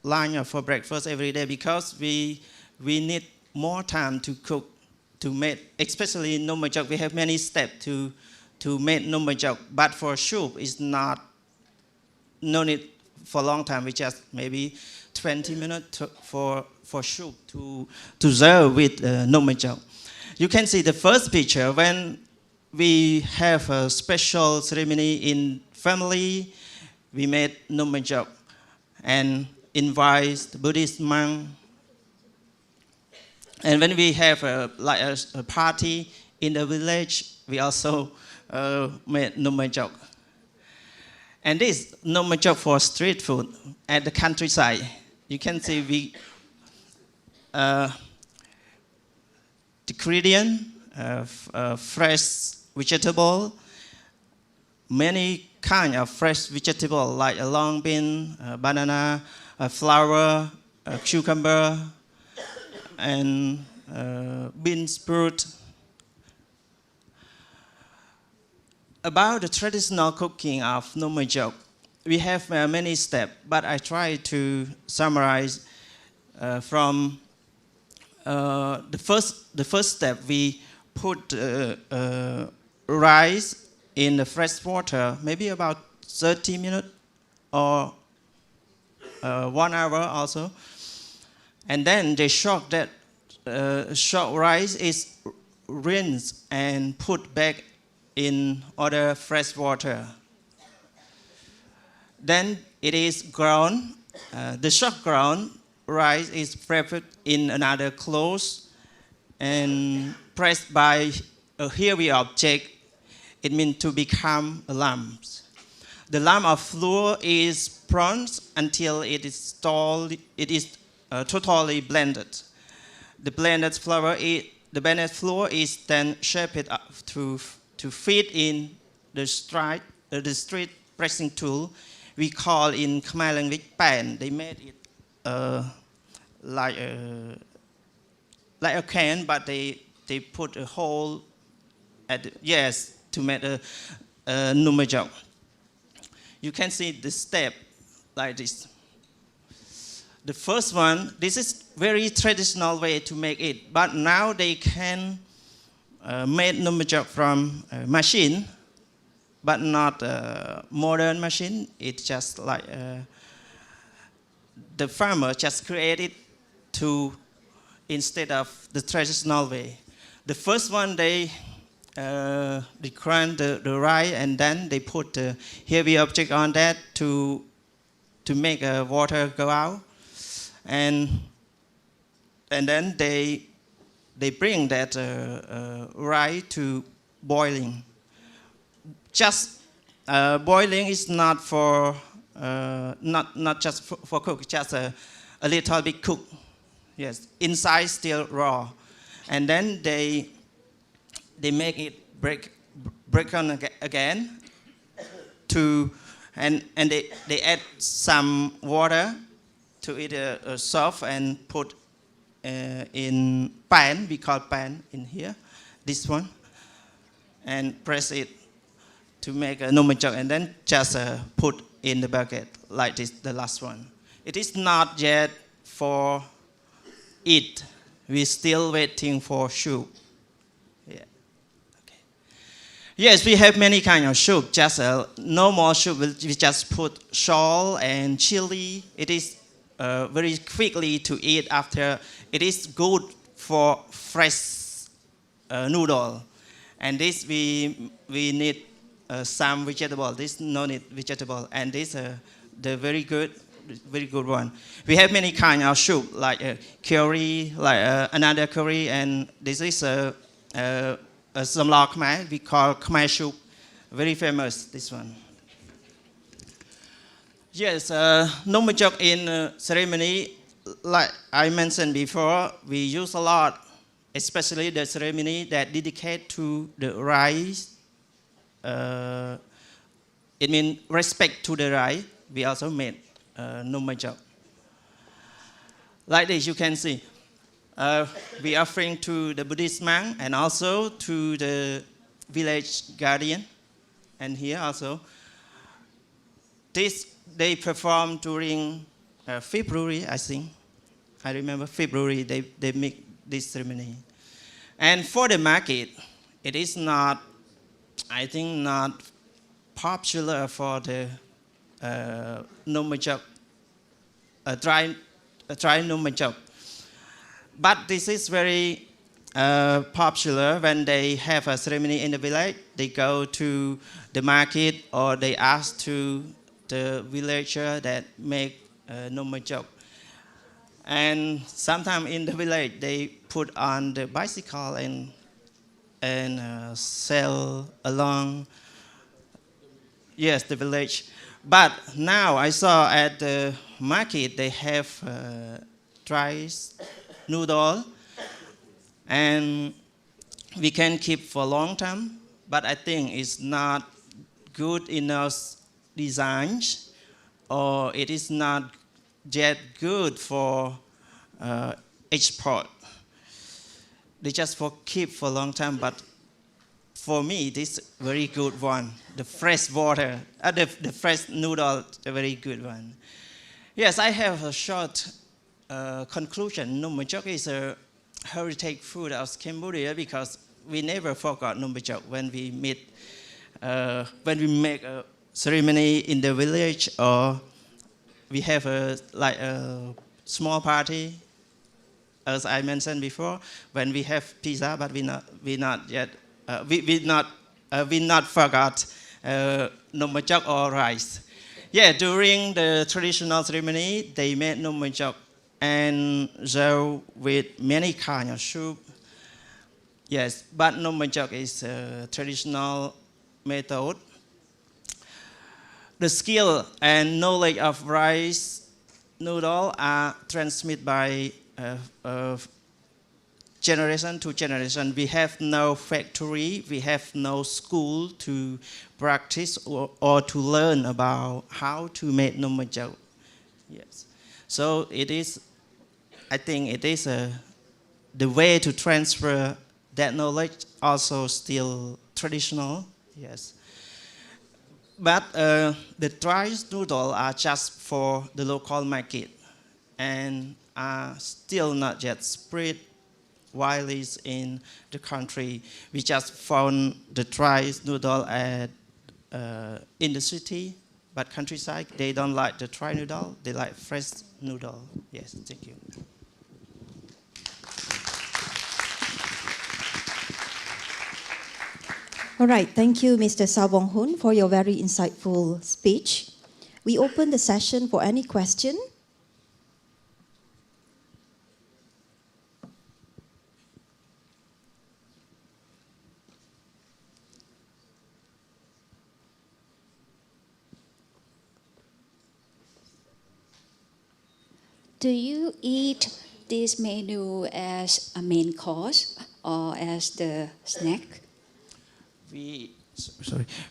L: lunch or for breakfast every day because we need more time to cook, to make, especially in Numajok. We have many steps to make Numajok, but for soup it's no need for a long time. We just maybe 20 minutes for soup to serve with Numajok. You can see the first picture when we have a special ceremony in family. We made Numajok and invite the Buddhist monk. And when we have a party in the village, we also made Numajok. And this Numajok for street food at the countryside. You can see the ingredient of fresh vegetable, many kind of fresh vegetable like a long bean, banana, flower, cucumber, and bean sprout. About the traditional cooking of Numajok, we have many steps, but I try to summarize from the first step. We put rice in the fresh water, maybe about 30 minutes or 1 hour also. And then the shock rice is rinsed and put back in other fresh water. Then it is ground. The shock ground rice is prepared in another cloth and pressed by a heavy object. It means to become a lump. The lump of flour is bronze until it is totally blended. The blended flour is then shaped up to fit in the street pressing tool. We call in Khmer language pan. They made it like a can, but they put a hole to make a Numajok. You can see the step like this. The first one, this is very traditional way to make it, but now they can make Numajok from a machine, but not a modern machine. It's just like the farmer just created instead of the traditional way. The first one, they grind the rice and then they put a heavy object on that to make water go out, and then they bring that rice to boiling. Just boiling is not for not just for cook, just a little bit cook. Yes, inside still raw, and then they make it break on again and they add some water to it soft and put in pan. We call pan in here, this one, and press it to make a Numajok, and then just put in the bucket like this, the last one. It is not yet for eat, we're still waiting for soup. Yeah. Okay. Yes, we have many kind of soup. Just no more soup. We just put salt and chili. It is very quickly to eat after. It is good for fresh noodle. And this we need some vegetable. This no need vegetable. And this the very good one. We have many kind of soup like curry, like another curry, and this is some law Khmer. We call Khmer soup. Very famous. This one. Yes, Nomajok in ceremony, like I mentioned before, we use a lot, especially the ceremony that dedicate to the rice. It means respect to the rice. We also made Nomajok. Like this, you can see. We offering to the Buddhist monk and also to the village guardian. And here also, this they perform during February, I think. I remember February they make this ceremony. And for the market, it is not, I think, not popular for the Nomajok, dry Nomajok. But this is very popular when they have a ceremony in the village. They go to the market or they ask to the villager that make Nomajok. And sometimes in the village they put on the bicycle and sell along, yes, the village. But now I saw at the market they have dry noodle, and we can keep for a long time. But I think it's not good enough designs, or it is not yet good for export. They just for keep for a long time, but for me, this very good one. The fresh water, the fresh noodle, a very good one. Yes, I have a short conclusion. Nomajok is a heritage food of Cambodia because we never forgot Nomajok when we meet, when we make a ceremony in the village, or we have a small party, as I mentioned before, when we have pizza, but we not forgot Nomajok or rice. Yeah, during the traditional ceremony, they made Nomajok and serve with many kind of soup. Yes, but Nomajok is a traditional method. The skill and knowledge of rice noodle are transmitted by generation to generation. We have no factory, we have no school to practice or to learn about how to make Nomajok. Yes, so it is. I think it is the way to transfer that knowledge also still traditional. Yes. But the dry noodles are just for the local market and are still not yet spread widely in the country. We just found the dry noodle in the city, but countryside, they don't like the dry noodle, they like fresh noodle. Yes, thank you.
I: All right, thank you, Mr. Sawong Hun, for your very insightful speech. We open the session for any question.
M: Do you eat this menu as a main course or as the snack?
L: We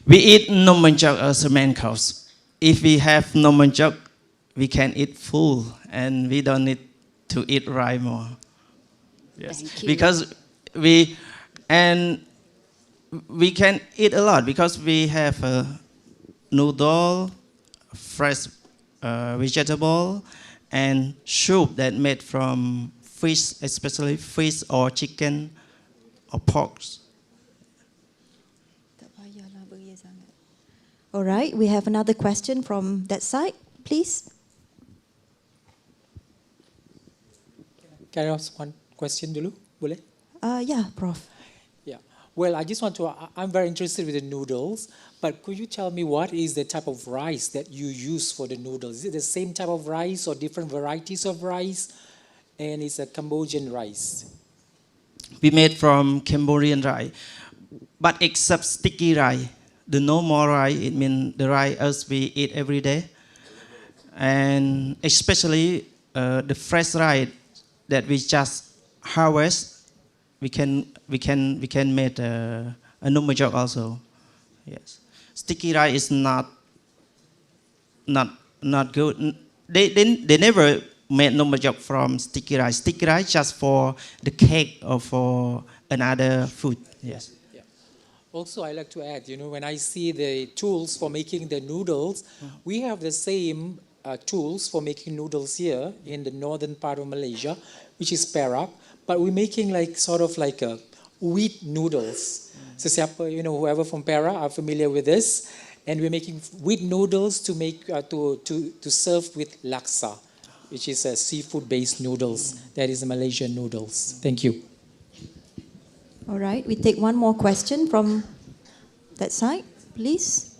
L: eat Nomajok as a main course. If we have Nomajok, we can eat full and we don't need to eat rice more. Yes, because we can eat a lot because we have noodle, fresh vegetable, and soup that made from fish, especially fish or chicken or pork.
I: All right, we have another question from that side, please.
B: Can I ask one question dulu? Boleh?
I: Yeah, Prof.
B: Yeah. Well, I just want to, I'm very interested with the noodles, but could you tell me what is the type of rice that you use for the noodles? Is it the same type of rice or different varieties of rice? And it's a Cambodian rice.
L: We made from Cambodian rice, but except sticky rice. The normal rice, it means the rice as we eat every day. And especially the fresh rice that we just harvest, we can make a numajok also. Yes, sticky rice is not good. They never made numajok from sticky rice. Sticky rice just for the cake or for another food. Yes.
B: Yeah. Also, I like to add, you know, when I see the tools for making the noodles, we have the same tools for making noodles here in the northern part of Malaysia, which is Perak, but we're making like sort of like a wheat noodles. So siapa, you know, whoever from Perak are familiar with this, and we're making wheat noodles to make to serve with laksa, which is a seafood-based noodles. That is Malaysian noodles. Thank you.
I: All right, we take one more question from that side, please.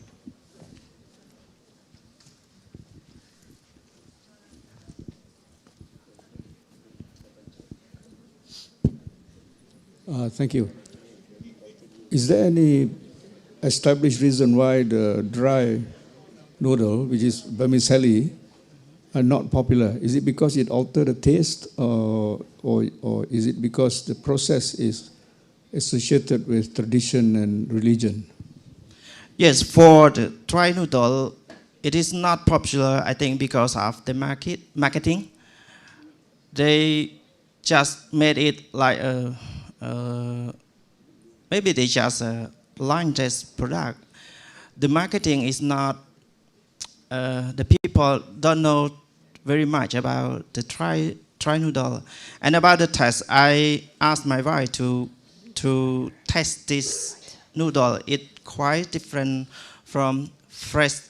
N: Thank you. Is there any established reason why the dry noodle, which is vermicelli, are not popular? Is it because it altered the taste, or is it because the process is associated with tradition and religion?
L: Yes, for the dry noodle, it is not popular, I think, because of the marketing. They just made it like maybe they just line test product. The marketing is not, the people don't know very much about the dry noodle. And about the test, I asked my wife to test this noodle. It's quite different from fresh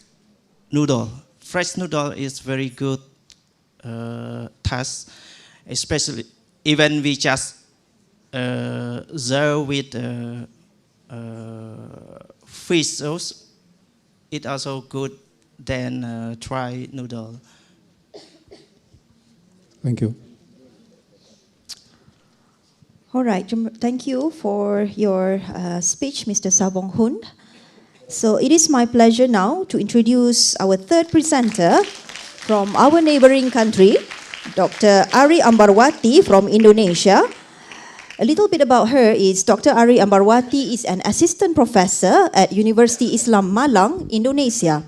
L: noodle. Fresh noodle is very good taste, especially even we just serve with fish sauce. It's also good than dry noodle.
N: Thank you.
I: All right, thank you for your speech, Mr. Sabong Hun. So it is my pleasure now to introduce our third presenter from our neighboring country, Dr. Ari Ambarwati from Indonesia. A little bit about her is Dr. Ari Ambarwati is an assistant professor at University Islam Malang, Indonesia.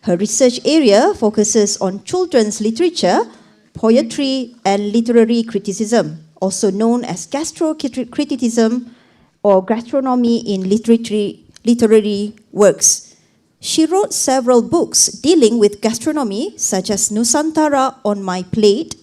I: Her research area focuses on children's literature, poetry, and literary criticism, also known as gastrocriticism or gastronomy in literary works. She wrote several books dealing with gastronomy, such as Nusantara on My Plate,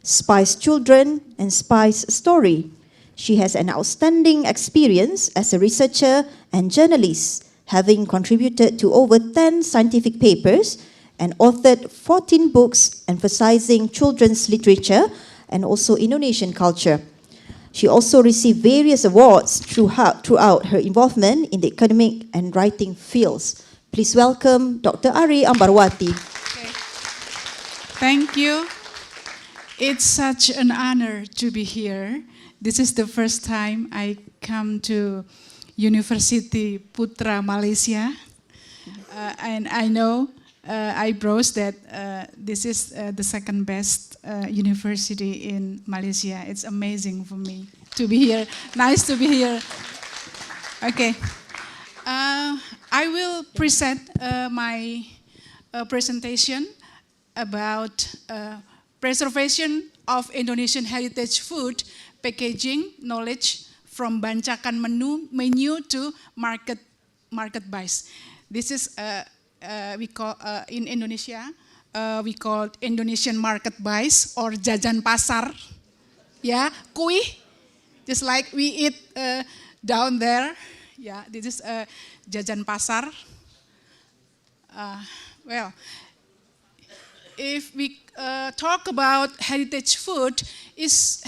I: Spice Children, and Spice Story. She has an outstanding experience as a researcher and journalist, having contributed to over 10 scientific papers and authored 14 books emphasizing children's literature and also Indonesian culture. She also received various awards throughout her involvement in the academic and writing fields. Please welcome Dr. Ari Ambarwati.
C: Okay. Thank you. It's such an honor to be here. This is the first time I come to University Putra Malaysia. And I know I browsed that this is the second best university in Malaysia. It's amazing for me to be here. Nice to be here. Okay. I will present my presentation about preservation of Indonesian heritage food, packaging, knowledge from bancakan menu to market buys. This is we call in Indonesia we call Indonesian market buys or jajan pasar. yeah, kui, just like we eat down there. Yeah, this is jajan pasar. Well, if we talk about heritage food is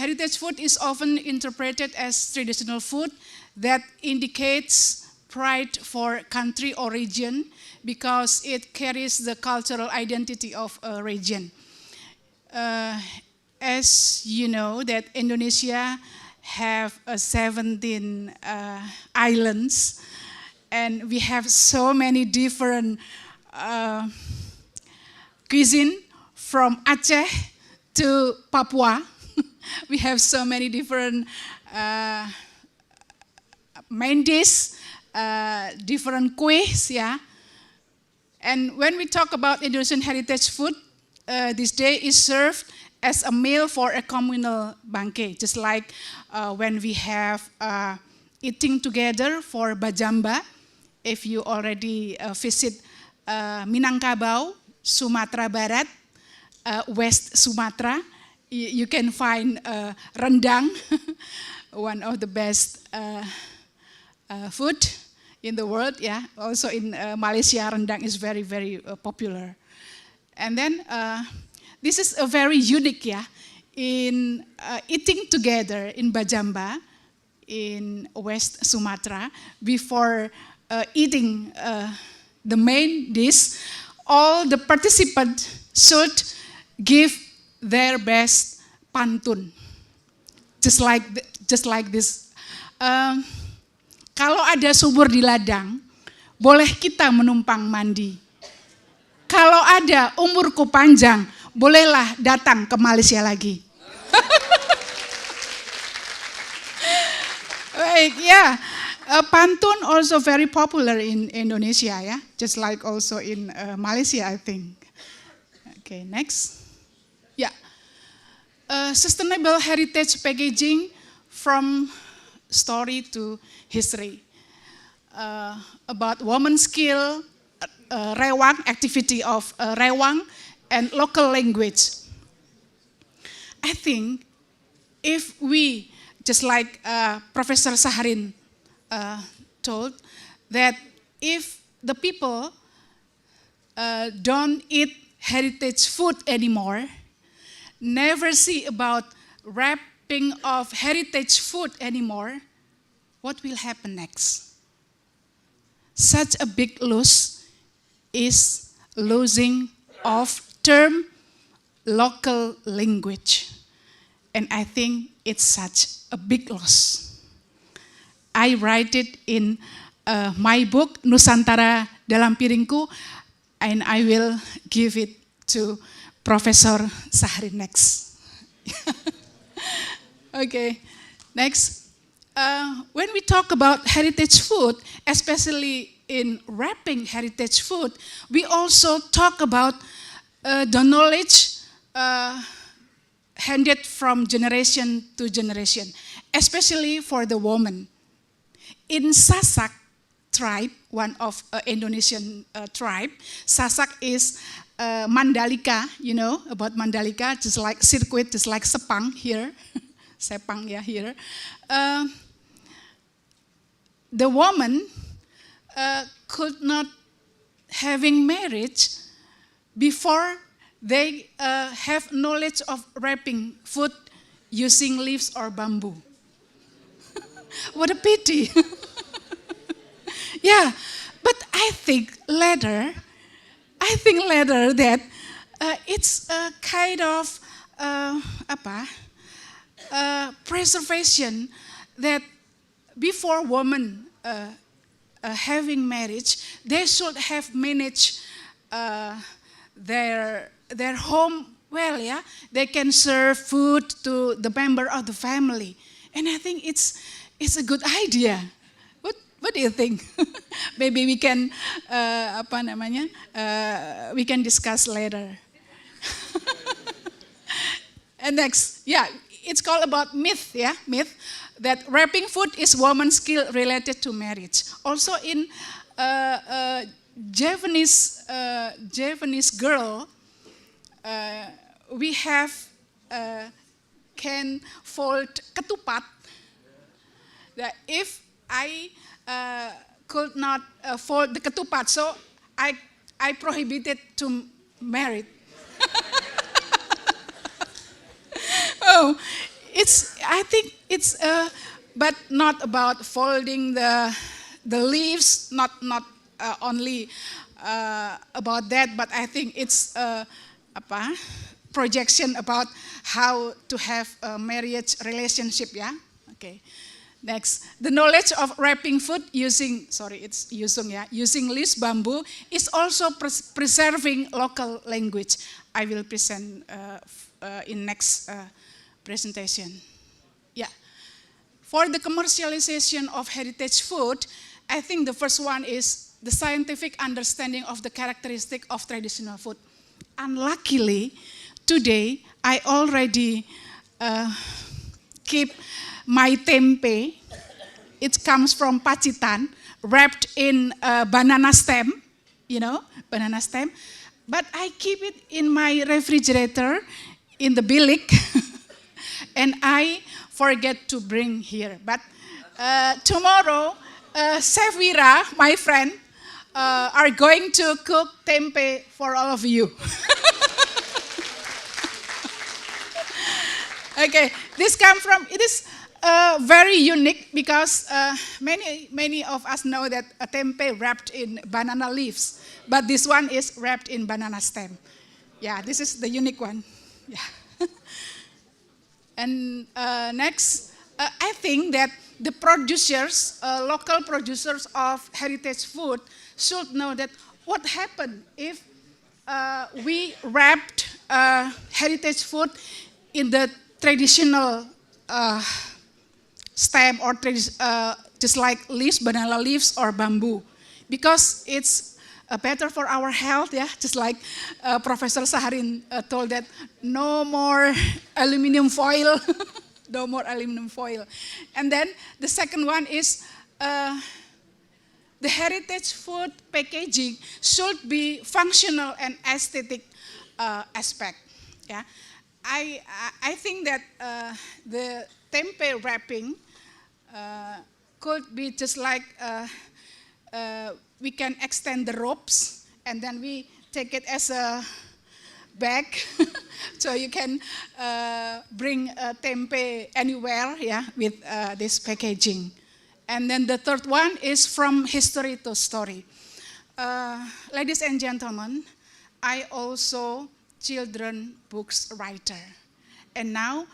C: often interpreted as traditional food that indicates pride for country or region because it carries the cultural identity of a region. As you know, that Indonesia have 17 islands, and we have so many different cuisine from Aceh to Papua. We have so many different main dishes, different kuis, yeah. And when we talk about Indonesian heritage food, this day is served as a meal for a communal bangke, just like when we have eating together for Bajamba. If you already visit Minangkabau, Sumatera Barat, West Sumatra, you can find rendang, one of the best food in the world. Yeah, also in Malaysia, rendang is very, very popular. And then this is a very unique, yeah, in eating together in Bajamba, in West Sumatra. Before eating the main dish, all the participants should give their best pantun, just like this. Kalau ada subur di ladang, boleh kita menumpang mandi. Kalau ada umurku panjang, bolehlah datang ke Malaysia lagi. Right, yeah. Pantun also very popular in Indonesia, yeah, just like also in Malaysia, I think. Okay, next. Yeah, sustainable heritage packaging from story to history. About woman skill, rewang, activity of rewang, and local language. I think if we, just like Professor Saharin told, that if the people don't eat heritage food anymore, never see about wrapping of heritage food anymore, what will happen next? Such a big loss is losing of term local language. And I think it's such a big loss. I write it in my book, Nusantara Dalam Piringku, and I will give it to Professor Sahri next. Okay, next. When we talk about heritage food, especially in wrapping heritage food, we also talk about the knowledge handed from generation to generation, especially for the woman. In Sasak tribe, one of Indonesian tribe, Sasak is Mandalika, you know about Mandalika, just like circuit, just like Sepang here, Sepang, yeah, here. The woman could not having marriage before they have knowledge of wrapping food using leaves or bamboo. What a pity. Yeah, but I think later that it's a kind of preservation that before women having marriage, they should have managed their home well, yeah. They can serve food to the member of the family, and I think it's a good idea. What do you think? Maybe we can we can discuss later. And next, yeah, it's called about myth, yeah, myth that wrapping food is woman's skill related to marriage. Also in Japanese girl, we have can fold ketupat, that if I could not fold the ketupat, so I prohibited to marry. Oh, I think it's, but not about folding the leaves, not only about that, but I think it's projection about how to have a marriage relationship, yeah? Okay. Next, the knowledge of wrapping food using leaves bamboo is also preserving local language. I will present in next presentation. Yeah. For the commercialization of heritage food, I think the first one is the scientific understanding of the characteristic of traditional food. Unluckily, today I already keep my tempe. It comes from Pacitan, wrapped in banana stem, banana stem. But I keep it in my refrigerator in the bilik, and I forget to bring here. But tomorrow, Chef Wira, my friend, are going to cook tempe for all of you. Okay, this comes from, it is very unique because many of us know that a tempeh wrapped in banana leaves, but this one is wrapped in banana stem. Yeah, this is the unique one. Yeah. And next, I think that the producers, local producers of heritage food should know that what happened if we wrapped heritage food in the traditional stem or just like leaves, banana leaves or bamboo, because it's better for our health, yeah. Just like Professor Saharin told that no more aluminum foil, no more aluminum foil. And then the second one is the heritage food packaging should be functional and aesthetic aspect, yeah. I think that the tempeh wrapping could be just like we can extend the ropes and then we take it as a bag, so you can bring tempeh anywhere, yeah, with this packaging. And then the third one is from history to story. Ladies and gentlemen, I also children books writer. And now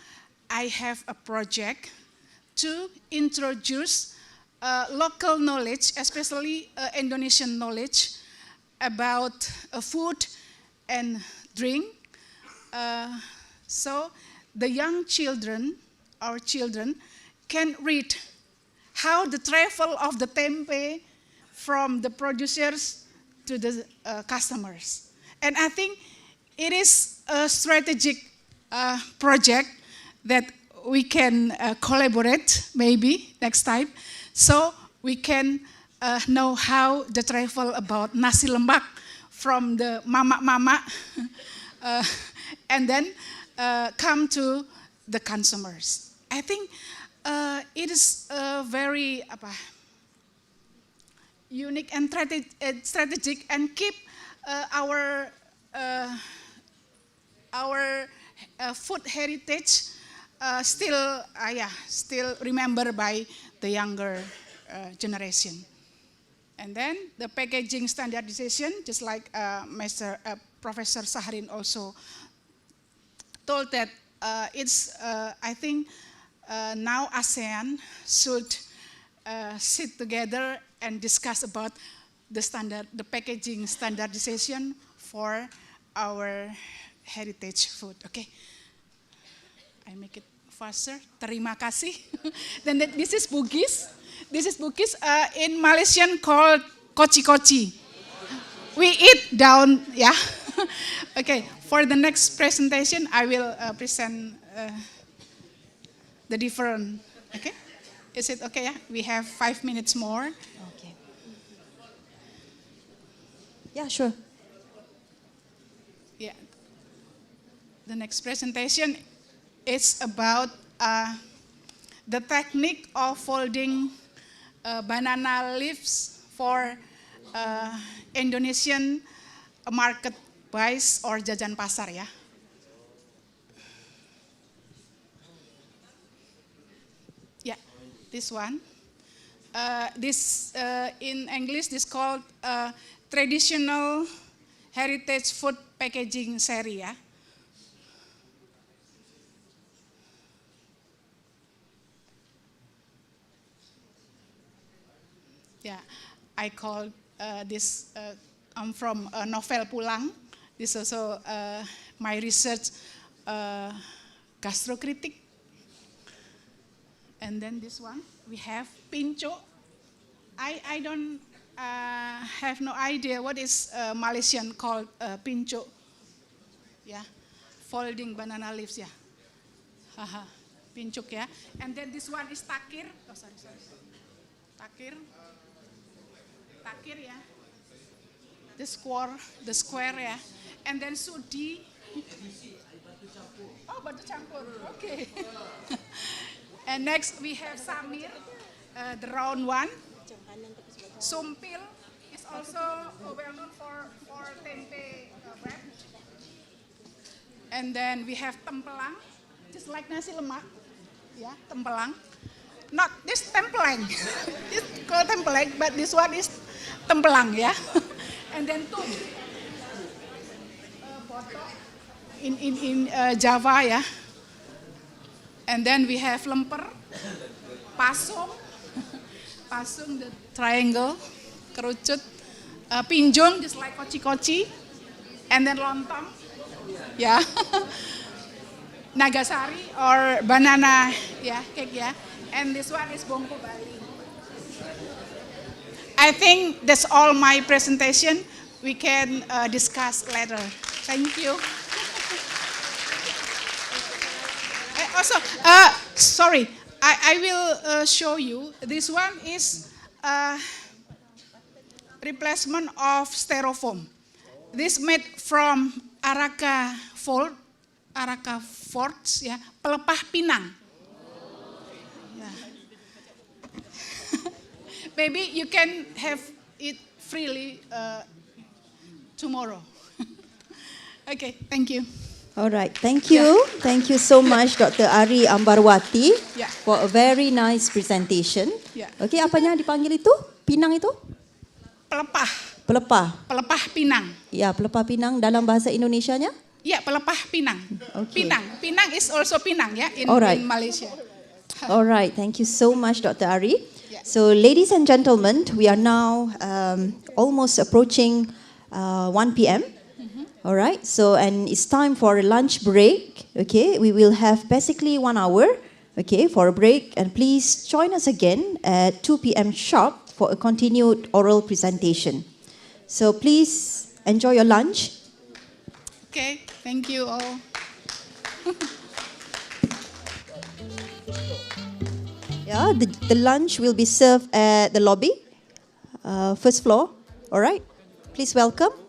C: I have a project to introduce local knowledge, especially Indonesian knowledge about food and drink. So the young children, our children, can read how the travel of the tempeh from the producers to the customers. And I think it is a strategic project that we can collaborate maybe next time, so we can know how the travel about nasi lemak from the mama and then come to the consumers. I think it is very unique and strategic, and keep our food heritage still remembered by the younger generation. And then the packaging standardization, just like Professor Saharin also told that it's, I think now ASEAN should sit together and discuss about the packaging standardization for our heritage food. Okay, I make it faster. Terima kasih. Then this is Bugis. This is Bugis in Malaysian called koci-koci. We eat down, yeah. Okay, for the next presentation, I will present the different, okay? Is it okay, yeah? We have 5 minutes more.
I: Okay. Yeah, sure.
C: Yeah. The next presentation It's about the technique of folding banana leaves for Indonesian market buys or jajan pasar ya. Yeah, this one. This in English this called traditional heritage food packaging series ya. Yeah, I call this. I'm from novel Pulang. This also my research gastrokritik. And then this one we have pincho. I don't have no idea what is Malaysian called pincho. Yeah, folding banana leaves ya. Haha, pincuk ya. And then this one is takir. Oh sorry. Takir ya. The square ya. And then sudi. Oh, batu campur. Okay. And next we have samir, the round one. Sumpil is also well known for tempe wrap. And then we have tempelang, just like nasi lemak. Yeah, tempelang. Not this tempeleng. This called tempeleng, but this one is tempelang, yeah. And then tum, botok in Java, yeah. And then we have lemper, pasung, the triangle, kerucut, pinjong, just like koci-koci, and then lontong, yeah. Nagasari or banana, yeah, cake, yeah. And this one is bongko Bali. I think that's all my presentation. We can discuss later. Thank you. Also, sorry, I will show you. This one is replacement of styrofoam. This made from Araka folds, ya, pelepah pinang. Maybe you can have it freely tomorrow. Okay, thank you.
I: All right, thank you. Yeah. Thank you so much, Dr. Ari Ambarwati, for a very nice presentation. Yeah. Okay, apanya dipanggil itu? Pinang itu?
C: Pelepah.
I: Pelepah.
C: Pelepah pinang.
I: Ya, pelepah pinang dalam bahasa Indonesianya?
C: Ya, pelepah pinang. Okay. Pinang is also pinang ya in Malaysia.
I: All right, thank you so much, Dr. Ari. So, ladies and gentlemen, we are now almost approaching 1 p.m. All right, so and it's time for a lunch break. Okay, we will have basically 1 hour, okay, for a break. And please join us again at 2 p.m. sharp for a continued oral presentation. So please enjoy your lunch.
C: Okay, thank you all.
I: Yeah, the lunch will be served at the lobby, first floor. All right, please welcome.